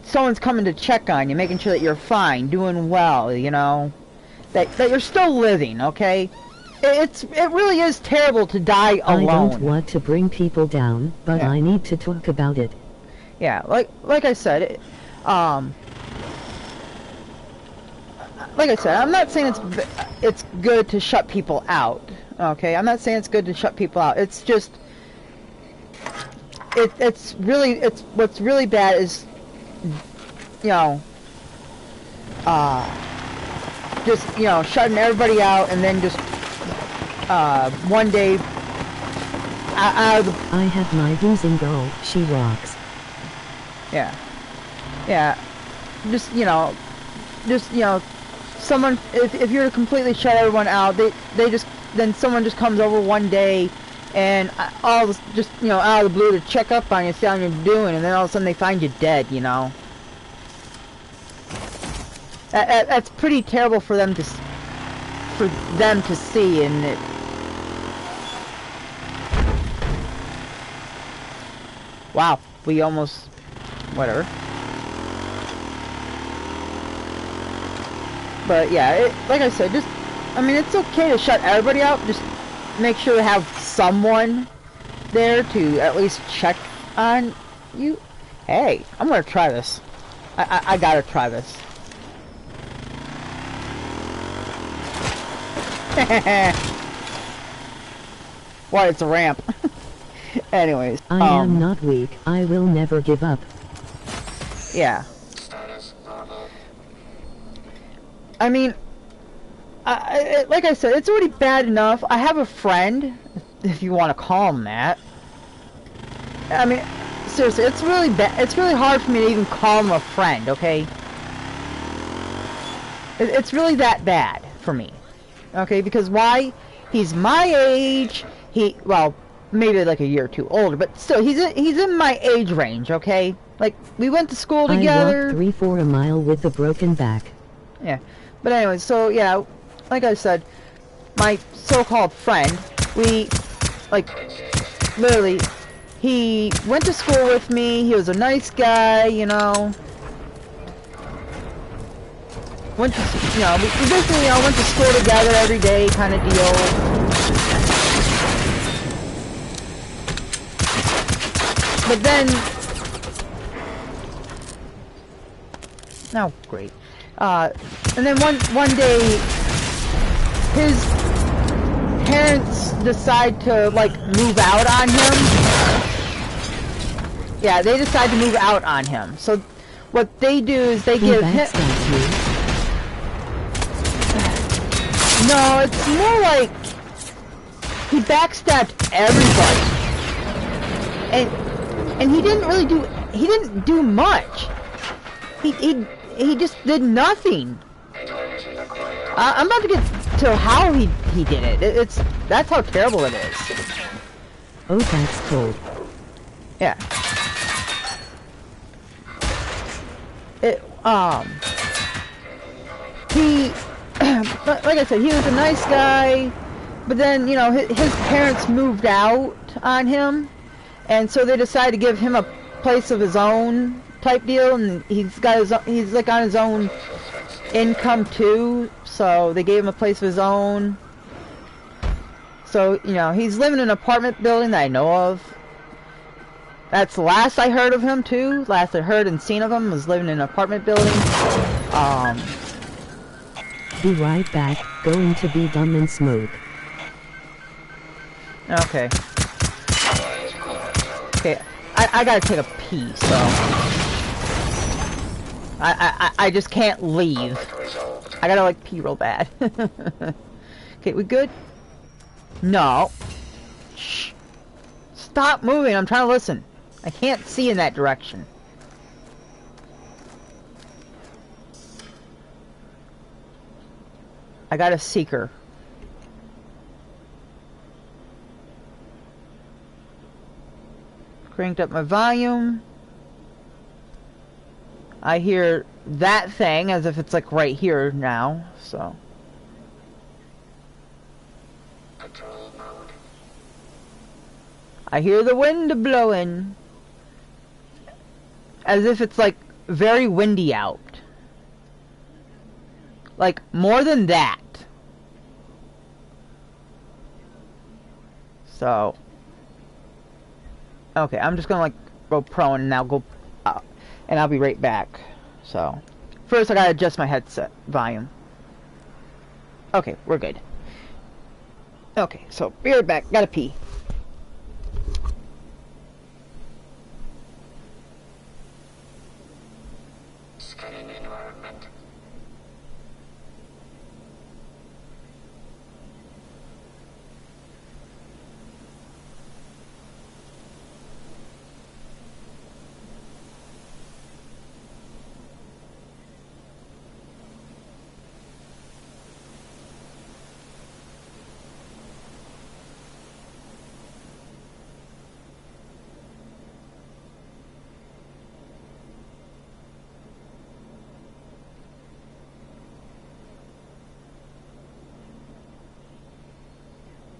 someone's coming to check on you, making sure that you're fine, doing well, you know, that you're still living, okay? It really is terrible to die alone. I don't want to bring people down, but Yeah. I need to talk about it. Yeah, like I said, like I said, I'm not saying it's good to shut people out, okay? I'm not saying it's good to shut people out. It's just it's what's really bad is, you know, just, you know, shutting everybody out and then just one day out of the... I have my losing girl, she rocks. Yeah. Yeah. Just, you know, someone, if you're to completely shut everyone out, then someone just comes over one day and all this, just, you know, out of the blue to check up on you, see how you're doing, and then all of a sudden they find you dead, you know. That's pretty terrible for them to see, and it... Wow, we almost... whatever. But yeah, like I said, just... I mean, it's okay to shut everybody out, just make sure to have someone there to at least check on you. Hey, I'm gonna try this. I gotta try this. What? It's a ramp. Anyways, I am not weak. I will never give up. Yeah. I mean, like I said, it's already bad enough. I have a friend, if you want to call him that. I mean, seriously, it's really bad. It's really hard for me to even call him a friend, okay? It's really that bad for me. Okay, because why? He's my age. Well, maybe like a year or two older, but still, he's in my age range, okay? Like, we went to school together. I walked 3-4 a mile with a broken back. Yeah. But anyway, so yeah, like I said, my so-called friend, we, like, literally, he went to school with me, he was a nice guy, you know. Went to, you know, we basically, you know, went to school together every day kind of deal. But then, oh, great. And then one day, his parents decide to, like, move out on him. Yeah, they decide to move out on him. So, what they do is they give him... No, it's more like he backstabbed everybody. And he didn't really do... He didn't do much. He just did nothing. I'm about to get to how he did it. That's how terrible it is. Oh, that's cold. Yeah. He, like I said, he was a nice guy, but then, you know, his parents moved out on him, and so they decided to give him a place of his own type deal, and he's like on his own income too, so they gave him a place of his own. So, you know, he's living in an apartment building that I know of. That's the last I heard of him too. Last I heard and seen of him was living in an apartment building. Be right back, going to be dumb and smoke. Okay. Okay, I gotta take a pee, so I just can't leave. I gotta like pee real bad. Okay, we good? No. Shh. Stop moving, I'm trying to listen. I can't see in that direction. I got a seeker. Cranked up my volume. I hear that thing as if it's like right here now, so. Patrol mode. I hear the wind blowing. As if it's like very windy out. Like more than that. So. Okay, I'm just gonna like go prone and now go and I'll be right back. So, first I gotta adjust my headset volume. Okay, we're good. Okay, so be right back. Gotta pee. Scanning environment.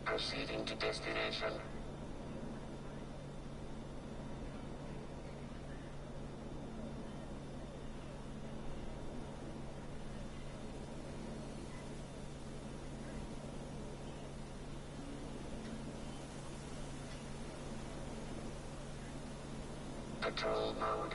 Proceeding to destination. Patrol mode.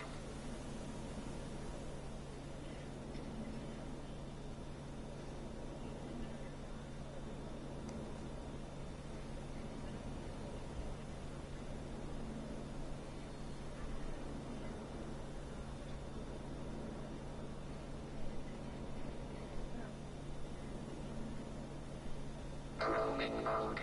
Roaming mode.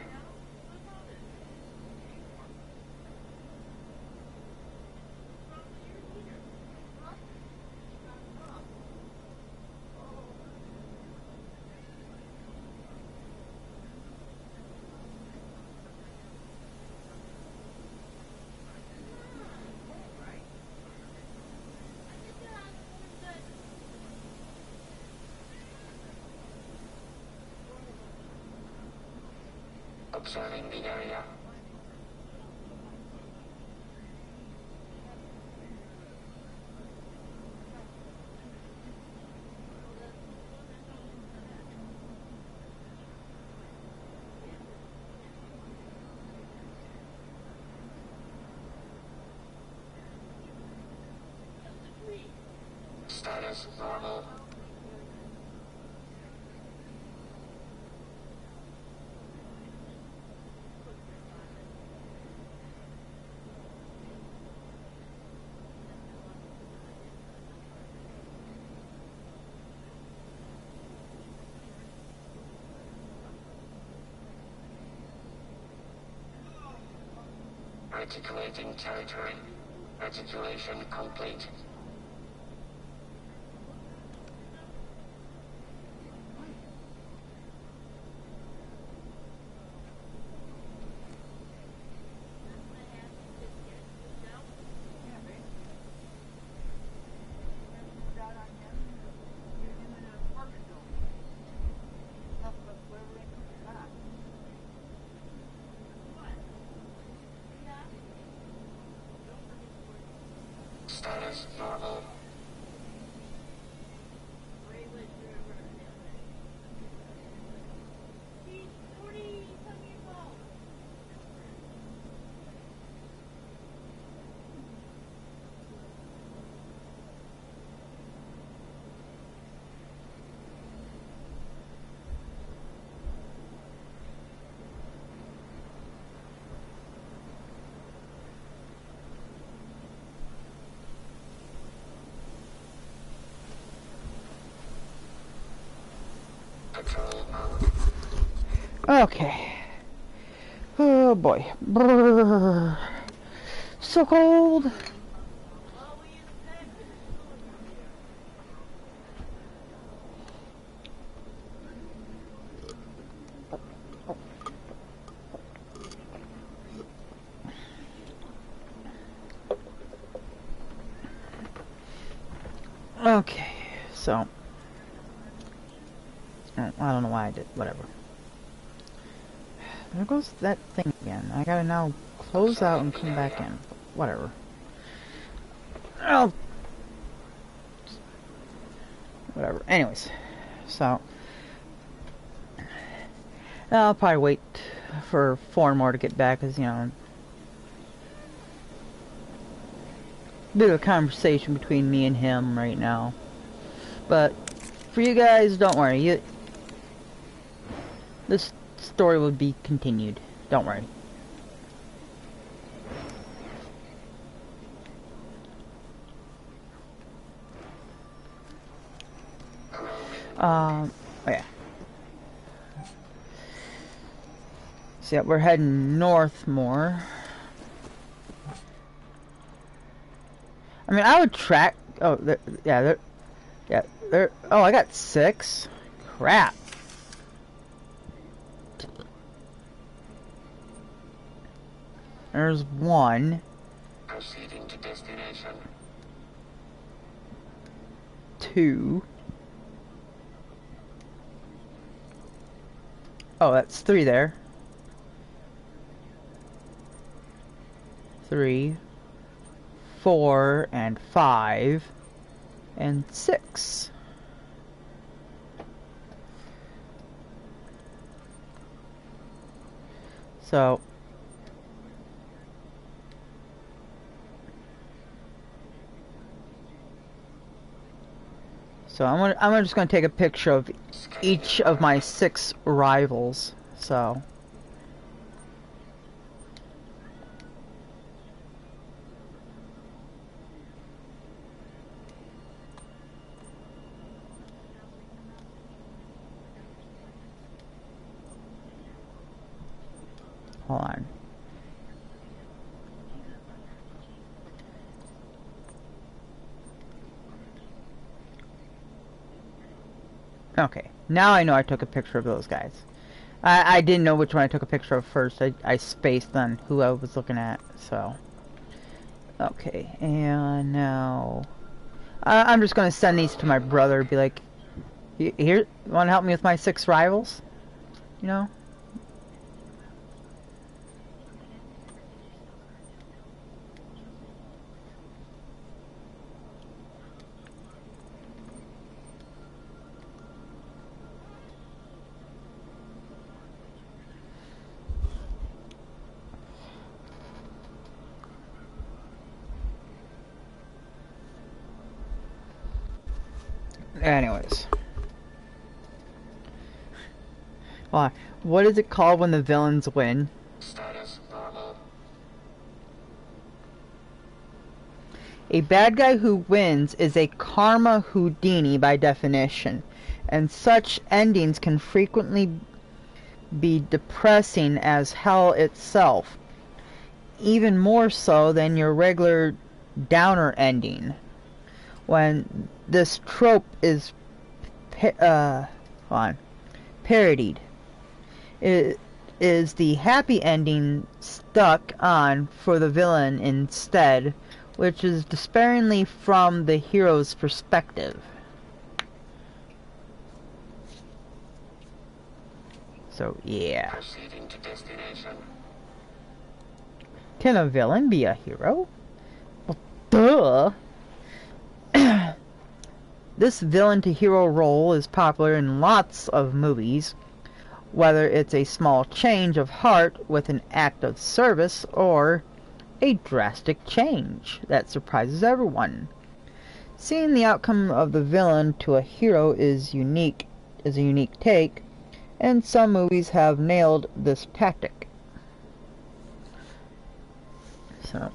Observing the area. Status normal. Articulating territory. Articulation complete. Status normal. Control mode. Okay. Oh boy. Brrr. So cold. Okay, so I don't know why I did whatever. There goes that thing again. I gotta now close out and come back in. Whatever. Oh, whatever. Anyways, so I'll probably wait for 4 more to get back, because, you know, a bit of a conversation between me and him right now. But for you guys, don't worry. This story will be continued. Don't worry. Oh yeah. So yeah, we're heading north more. I mean, I would track. Oh, yeah, there. Oh, I got 6. Crap. There's 1. Proceeding to destination. 2. Oh, that's 3 there. 3, 4, and 5, and 6. So I'm just gonna take a picture of each of my 6 rivals. So hold on. Okay, now I know I took a picture of those guys. I didn't know which one I took a picture of first. I spaced on who I was looking at, so. Okay, and now I'm just gonna send these to my brother. Be like, here, you want to help me with my 6 rivals? You know. Anyways. What is it called when the villains win? Status normal. A bad guy who wins is a karma Houdini by definition, and such endings can frequently be depressing as hell itself, even more so than your regular downer ending. When this trope is parodied, it is the happy ending stuck on for the villain instead, which is despairingly from the hero's perspective. So yeah. Proceeding to destination. Can a villain be a hero? Well, duh. This villain to hero role is popular in lots of movies, whether it's a small change of heart with an act of service or a drastic change that surprises everyone. Seeing the outcome of the villain to a hero is a unique take, and some movies have nailed this tactic. So,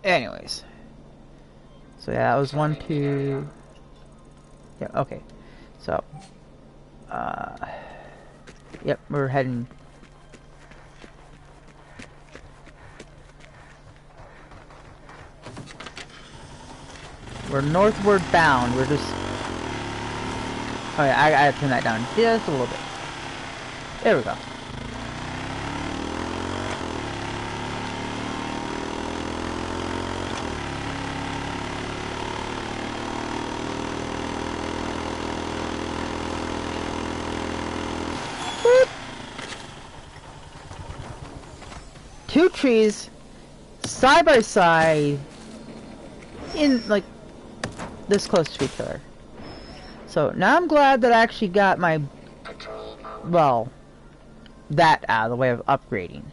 anyways. So yeah, that was 1, 2... Yeah, okay. So, Yep, we're heading. We're northward bound. We're just. Oh yeah, I gotta turn that down just a little bit. There we go. Boop. Two trees side by side in like this close to each other. So now I'm glad that I actually got my, well, that out of the way of upgrading.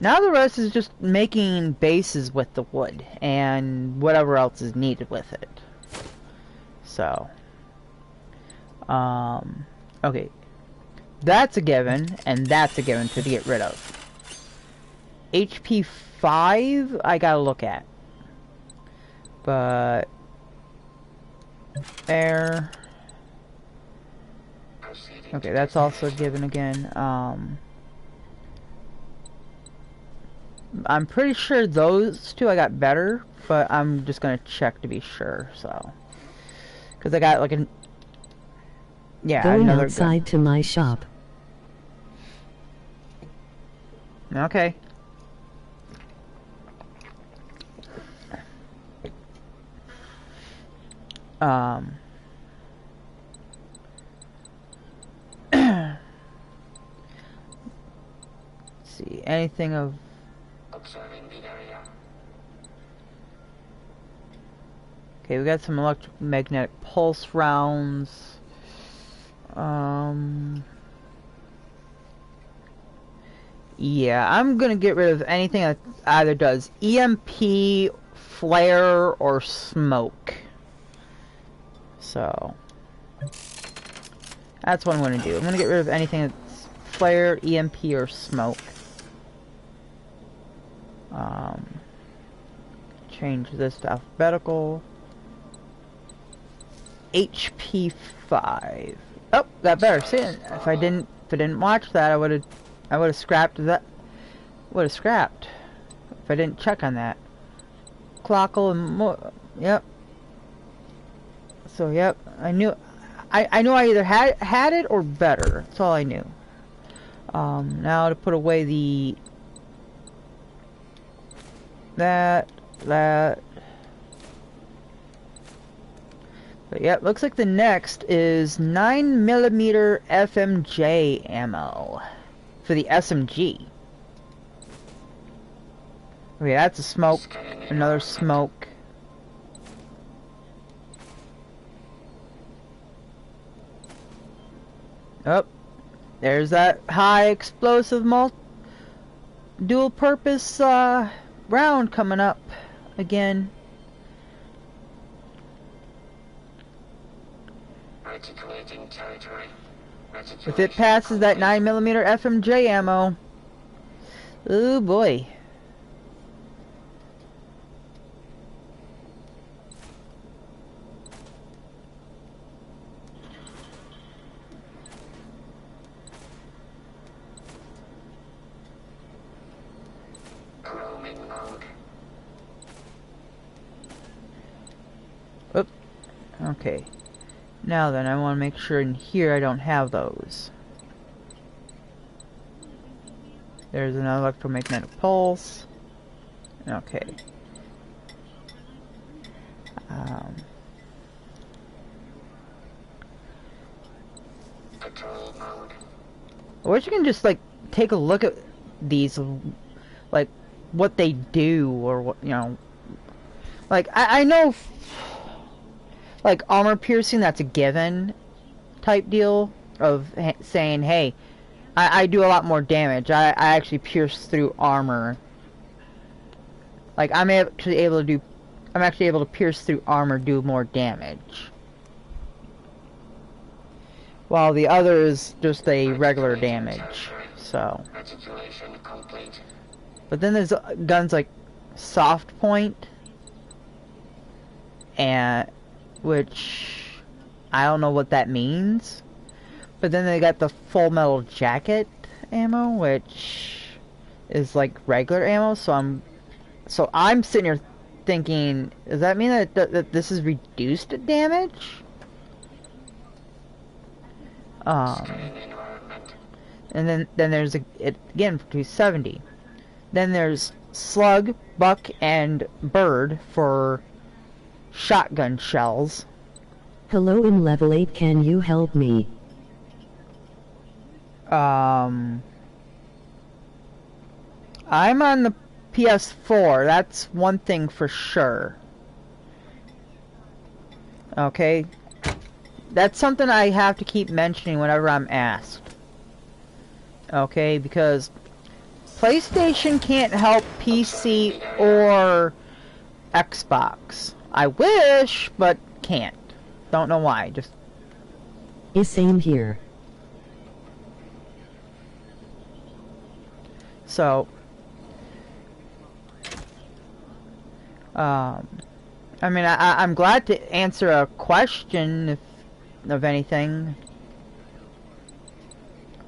Now the rest is just making bases with the wood and whatever else is needed with it. So, okay, that's a given, and that's a given to get rid of. HP 5, I gotta look at. But, there. Okay, that's also given again. I'm pretty sure those two I got better, but I'm just gonna check to be sure, so. Because I got like an... Yeah, Going another outside to my shop. Okay. See, anything of... Observing the area. Okay, we got some electromagnetic pulse rounds. Yeah, I'm gonna get rid of anything that either does EMP, flare, or smoke. So, that's what I'm gonna do. I'm gonna get rid of anything that's flare, EMP, or smoke. Change this to alphabetical. HP 5. Oh, got better. See, if I didn't watch that, I would have scrapped that. Would have scrapped if I didn't check on that. Clockle and more. Yep. So yep, I knew I either had it or better. That's all I knew. Now to put away the that. But yeah, looks like the next is 9mm FMJ ammo for the SMG. Okay, that's a smoke. Another smoke. Oh, there's that high explosive dual purpose round coming up again. Articulating territory. If it passes that 9mm FMJ ammo, oh boy. Roaming mode. Oop. Okay. Now then, I want to make sure in here I don't have those. There's another electromagnetic pulse. Okay. Patrol mode. I wish you can just like take a look at these, like what they do or what, you know. Like I know, like armor piercing, that's a given type deal of saying, hey, I do a lot more damage. I actually pierce through armor. Like I'm actually able to pierce through armor, do more damage. While the other is just a regular damage. So. Articulation complete. But then there's guns like Soft Point, and which I don't know what that means, But then they got the full metal jacket ammo, which is like regular ammo. So I'm sitting here thinking, does that mean that this is reduced damage? And then there's it again for 270. Then there's slug, buck, and bird for shotgun shells. Hello in level 8, can you help me? I'm on the PS4, that's one thing for sure. Okay? That's something I have to keep mentioning whenever I'm asked. Okay, because PlayStation can't help PC or Xbox. I wish, but can't. Don't know why, just... Is same here. So... I mean, I'm glad to answer a question, if of anything.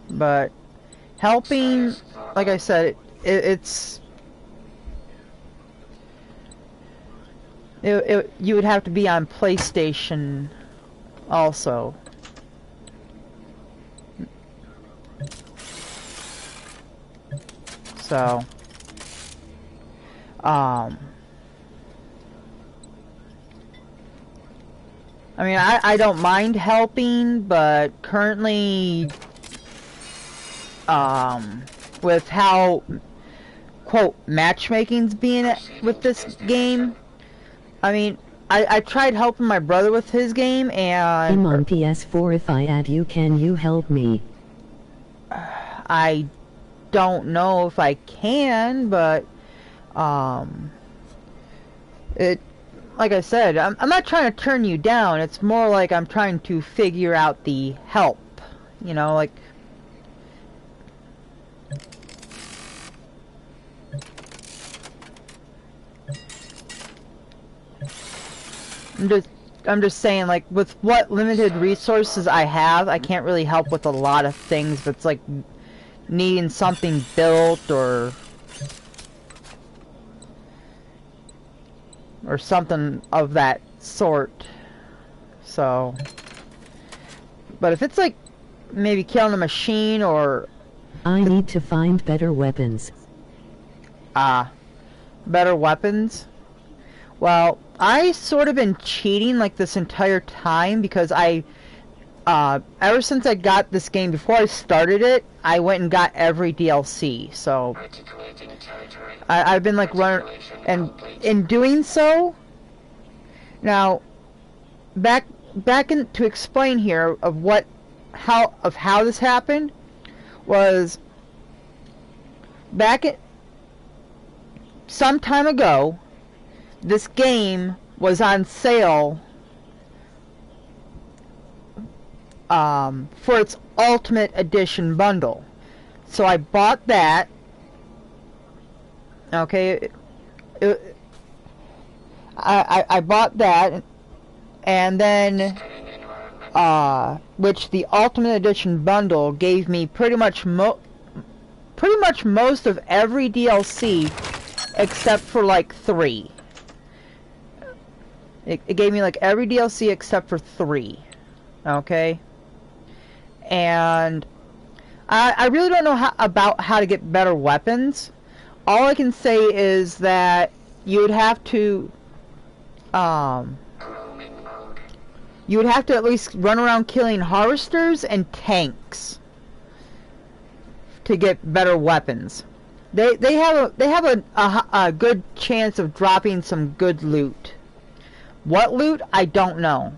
But... helping, like I said, it's... you would have to be on PlayStation also. So... I mean, I don't mind helping, but currently... with how, quote, matchmaking's being with this game, I mean, I tried helping my brother with his game, and... I'm on PS4, if I add you, can you help me? I don't know if I can, but, it, like I said, I'm not trying to turn you down, it's more like I'm trying to figure out the help, you know, like... I'm just saying, like, with what limited resources I have, I can't really help with a lot of things, but it's like needing something built or something of that sort. So, but if it's like maybe killing a machine or... I need to find better weapons. Better weapons? Well, I sort of been cheating like this entire time because ever since I got this game, before I started it, I went and got every DLC, so I've been like running, and in doing so, now, back to explain here of how this happened, was back some time ago, this game was on sale for its Ultimate Edition bundle. So I bought that. Okay. I bought that, and then which the Ultimate Edition bundle gave me pretty much most of every DLC except for like 3. It gave me like every DLC except for 3. Okay? And I really don't know about how to get better weapons. All I can say is that you would have to at least run around killing harvesters and tanks to get better weapons. They have a good chance of dropping some good loot. What loot? I don't know.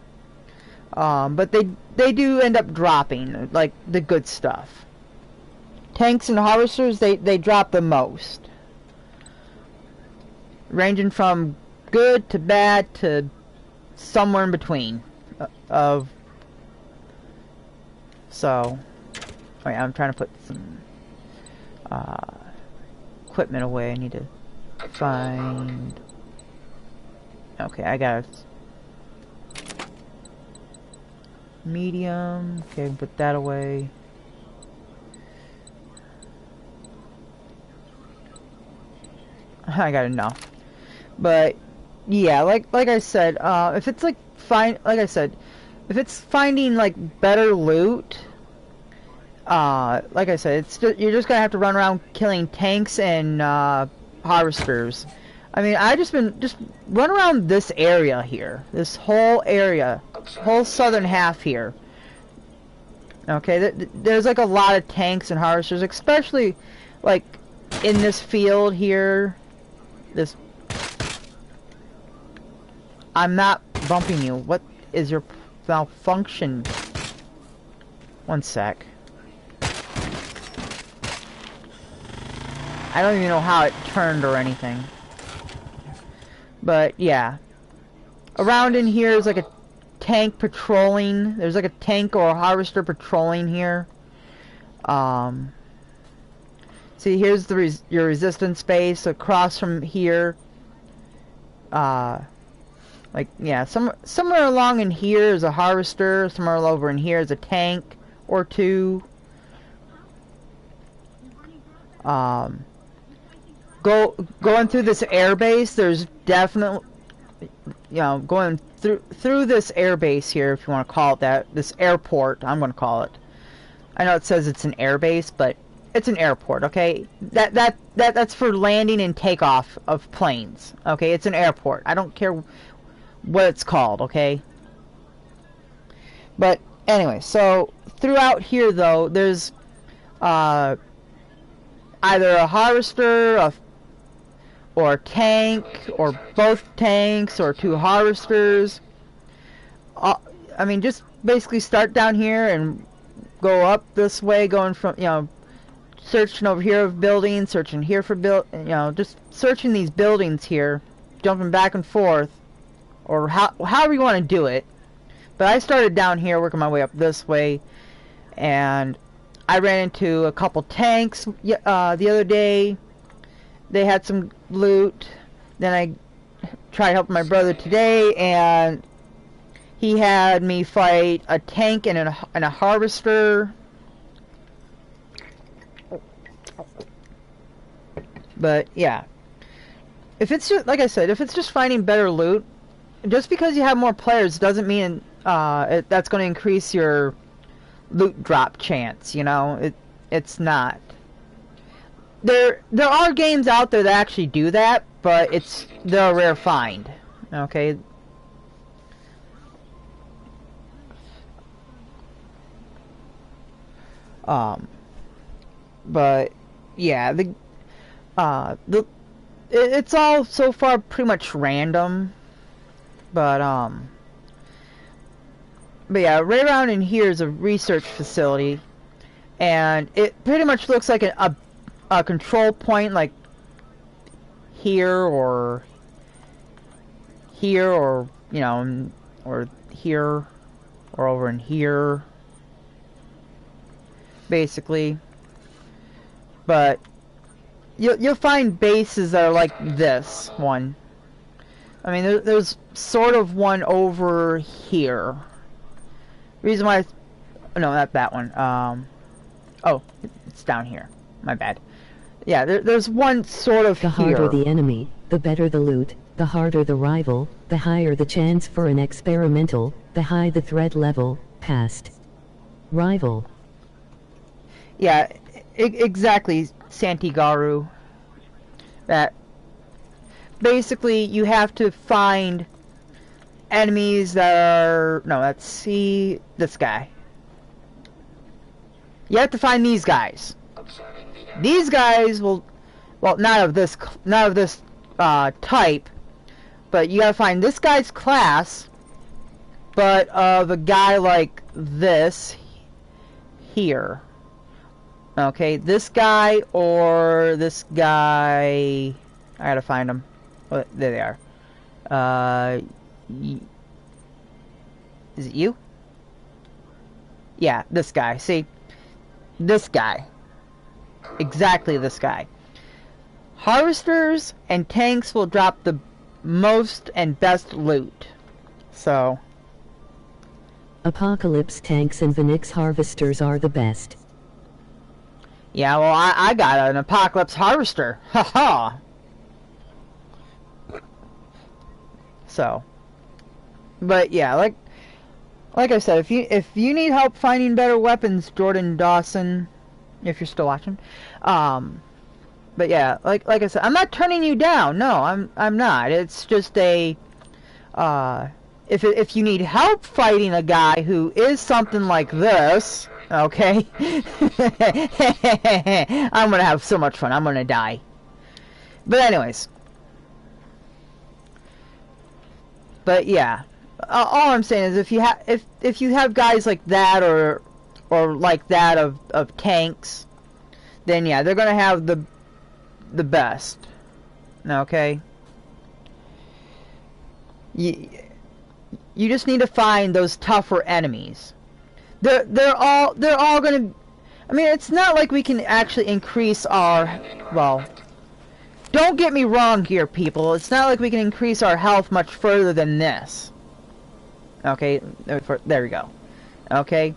But they do end up dropping, like, the good stuff. Tanks and harvesters, they drop the most. Ranging from good to bad to somewhere in between. So, oh yeah, I'm trying to put some equipment away. I need to find... Okay, I got it. medium. Okay, I can put that away. I got enough. But yeah, like I said, if it's like if it's finding like better loot, like I said, you're just gonna have to run around killing tanks and harvesters. I mean, I just run around this area here, this whole area, whole southern half here. Okay, there's like a lot of tanks and harvesters, especially like in this field here. This, I'm not bumping you. What is your malfunction? One sec. I don't even know how it turned or anything. But yeah, around in here is like a tank patrolling. There's like a tank or a harvester patrolling here. See, here's the your resistance base across from here. Like yeah, somewhere along in here is a harvester. Somewhere over in here is a tank or two. Going through this air base, there's definitely, you know, going through this air base here, if you want to call it that, this airport, I'm going to call it. I know it says it's an air base, but it's an airport, okay? That's for landing and takeoff of planes, okay? It's an airport. I don't care what it's called, okay? But anyway, so throughout here though, there's either a harvester, or a tank, or both tanks, or two harvesters. I mean, just basically start down here and go up this way, going from, you know, searching over here of buildings, searching here for you know, just searching these buildings here, jumping back and forth, or however you want to do it. But I started down here, working my way up this way, and I ran into a couple tanks the other day. They had some loot. Then I tried helping my brother today, and he had me fight a tank and a harvester. But yeah, if it's just, like I said, if it's just finding better loot, just because you have more players doesn't mean that's going to increase your loot drop chance. You know, it's not. There are games out there that actually do that, but they're a rare find. Okay. But yeah, it's all so far pretty much random. But yeah, right around in here is a research facility, and it pretty much looks like a control point, like here or here, or you know, or here, or over in here, basically. But you'll find bases that are like this one. I mean, there's sort of one over here. Reason why, no, not that one. Oh, it's down here. My bad. Yeah, there's one sort of The here. harder the enemy, the better the loot, the harder the rival, the higher the chance for an experimental, the high the threat level, past. Rival. Yeah, exactly, Santigaru. That basically you have to find enemies that are, no, let's see, this guy. You have to find these guys. These guys will, well, not of this type, but you gotta find this guy's class, but of a guy like this here. Okay, this guy or this guy. I gotta find them. Oh, there they are. Is it you? Yeah, this guy. See? This guy. Exactly this guy. Harvesters and tanks will drop the most and best loot. So, Apocalypse tanks and Phoenix harvesters are the best. Yeah, well, I got an Apocalypse harvester. Haha. So, but yeah, like I said, if you need help finding better weapons, Jordan Dawson, if you're still watching, but yeah, like I said, I'm not turning you down. No, I'm not. It's just a if you need help fighting a guy who is something like this, okay, I'm gonna have so much fun. I'm gonna die. But anyways. But yeah, all I'm saying is if you have guys like that or like that of tanks, then yeah, they're gonna have the best. Okay. You just need to find those tougher enemies. They're all gonna. I mean, it's not like we can actually increase our Don't get me wrong here, people. It's not like we can increase our health much further than this. Okay, there we go. Okay.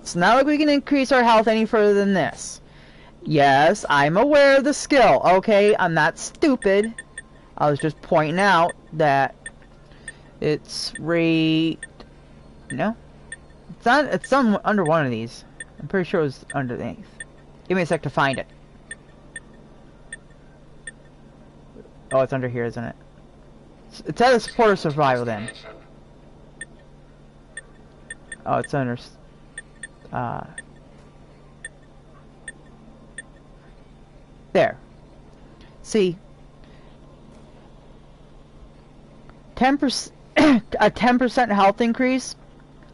It's not like we can increase our health any further than this. Yes, I'm aware of the skill. Okay, I'm not stupid. I was just pointing out that it's no. It's under one of these. I'm pretty sure it was underneath. Give me a sec to find it. Oh, it's under here, isn't it? It's at a supporter survival then. Oh, it's under. There. See. 10%, a 10% health increase,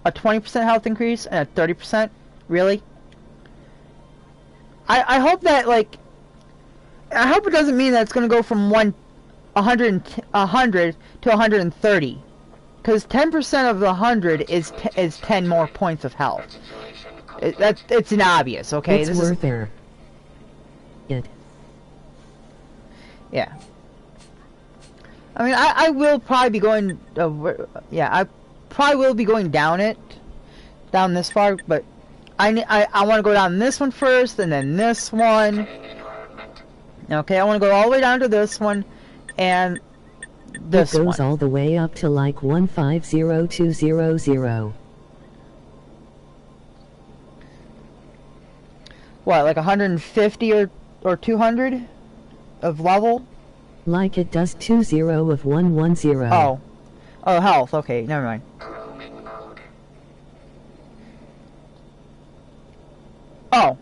a 20% health increase, and a 30%. Really? I hope that I hope it doesn't mean that it's going to go from 100 to 130, because 10% of the 100 is 10 more points of health. It's an obvious, okay? It's worth there. Good. Yeah. I mean, I will probably be going. I probably will be going down this far, but I want to go down this one first, and then this one. Okay, I want to go all the way down to this one, and this one. It goes all the way up to like 150200. What, like 150 or 200 of level? Like it does 20 of 110. Oh, health. Okay, never mind. Oh,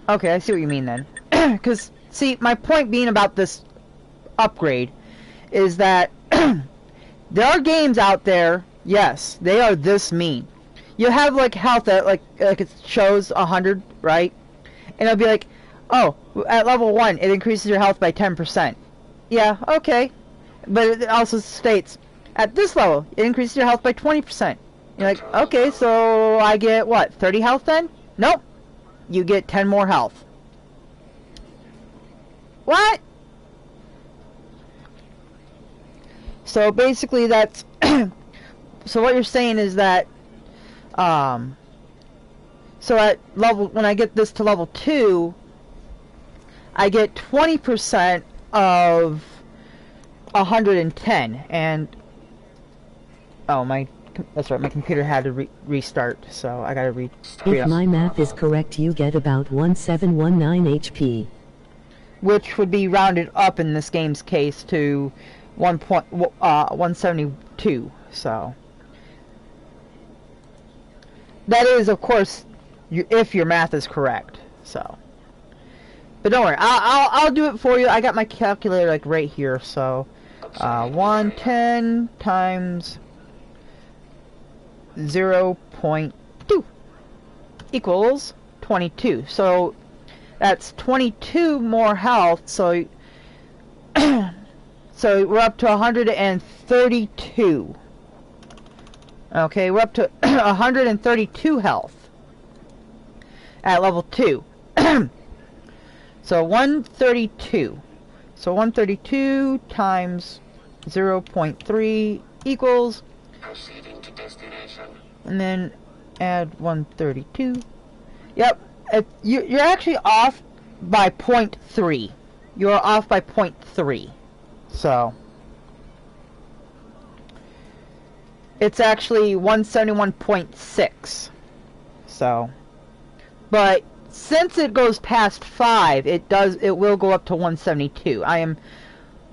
okay, I see what you mean then. Because see, my point being about this upgrade is that there are games out there. Yes, they are this mean. You have like health that like it shows 100, right? And it'll be like, oh, at level 1, it increases your health by 10%. Yeah, okay. But it also states, at this level, it increases your health by 20%. You're like, okay, so I get, what, 30 health then? Nope. You get 10 more health. What? So basically that's... so what you're saying is that... so at level... when I get this to level 2... I get 20% of 110, and that's right, my computer had to restart, so I gotta If my math is correct, you get about 1719 HP, which would be rounded up in this game's case to 172. So that is, of course, if your math is correct. So. But don't worry, I'll do it for you. I got my calculator like right here. So, 110 times 0.2 equals 22. So that's 22 more health. So, so we're up to 132. Okay, we're up to 132 health at level 2. So 132. So 132 times 0.3 equals destination. And then add 132. Yep, you're actually off by 0.3. You're off by 0.3. So it's actually 171.6. So, but since it goes past 5, it will go up to 172. I am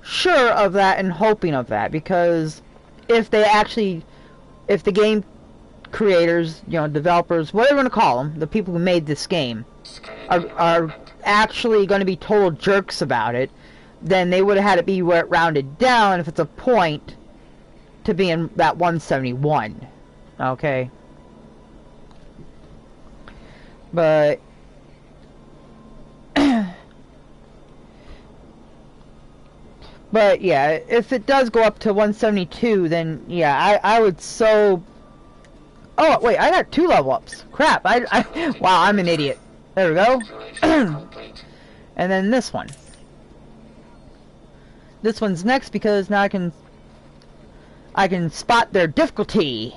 sure of that and hoping of that, because if the game creators, developers, whatever you want to call them, the people who made this game, are actually going to be total jerks about it, then they would have had it be rounded down if it's a point to be in that 171. Okay? But but yeah, if it does go up to 172, then yeah, I would so... Oh, wait, I got 2 level ups. Crap, wow, I'm an idiot. There we go. And then this one. This one's next because now I can spot their difficulty.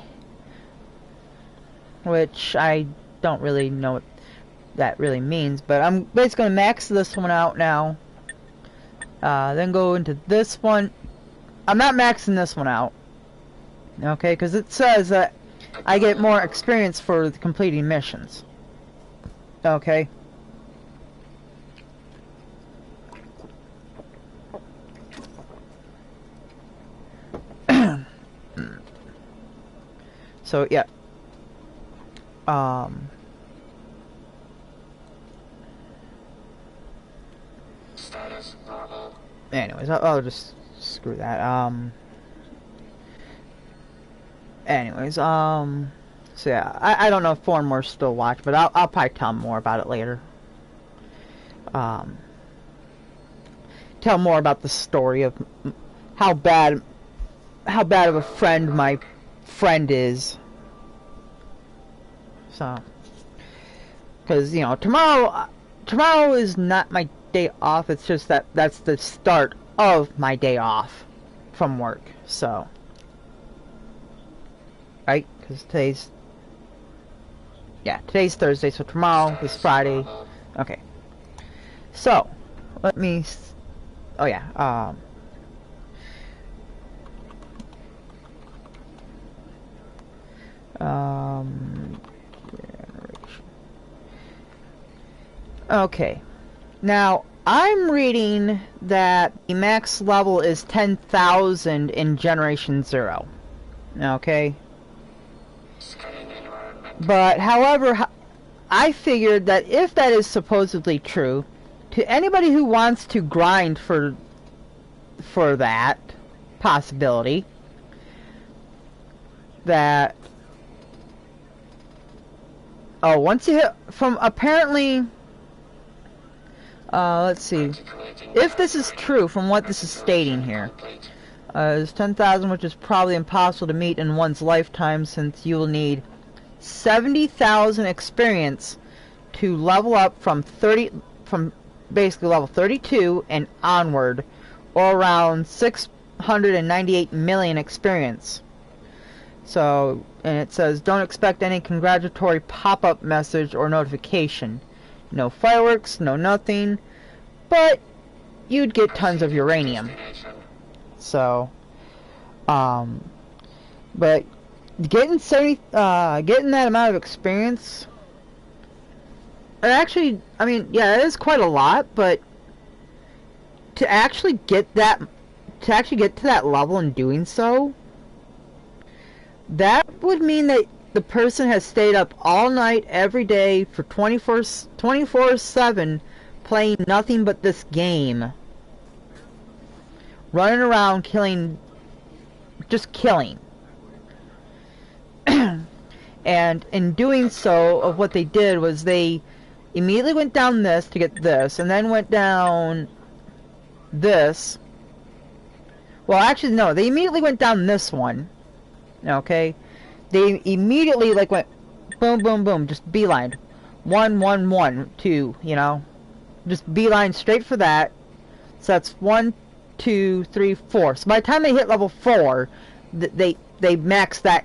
Which I don't really know what that really means, but I'm basically gonna max this one out now. Then go into this one. I'm not maxing this one out, okay, because it says that I get more experience for completing missions. Okay. So yeah. Status normal. Anyways, I'll just screw that. Anyways, so yeah, I don't know if 4 more still watch, but I'll probably tell them more about it later. Tell more about the story of how bad of a friend my friend is. So, because tomorrow is not my day off. It's just that's the start of my day off from work. So, right? Because today's Thursday, so tomorrow is Friday. Okay. So, let me... Oh, yeah. Okay. Now, I'm reading that the max level is 10,000 in Generation 0. Okay? But, however, I figured that if that is supposedly true, to anybody who wants to grind for that possibility, that... Oh, once you hit... From apparently... let's see. If this is true, from what this is stating here, is 10,000, which is probably impossible to meet in one's lifetime, since you will need 70,000 experience to level up from basically level 32 and onward, or around 698 million experience. So, and it says, don't expect any congratulatory pop-up message or notification. No fireworks, no nothing, but you'd get tons of uranium. So, but getting that amount of experience, actually, I mean, yeah, it is quite a lot, but to actually get to that level and doing so, that would mean that the person has stayed up all night every day for 24/7 playing nothing but this game, running around just killing. And in doing so, of what they did was they immediately went down this to get this, and then went down this. Well, actually, no, they immediately went down this one. Okay? They immediately, like, went boom, boom, boom, just beeline. 1, 1, 1, 2, just beeline straight for that. So that's 1, 2, 3, 4. So by the time they hit level 4, they maxed that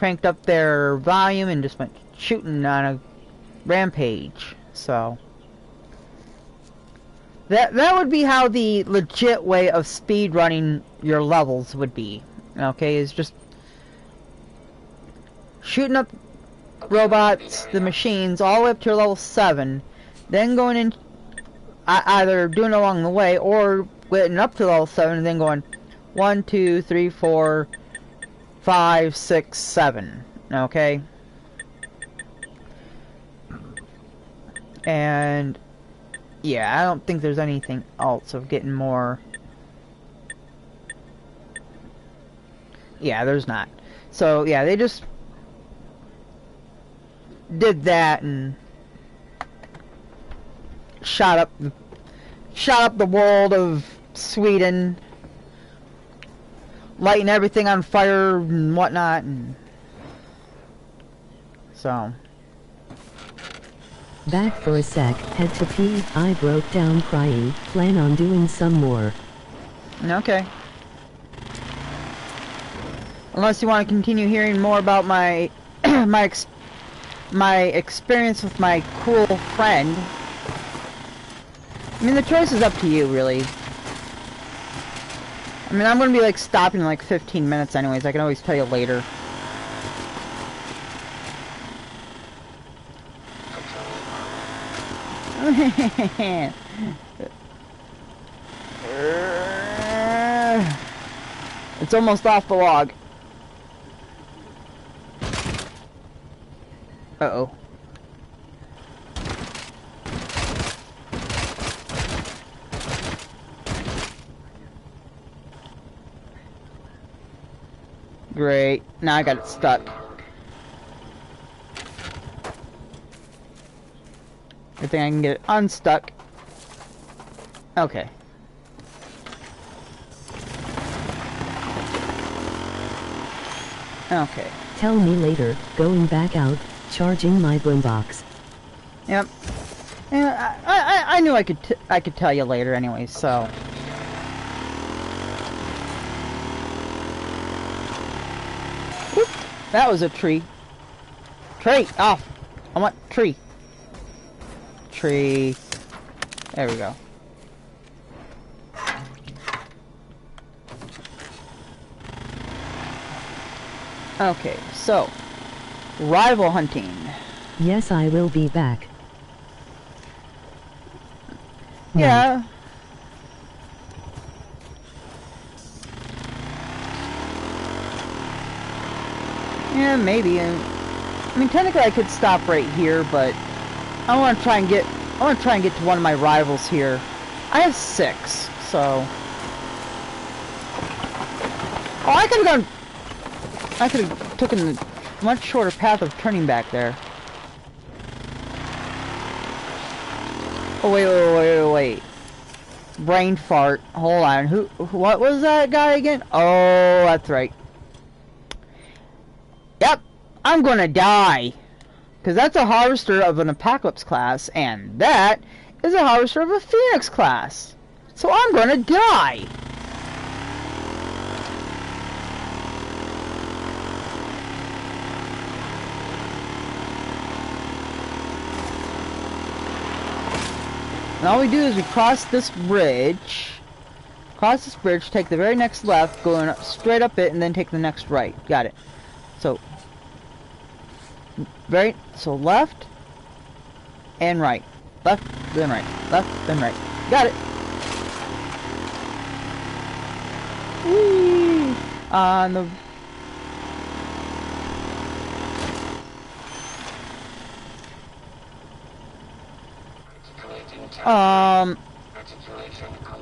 cranked up their volume and just went shooting on a rampage. So that would be how the legit way of speed running your levels would be. Okay, is just shooting up robots, the machines, all the way up to level 7, then going in, either doing it along the way, or getting up to level 7 and then going 1, 2, 3, 4, 5, 6, 7. Okay? And yeah, I don't think there's anything else of getting more. Yeah, there's not. So yeah, they just did that and shot up the world of Sweden, lighting everything on fire and whatnot, and so. Back for a sec, had to pee, I broke down crying, plan on doing some more. Okay. Unless you want to continue hearing more about my my experience with my cool friend. I mean, the choice is up to you, really. I mean, I'm going to be, like, stopping in, like, 15 minutes anyways. I can always tell you later. It's almost off the log. Uh-oh. Great. Now I got it stuck. I think I can get it unstuck. Okay. Okay. Tell me later, going back out, charging my boombox. Yep. Yeah, I knew I could tell you later anyway, so. Whoop. That was a tree. Tree off. I want tree. Tree. There we go. Okay, so rival hunting. Yes, I will be back. Yeah. Yeah, maybe. I mean, technically, I could stop right here, but I want to try and get to one of my rivals here. I have 6, so. Oh, I could have gone. I could have taken the much shorter path of turning back there. Oh wait. Brain fart. Hold on. What was that guy again? Oh, that's right. Yep. I'm gonna die. Because that's a harvester of an Apocalypse class, and that is a harvester of a Phoenix class. So I'm gonna die. And all we do is we cross this bridge, take the very next left, going up, straight up it, and then take the next right. Got it. So, left and right. Left, then right. Left, then right. Got it. Whee! On the...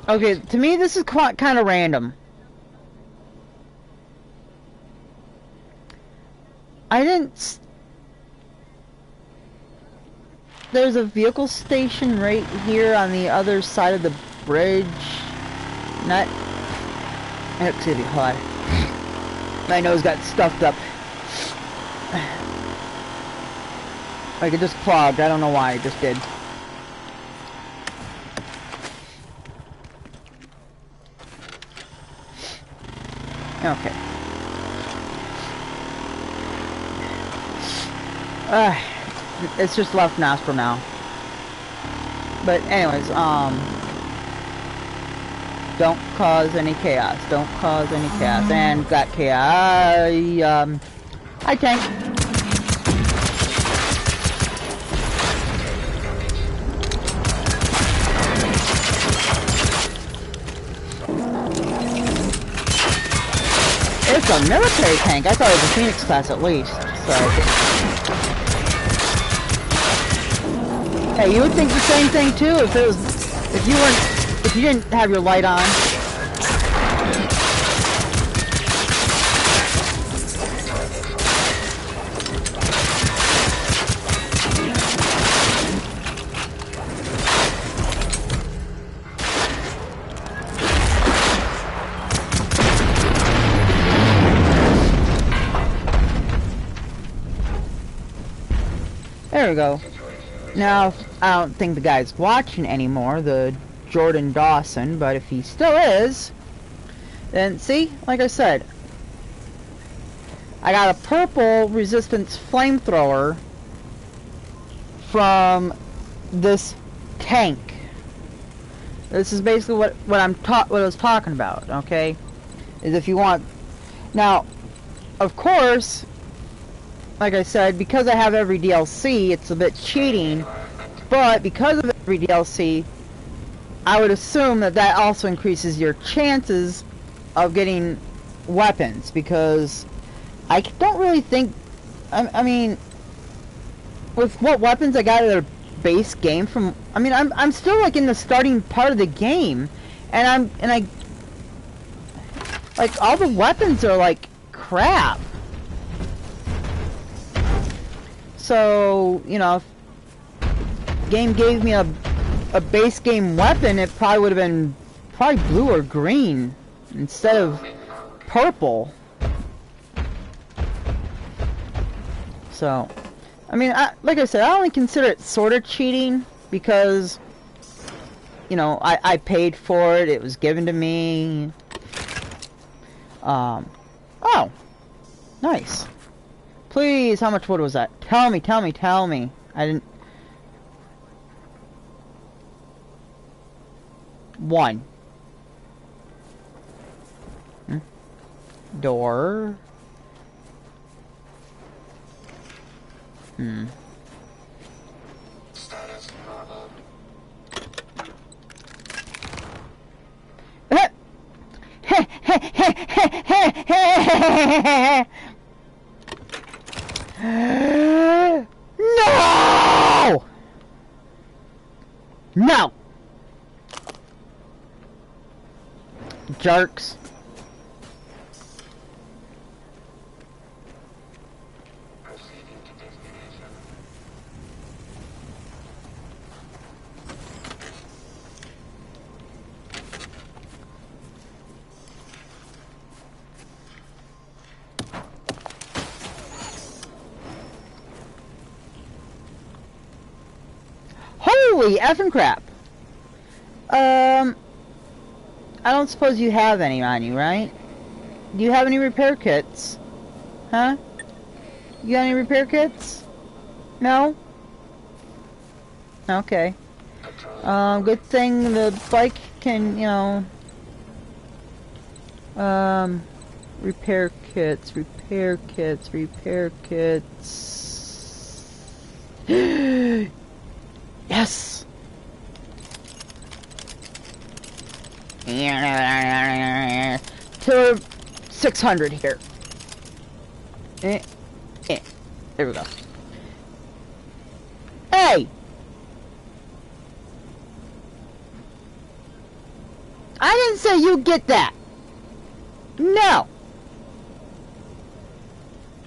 Okay, to me this is kind of random. There's a vehicle station right here on the other side of the bridge. Excuse me, hold on. My nose got stuffed up. Like it just clogged, I don't know why, it just did. Okay. It's just left nostril now. But anyways, don't cause any chaos. Don't cause any chaos. And got chaos. I tank. It's a military tank. I thought it was a Phoenix class at least. So. Hey, you would think the same thing too if you didn't have your light on. There we go. Now, I don't think the guy's watching anymore, the Jordan Dawson, but if he still is, then see, like I said, I got a purple resistance flamethrower from this tank. This is basically what I was talking about, okay? Is if you want. Now, of course, like I said, because I have every DLC, it's a bit cheating, but because of every DLC, I would assume that also increases your chances of getting weapons, because I don't really think, I mean, with what weapons I got at a base game from, I mean, I'm still like in the starting part of the game, and I like, all the weapons are like crap. So, you know, if game gave me a base game weapon, it probably would have been blue or green instead of purple. So, I mean, like I said, I only consider it sort of cheating because, you know, I paid for it. It was given to me. Oh, nice. Please, how much wood was that? Tell me, tell me, tell me. I didn't... 1. Door. Status normal. No! No! Jerks. Proceeding to destination. Holy effing crap. I don't suppose you have any on you, right? Do you have any repair kits? Huh? You got any repair kits? No? Okay. Good thing the bike can, you know... repair kits, repair kits, repair kits... Yes! To 600 here. There we go. Hey! I didn't say you get that. No.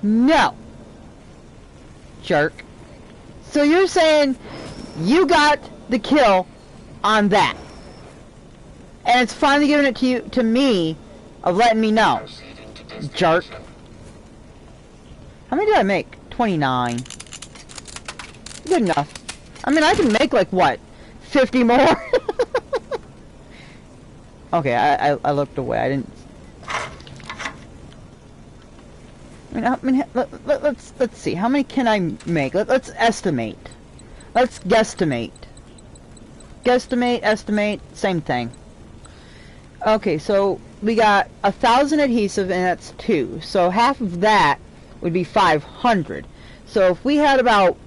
No. Jerk. So you're saying you got the kill on that. And it's finally giving it to me, of letting me know. Proceeding to destination. Jerk. How many did I make? 29. Good enough. I mean, I can make like, what? 50 more? Okay, I looked away. I didn't... Let's see. How many can I make? Let's estimate. Let's guesstimate. Guesstimate, estimate, same thing. Okay, so we got 1,000 adhesive, and that's 2. So half of that would be 500. So if we had about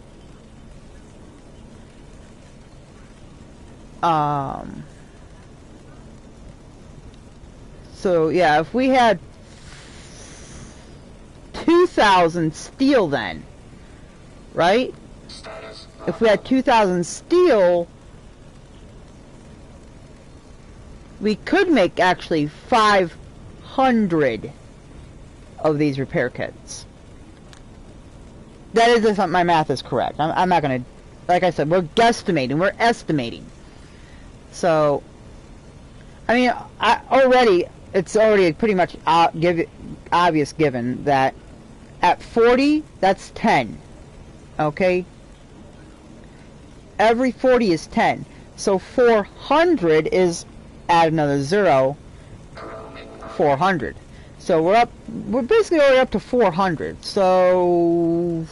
so yeah, if we had 2,000 steel, then, right? If we had 2,000 steel, we could make actually 500 of these repair kits. That is if my math is correct. I'm not gonna, like I said, we're guesstimating, we're estimating. So, I mean, it's already pretty much obvious given that at 40, that's 10. Okay? Every 40 is 10. So 400 is, add another 0, 400. So we're basically already up to 400. So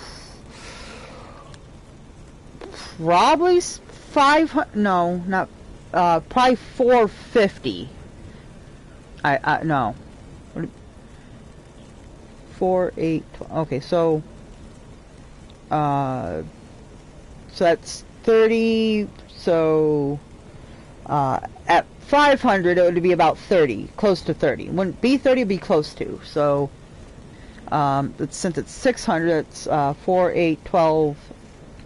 probably 500, no, not, probably 450. No. 4, 8, 12. Okay, so that's 30, so at 500 it would be about 30, close to 30. Wouldn't be 30, it'd be close to. So since it's 600, it's 4, 8, 12,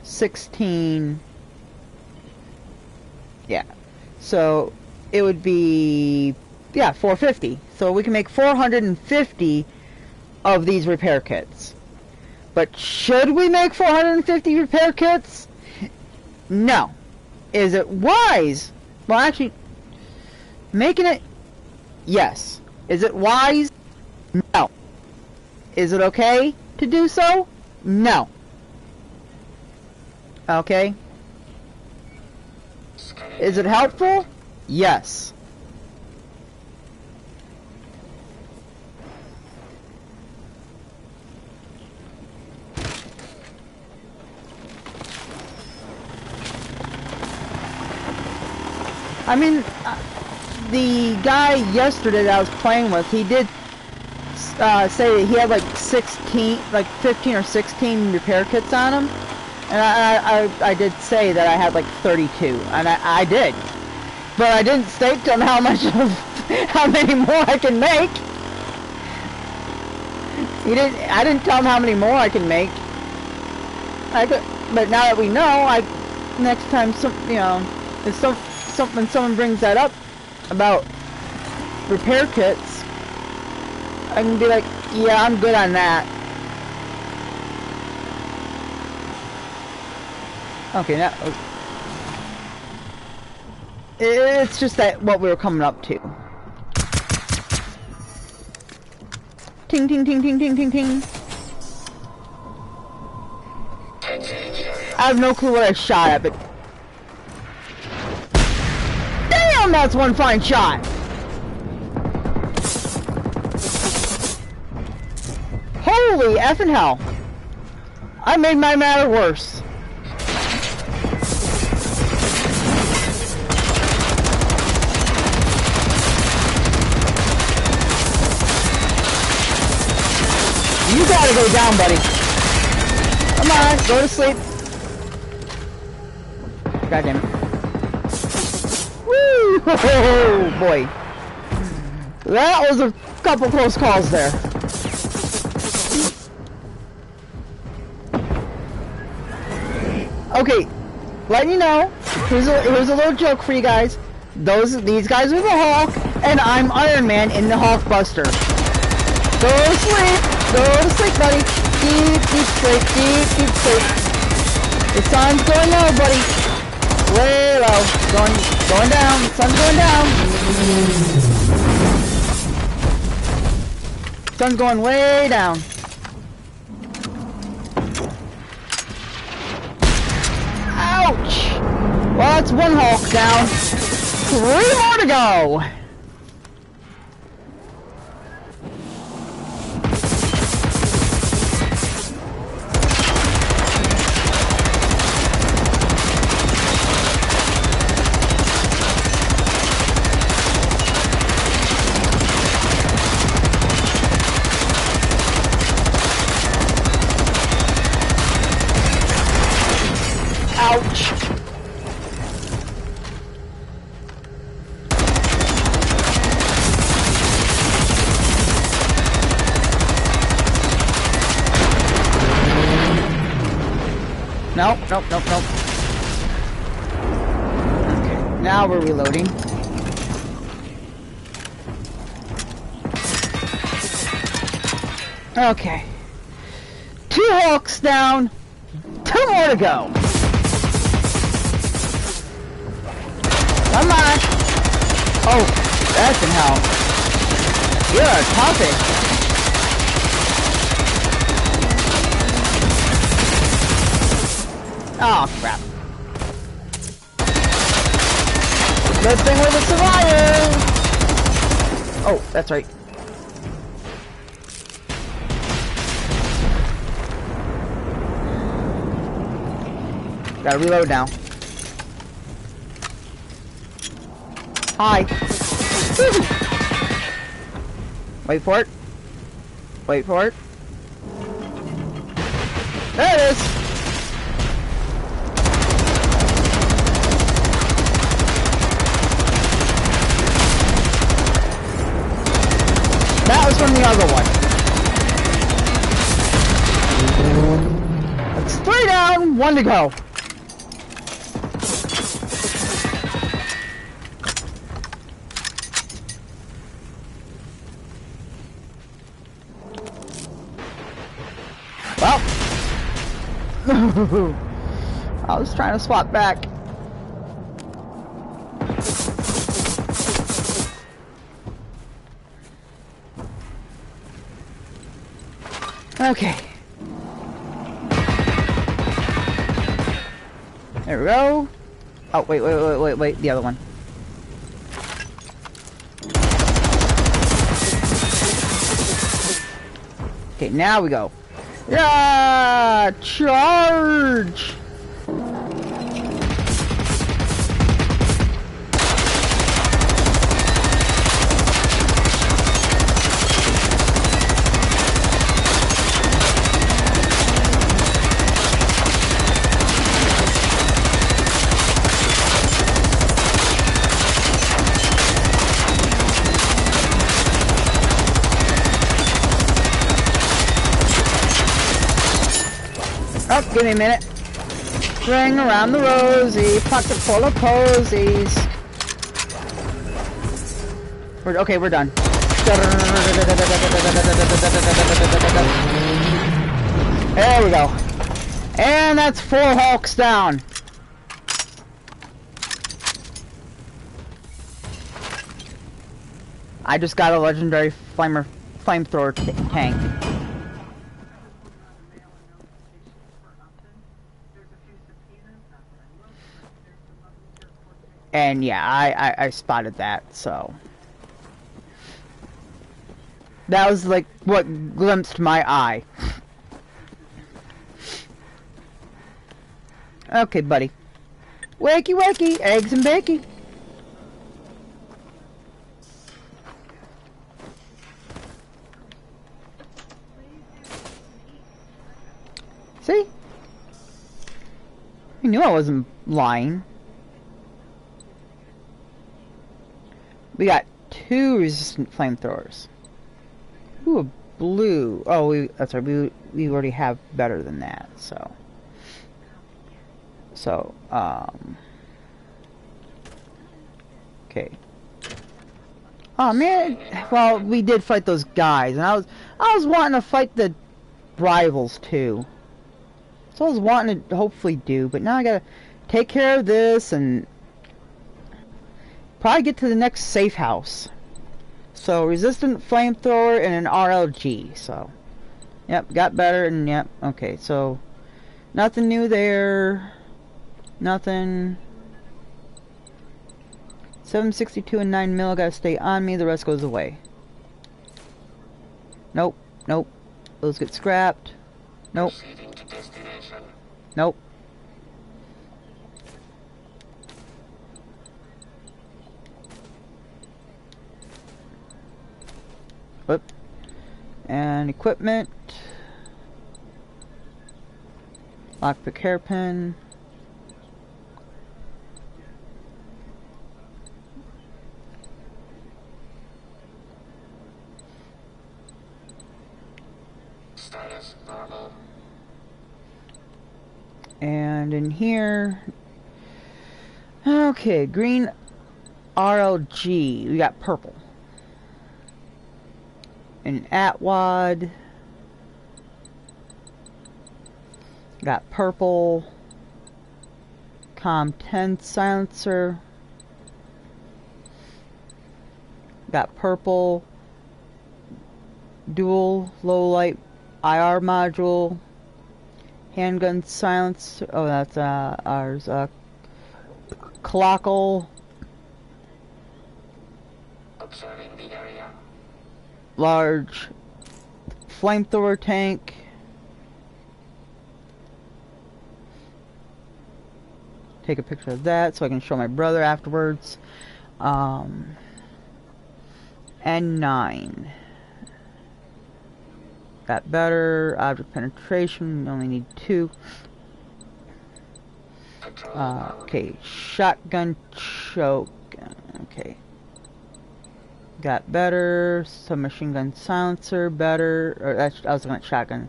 16. Yeah. So it would be, yeah, 450. So we can make 450 of these repair kits. But should we make 450 repair kits? No. Is it wise? Well, actually, making it, yes. Is it wise? No. Is it okay to do so? No. Okay. Is it helpful? Yes. I mean, the guy yesterday that I was playing with, he did say that he had like 15 or 16 repair kits on him. And I did say that I had like 32, and I did. But I didn't state to him how many more I can make. I didn't tell him how many more I can make. But now that we know, next time if someone brings that up about repair kits, I can be like, yeah, I'm good on that. Okay, now it's just that what we were coming up to. Ting ting ting ting ting ting ting. I have no clue what I shot at, but damn, that's one fine shot. Holy effing hell! I made my matter worse. You gotta go down, buddy. Come on, go to sleep. God damn it. Woo! Oh, boy. That was a couple close calls there. Okay, letting you know, here's a little joke for you guys. These guys are the Hulk, and I'm Iron Man in the Hulkbuster. Go to sleep. Go to sleep, buddy. Deep sleep. Deep sleep. The sun's going low, buddy. Way low. Going down. The sun's going down. Sun's going way down. Ouch! Well, that's one Hulk down. 3 more to go. Nope, nope, nope, nope. Okay, now we're reloading. Okay. 2 Hulks down. 2 more to go. Come on. Oh, that can help. You're a topic. Oh, crap. Good thing we're the survivor. Oh, that's right. Gotta reload now. Hi. Wait for it. Wait for it. There it is. That was from the other one. It's 3 down, 1 to go. Well, I was trying to swap back. Okay. There we go. Oh, wait, the other one. Okay, now we go. Yeah! Charge! Oh, give me a minute. Ring around the rosy, pocket full of posies. Okay, we're done. There we go. And that's 4 Hulks down. I just got a legendary flamethrower tank. And yeah, I spotted that, so. That was like what glimpsed my eye. Okay, buddy. Wakey wakey, eggs and bacon. See? I knew I wasn't lying. We got 2 resistant flamethrowers. Ooh, a blue. Oh, that's right. We already have better than that. So, okay. Oh man. Well, we did fight those guys, and I was wanting to fight the rivals too. So I was wanting to hopefully do, but now I gotta take care of this and probably get to the next safe house. So, resistant flamethrower and an RLG. So, yep, got better and yep. Okay, so nothing new there. Nothing. 762 and 9 mil gotta stay on me. The rest goes away. Nope, nope. Those get scrapped. Nope. Nope. Whoop. And equipment. Lockpick hairpin. Status normal. And in here, okay, green RLG. We got purple. And Atwad. Got purple. Com-10 silencer. Got purple. Dual low light IR module. Handgun silencer. Oh, that's ours. Clockle. Observing the area. Large flamethrower tank. Take a picture of that so I can show my brother afterwards. N9. Got better. Object penetration. We only need 2. Okay. Shotgun choke. Okay. Got better. Submachine gun silencer. Better. Or that's, I was looking at shotgun.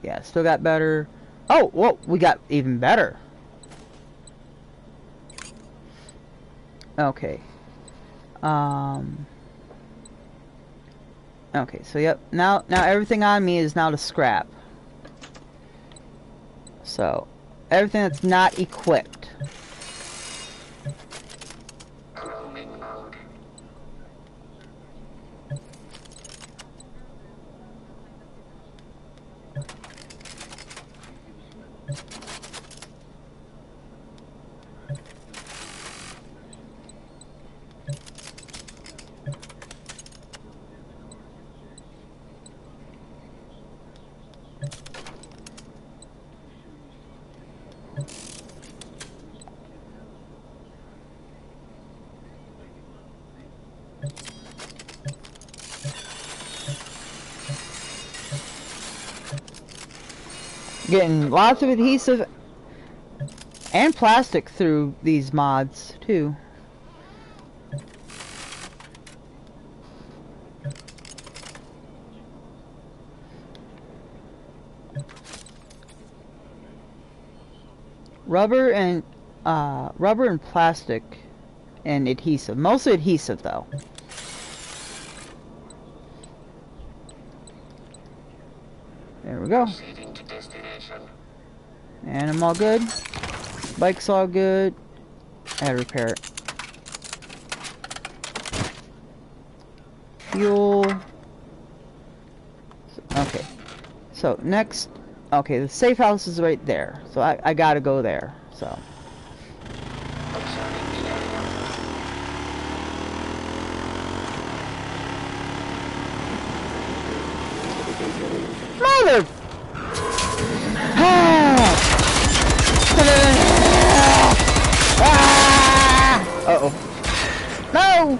Yeah, still got better. Oh, whoa, we got even better. Okay. Okay, so yep. Now everything on me is now to scrap. So, everything that's not equipped. Roaming mode. Getting lots of adhesive and plastic through these mods too. Rubber and plastic and adhesive. Mostly adhesive though. There we go. Proceeding to destination. And I'm all good. Bike's all good. I had to repair it. Fuel. Okay. So next, okay, the safe house is right there. So I gotta go there. So. Observing the area. Mother! Uh-oh. No!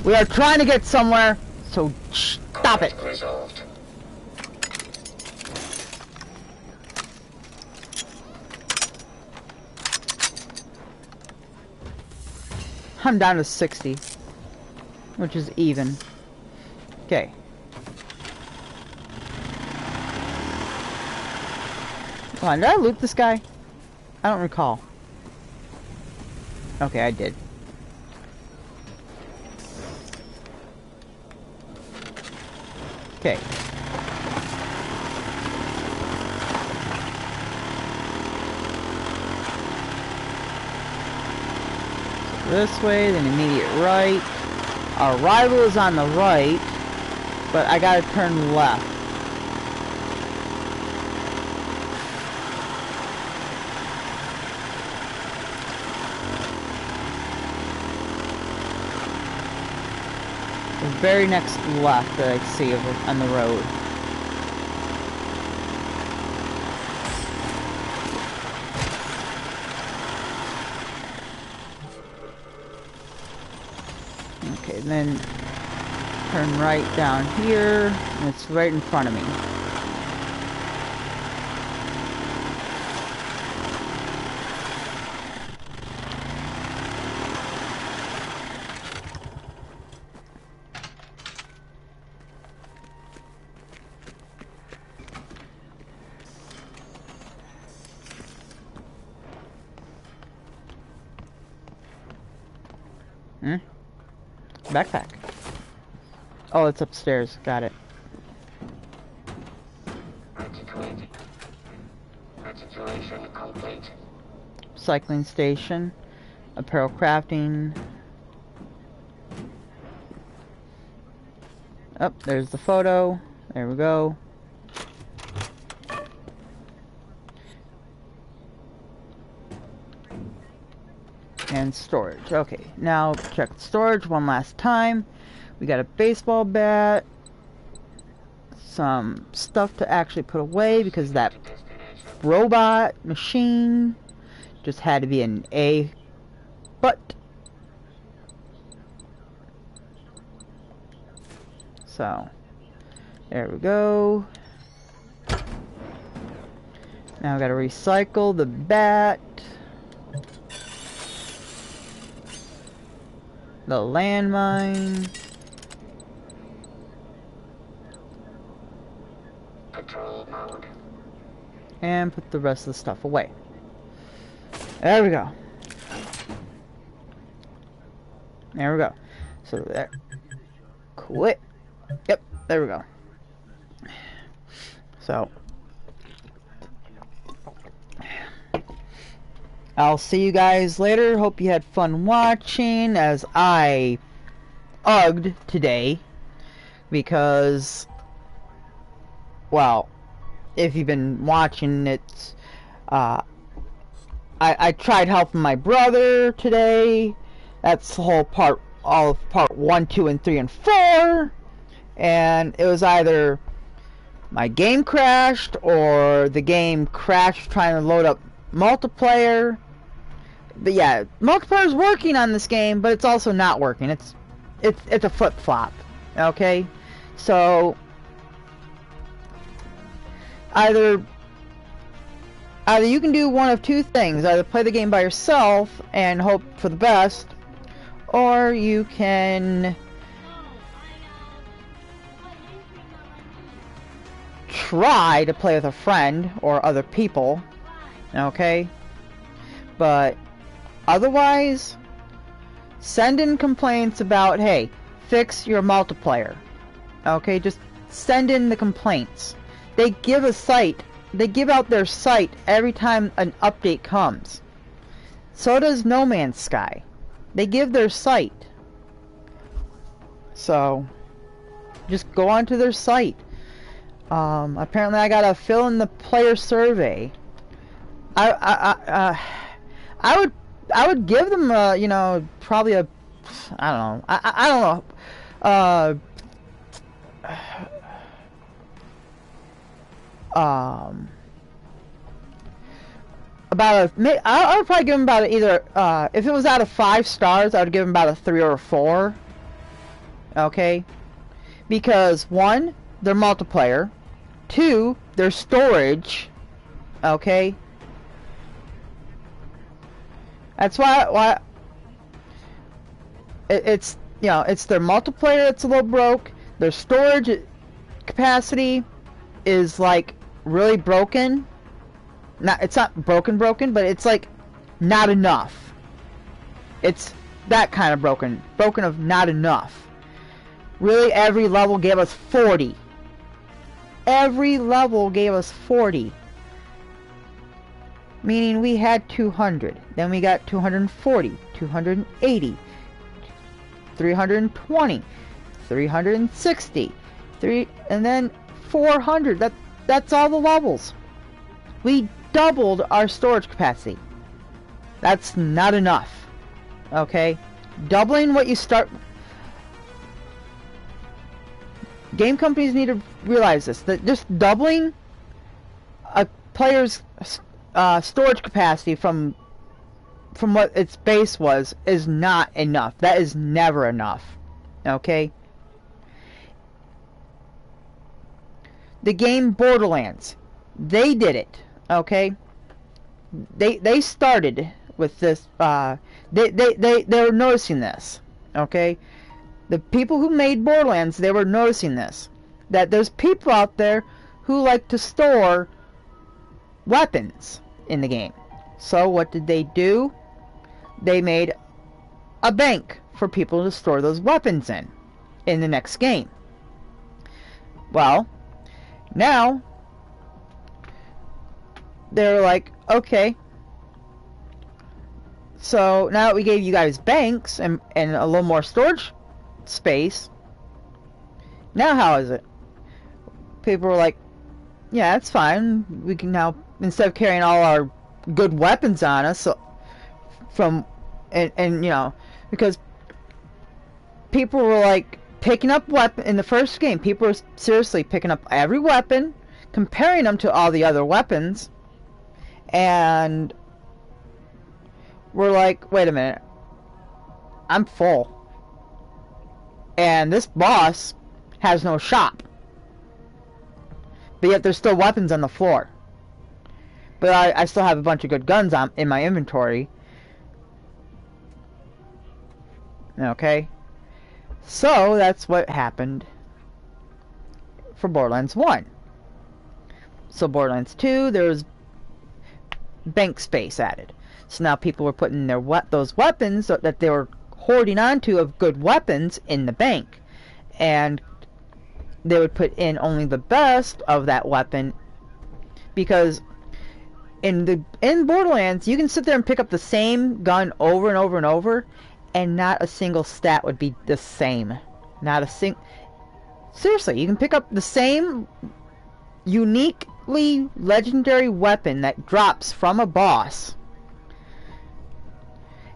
We are trying to get somewhere, so stop it. Resolved. I'm down to 60, which is even. Okay. Come on, did I loot this guy? I don't recall. Okay, I did. Okay. This way, then immediate right. Our rival is on the right, but I gotta turn left. The very next left that I see on the road. Okay, then turn right down here, and it's right in front of me. Backpack. Oh, it's upstairs. Got it. Articulation complete. Cycling station. Apparel crafting. Oh, there's the photo. There we go. And storage. Okay, now check storage one last time. We got a baseball bat. Some stuff to actually put away because that robot machine just had to be an A. But so there we go. Now I gotta recycle the bat. The landmine. Patrol mode. And put the rest of the stuff away. There we go. There we go. So there. Quit. Yep, there we go. So I'll see you guys later. Hope you had fun watching as I ugged today because, well, if you've been watching, it's I tried helping my brother today. That's the whole part, all of part 1, 2, and 3, and 4. And it was either my game crashed or the game crashed trying to load up multiplayer. But yeah, multiplayer's working on this game, but it's also not working. It's a flip-flop. Okay? So either you can do one of two things. Either play the game by yourself and hope for the best, or you can try to play with a friend or other people. Okay? But otherwise, send in complaints about, hey, fix your multiplayer. Okay, just send in the complaints. They give a site, they give out their site every time an update comes. So does No Man's Sky. They give their site. So, just go onto their site. Apparently I gotta fill in the player survey. I would give them, you know, probably a, I don't know, I don't know, I would probably give them about either, if it was out of 5 stars, I would give them about a 3 or a 4, okay, because 1, their multiplayer, 2, their storage, okay. That's why it's, you know, it's their multiplayer that's a little broke. Their storage capacity is like really broken. It's not broken, but it's like not enough. It's that kind of broken of not enough. Really, every level gave us 40. Every level gave us 40. Meaning we had 200. Then we got 240, 280, 320, 360, and then 400. That's all the levels. We doubled our storage capacity. That's not enough. Okay? Doubling what you start... Game companies need to realize this. That just doubling a player's storage capacity from what its base was is not enough. That is never enough. Okay? The game Borderlands, they did it. Okay? They started with this, they were noticing this. Okay? The people who made Borderlands, they were noticing this. That there's people out there who like to store weapons in the game. So what did they do? They made a bank for people to store those weapons in the next game. Well, now they're like, okay, so now that we gave you guys banks and a little more storage space, now how is it? People were like, yeah, that's fine. We can now, instead of carrying all our good weapons on us, so and you know, because people were like picking up weapon in the first game. People were seriously picking up every weapon, comparing them to all the other weapons, and we're like, wait a minute, I'm full, and this boss has no shop, but yet there's still weapons on the floor. But I still have a bunch of good guns in my inventory. Okay, so that's what happened for Borderlands 1. So Borderlands 2, there's bank space added. So now people were putting those weapons that they were hoarding onto of good weapons in the bank, and they would put in only the best of that weapon, because in Borderlands you can sit there and pick up the same gun over and over and over, and not a single stat would be the same. Not a seriously, you can pick up the same uniquely legendary weapon that drops from a boss,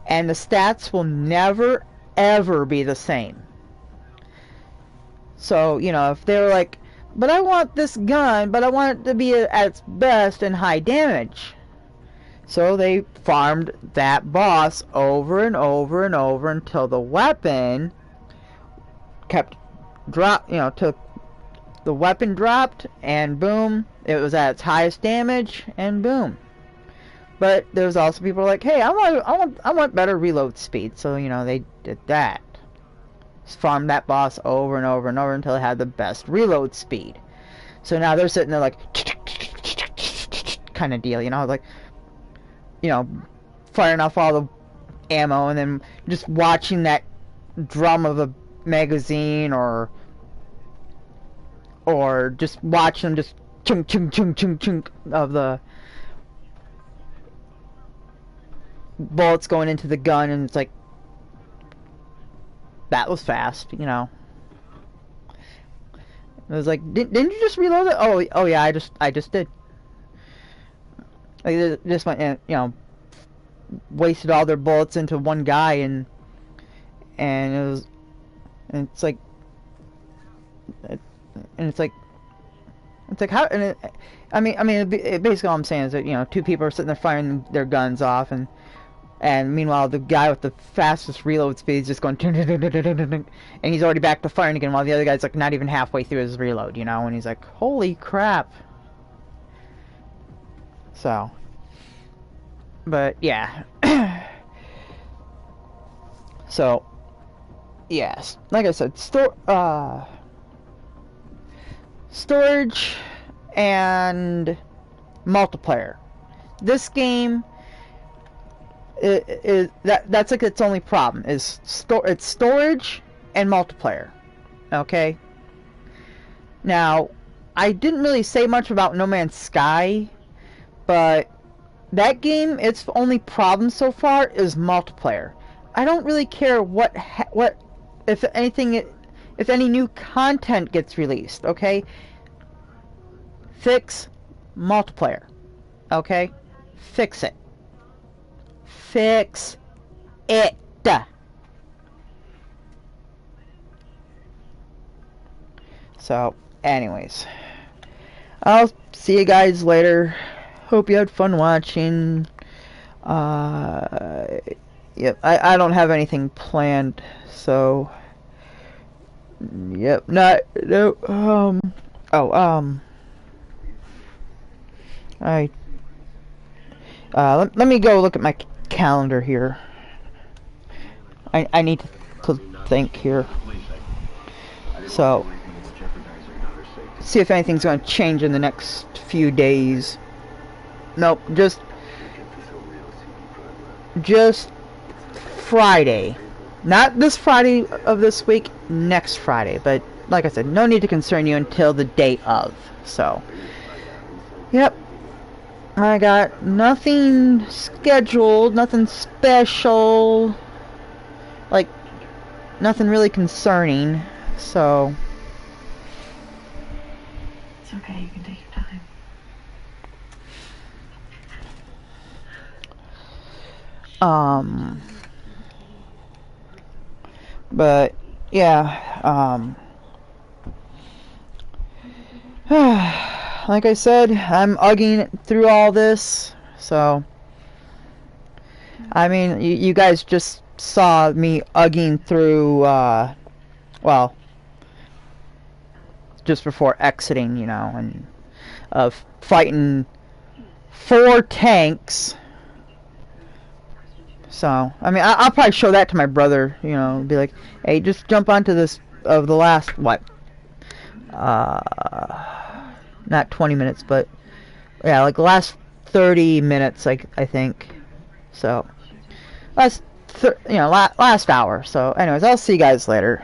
and the stats will never ever be the same. So, you know, if they're like, but I want this gun, but I want it to be at its best and high damage. So they farmed that boss over and over and over until the weapon kept till the weapon dropped, and boom, it was at its highest damage, and boom. But there's also people like, hey, I want better reload speed. So, you know, they did that. Just farmed that boss over and over and over until it had the best reload speed. So now they're sitting there like kind of deal, you know, like, you know, firing off all the ammo and then just watching that drum of a magazine, or just watching them just chunk chunk chunk chunk chunk of the bullets going into the gun, and it's like, that was fast, you know. It was like, didn't you just reload it? Oh yeah, I just did. Like, they just went and, you know, wasted all their bullets into one guy, and it's like how, and I mean basically all I'm saying is that, you know, two people are sitting there firing their guns off, and meanwhile the guy with the fastest reload speed is just going and he's already back to firing again, while the other guy's like not even halfway through his reload, you know, and he's like, holy crap. So, but yeah. So, yes, like I said, storage and multiplayer. This game that's like its only problem is it's storage and multiplayer. Okay. Now, I didn't really say much about No Man's Sky, but that game, its only problem so far is multiplayer. I don't really care what if anything, if any new content gets released. Okay. Fix multiplayer. Okay. Fix it. Fix it. So, anyways, I'll see you guys later. Hope you had fun watching. Yep, I don't have anything planned, so yep, let me go look at my calendar here. I need to think here. So, see if anything's going to change in the next few days. Nope, just Friday. Not this Friday of this week, next Friday. But like I said, no need to concern you until the day of. So, yep. I got nothing scheduled, nothing special, like nothing really concerning. So, it's okay, you can take your time. But yeah, like I said, I'm ugging through all this, so I mean, you guys just saw me ugging through, well, just before exiting, you know, and fighting 4 tanks. So, I mean, I'll probably show that to my brother, you know, be like, hey, just jump onto this of the last, what, not 20 minutes, but, yeah, like the last 30 minutes, I think. So, last hour. So, anyways, I'll see you guys later.